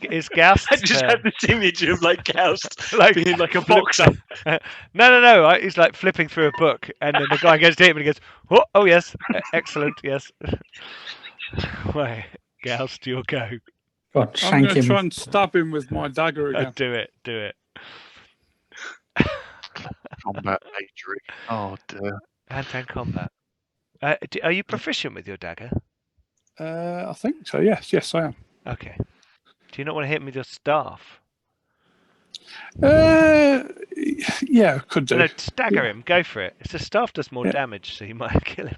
is Goust. I just had this image of like Goust Like- being like a boxer. No. He's like flipping through a book, and then the guy goes to him and he goes, "Oh yes, excellent, yes." Right, Goust, you'll go. Go on, I'm shank going to him. try and stab him with my dagger again. Do it. Combat majoring. Oh dear. Hand-to-hand combat. Are you proficient with your dagger? I think so. Yes, I am. Okay. Do you not want to hit him with your staff? Yeah, could do. No, stagger him. Go for it. If the staff does more Yeah. damage, so you might kill him.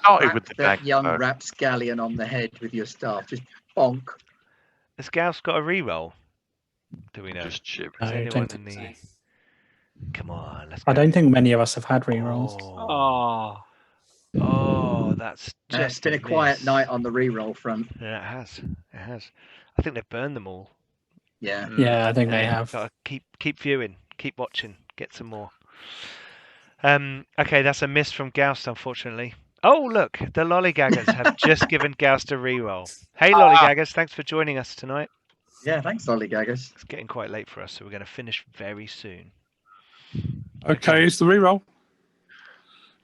Started with the that dagger. young though. rapscallion on the head with your staff. Just bonk. Has Gauss got a reroll? Do we know? Just shivering. Has I anyone don't in the... think so. Come on, let's I go. don't think many of us have had rerolls. Oh, Oh, that's It's just been a quiet miss. night on the reroll front. Yeah, it has. It has. I think they've burned them all. Yeah. Yeah, I think they have. Gotta keep viewing, keep watching, get some more. Okay, that's a miss from Gauss, unfortunately. Oh, look, the lollygaggers have just given Gauss a reroll. Hey, lollygaggers, thanks for joining us tonight. Yeah, thanks, lollygaggers. It's getting quite late for us, so we're going to finish very soon. Okay, it's the reroll.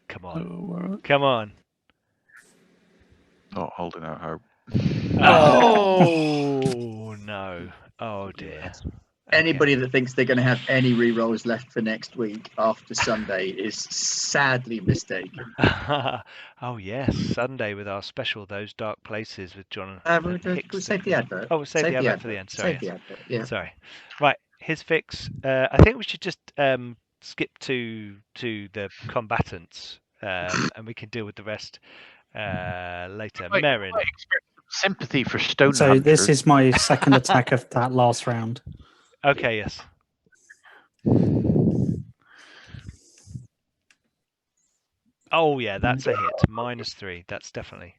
Come on, Oh, come on. Not holding out hope. Oh no! Oh dear. Anybody that thinks they're going to have any rerolls left for next week after Sunday is sadly mistaken. Oh yes, Sunday with our special Those Dark Places with John. We'll save the advert. Oh, we'll save the advert for the end. Sorry. Save the advert. Yeah. Sorry. Right, his fix. I think we should just skip to the combatants, and we can deal with the rest later. Right, Merrin. I expect some sympathy for Stone So this Hunter. is my second attack of that last round. Okay, yes. Oh yeah, that's a hit. -3. That's definitely.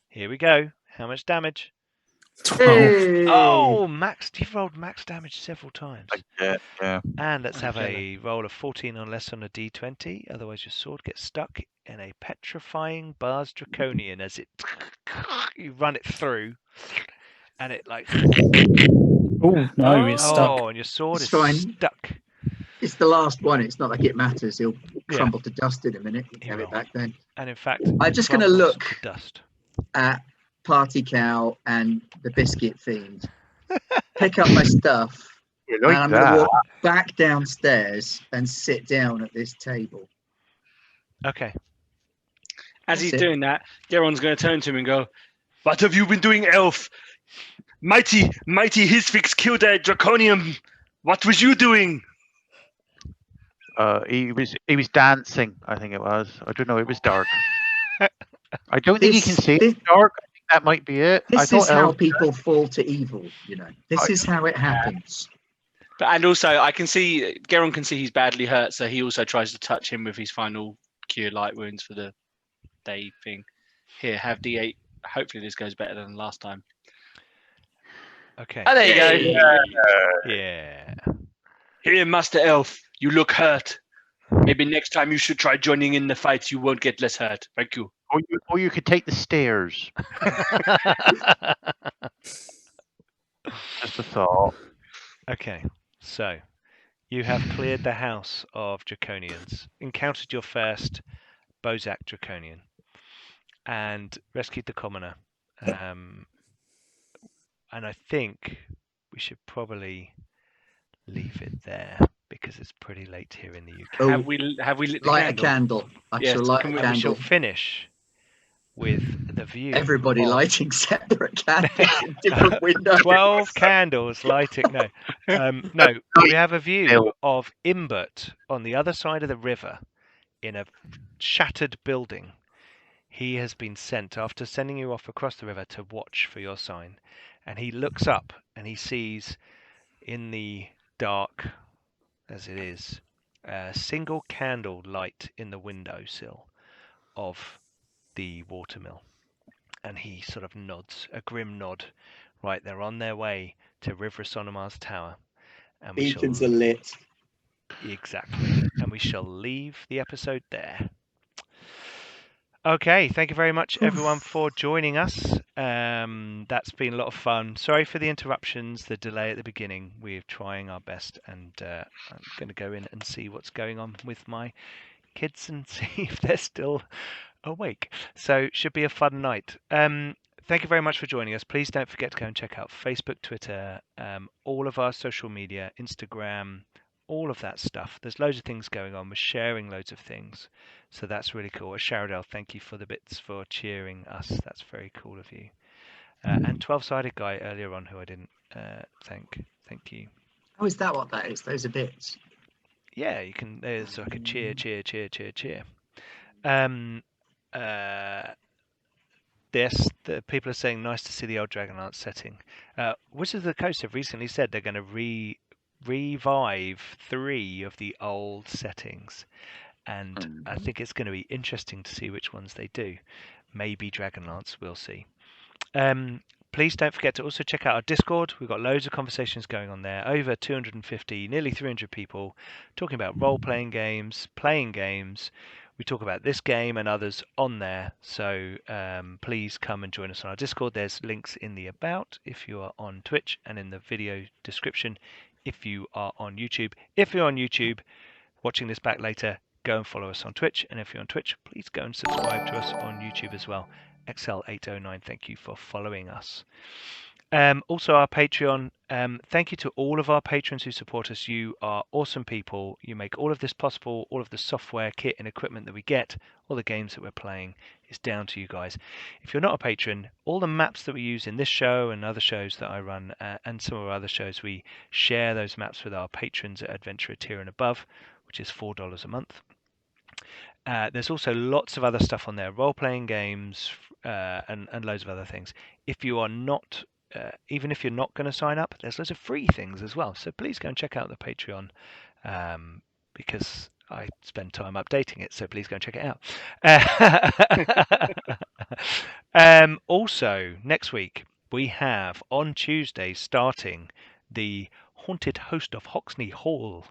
Here we go. How much damage? 12. Oh, max! You've rolled max damage several times. Yeah. And let's have Okay. a roll of 14 or less on a d20. Otherwise, your sword gets stuck in a petrifying Bars Draconian as it you run it through, and it like. Oh no, it's stuck. Oh, and your sword It's is fine. stuck. It's the last one. It's not like it matters. He'll Yeah. crumble to dust in a minute. He Have it will. back then. And in fact, I'm just gonna crumbles look. to dust. At Party Cow and the Biscuit Fiend. Pick up my stuff. You And like I'm going to that? walk back downstairs and sit down at this table. Okay. As he's That's it. doing that, Geron's going to turn to him and go, "What have you been doing, elf? Mighty Hisfix killed a draconian. What was you doing?" He was dancing. I think it was. I don't know. It was dark. I don't think you can see This, it dark. I think that might be it. I this is thought how elves- people fall to evil, you know. This is how it happens. And also, I can see Geron can see he's badly hurt, so he also tries to touch him with his final cure light wounds for the day thing. Here, have D8. Hopefully, this goes better than last time. Okay. Oh, there you go. Yeah. Here, Master Elf, you look hurt. Maybe next time you should try joining in the fight. You won't get less hurt. Thank you. Or you could take the stairs. Just a thought. Okay, so you have cleared the house of Draconians, encountered your first Bozak Draconian, and rescued the commoner. And I think we should probably leave it there because it's pretty late here in the UK. Oh, Have we lit the light a candle? candle. I Yes, shall light a can we- And we shall candle. finish with the view. Everybody of lighting separate candles in different windows. 12 candles lighting. No, we have a view of Imbert on the other side of the river in a shattered building. He has been sent after sending you off across the river to watch for your sign. And he looks up and he sees in the dark, as it is, a single candle light in the windowsill of the watermill. And he sort of nods, a grim nod. Right, they're on their way to Rhivrasonomar's tower. And we shall... Beacons are lit. Exactly. And we shall leave the episode there. Okay, thank you very much, everyone, for joining us. That's been a lot of fun. Sorry for the interruptions, the delay at the beginning. We're trying our best, and I'm going to go in and see what's going on with my kids and see if they're still awake. So should be a fun night. Thank you very much for joining us. Please don't forget to go and check out Facebook, Twitter, all of our social media, Instagram, all of that stuff. There's loads of things going on. We're sharing loads of things. So that's really cool. Sharadel, thank you for the bits for cheering us. That's very cool of you. And 12-sided guy earlier on who I didn't thank. Thank you. Oh, is that what that is? Those are bits. Yeah, you can. There's like a cheer. The people are saying nice to see the old Dragonlance setting. Wizards of the Coast have recently said they're going to revive 3 of the old settings, and I think it's going to be interesting to see which ones they do. Maybe Dragonlance, we'll see. Please don't forget to also check out our Discord. We've got loads of conversations going on there. Over 250, nearly 300 people talking about role-playing games, playing games. We talk about this game and others on there. So please come and join us on our Discord. There's links in the about if you are on Twitch, and in the video description if you are on YouTube. If you're on YouTube, watching this back later, go and follow us on Twitch. And if you're on Twitch, please go and subscribe to us on YouTube as well. XL809, thank you for following us. Also our Patreon, thank you to all of our patrons who support us. You are awesome people. You make all of this possible. All of the software, kit and equipment that we get, all the games that we're playing is down to you guys. If you're not a patron, all the maps that we use in this show and other shows that I run and some of our other shows, we share those maps with our patrons at Adventurer tier and above, which is $4 a month. There's also lots of other stuff on there, role-playing games and loads of other things. If you are not, even if you're not going to sign up, there's loads of free things as well. So please go and check out the Patreon because I spend time updating it. So please go and check it out. Also, next week we have on Tuesday starting the Haunted Host of Hoxney Hall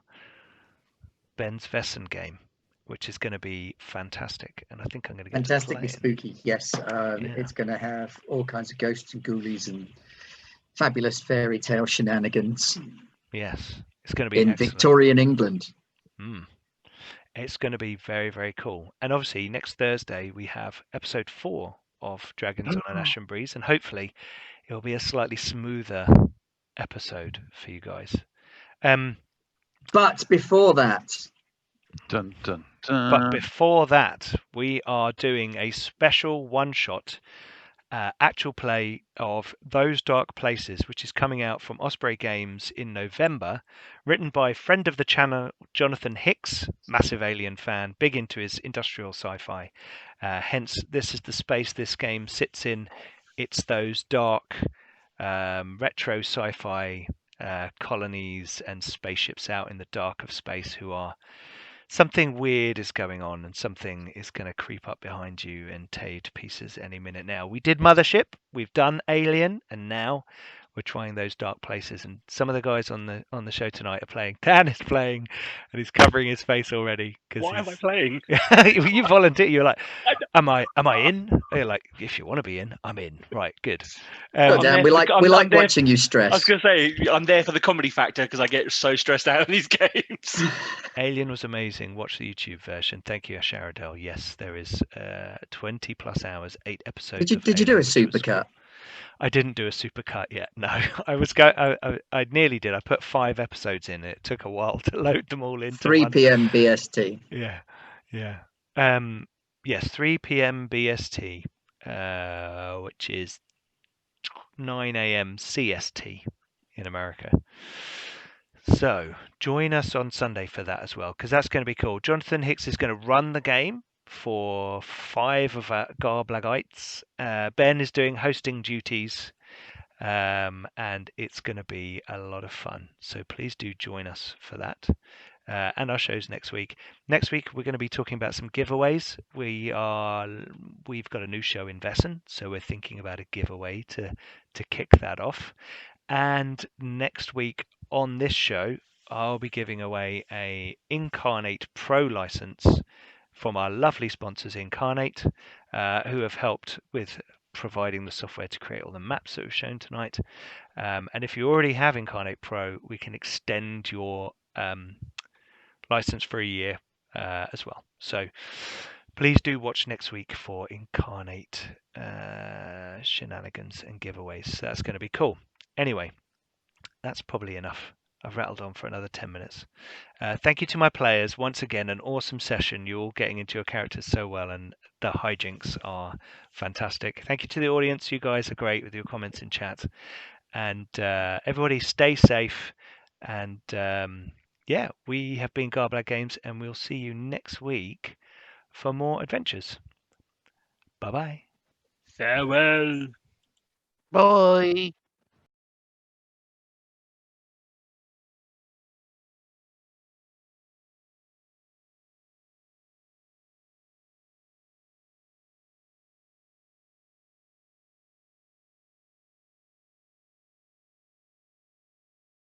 Ben's Vessen game, which is going to be fantastic, and I think I'm going to get Fantastically to play it. spooky. Yes, it's going to have all kinds of ghosts and ghoulies and fabulous fairy tale shenanigans. Yes, it's going to be in excellent. Victorian England. It's going to be very, very cool. And obviously, next Thursday we have episode 4 of Dragons on an Ashen Breeze, and hopefully it'll be a slightly smoother episode for you guys. But before that. Dun, dun, dun. But before that, we are doing a special one-shot actual play of Those Dark Places, which is coming out from Osprey Games in November, written by friend of the channel Jonathan Hicks, massive Alien fan, big into his industrial sci-fi. Hence, this is the space this game sits in. It's those dark retro sci-fi colonies and spaceships out in the dark of space who are something weird is going on, and something is going to creep up behind you and tear you to pieces any minute now. We did Mothership, we've done Alien, and now we're trying Those Dark Places. And some of the guys on the show tonight are playing. Dan is playing, and he's covering his face already. Why am I playing? You volunteered. You're like, am I in? You're like, if you want to be in, I'm in. Right, good. Dan, we like watching you stress. I was going to say, I'm there for the comedy factor because I get so stressed out in these games. Alien was amazing. Watch the YouTube version. Thank you, Sharadel. Yes, there is 20 plus hours, 8 episodes. Did you do a supercut? I didn't do a supercut yet. No, I nearly did. I put 5 episodes in. It took a while to load them all into 3 p.m. BST. Yeah. Yes, 3 p.m. BST, which is 9 a.m. CST in America. So join us on Sunday for that as well, because that's going to be cool. Jonathan Hicks is going to run the game for 5 of our Garblagites. Ben is doing hosting duties, and it's going to be a lot of fun. So please do join us for that. And our shows next week. Next week we're going to be talking about some giveaways. We've got a new show in Vessen, so we're thinking about a giveaway to kick that off. And next week on this show, I'll be giving away a Incarnate Pro license from our lovely sponsors Incarnate, who have helped with providing the software to create all the maps that we've shown tonight. And if you already have Incarnate Pro, we can extend your license for a year as well. So please do watch next week for Incarnate shenanigans and giveaways. So that's going to be cool. Anyway, that's probably enough I've rattled on for another 10 minutes. Thank you to my players. Once again, an awesome session. You're all getting into your characters so well, and the hijinks are fantastic. Thank you to the audience. You guys are great with your comments in chat. And everybody stay safe. And yeah, we have been Garblag Games, and we'll see you next week for more adventures. Bye-bye. Farewell. Bye.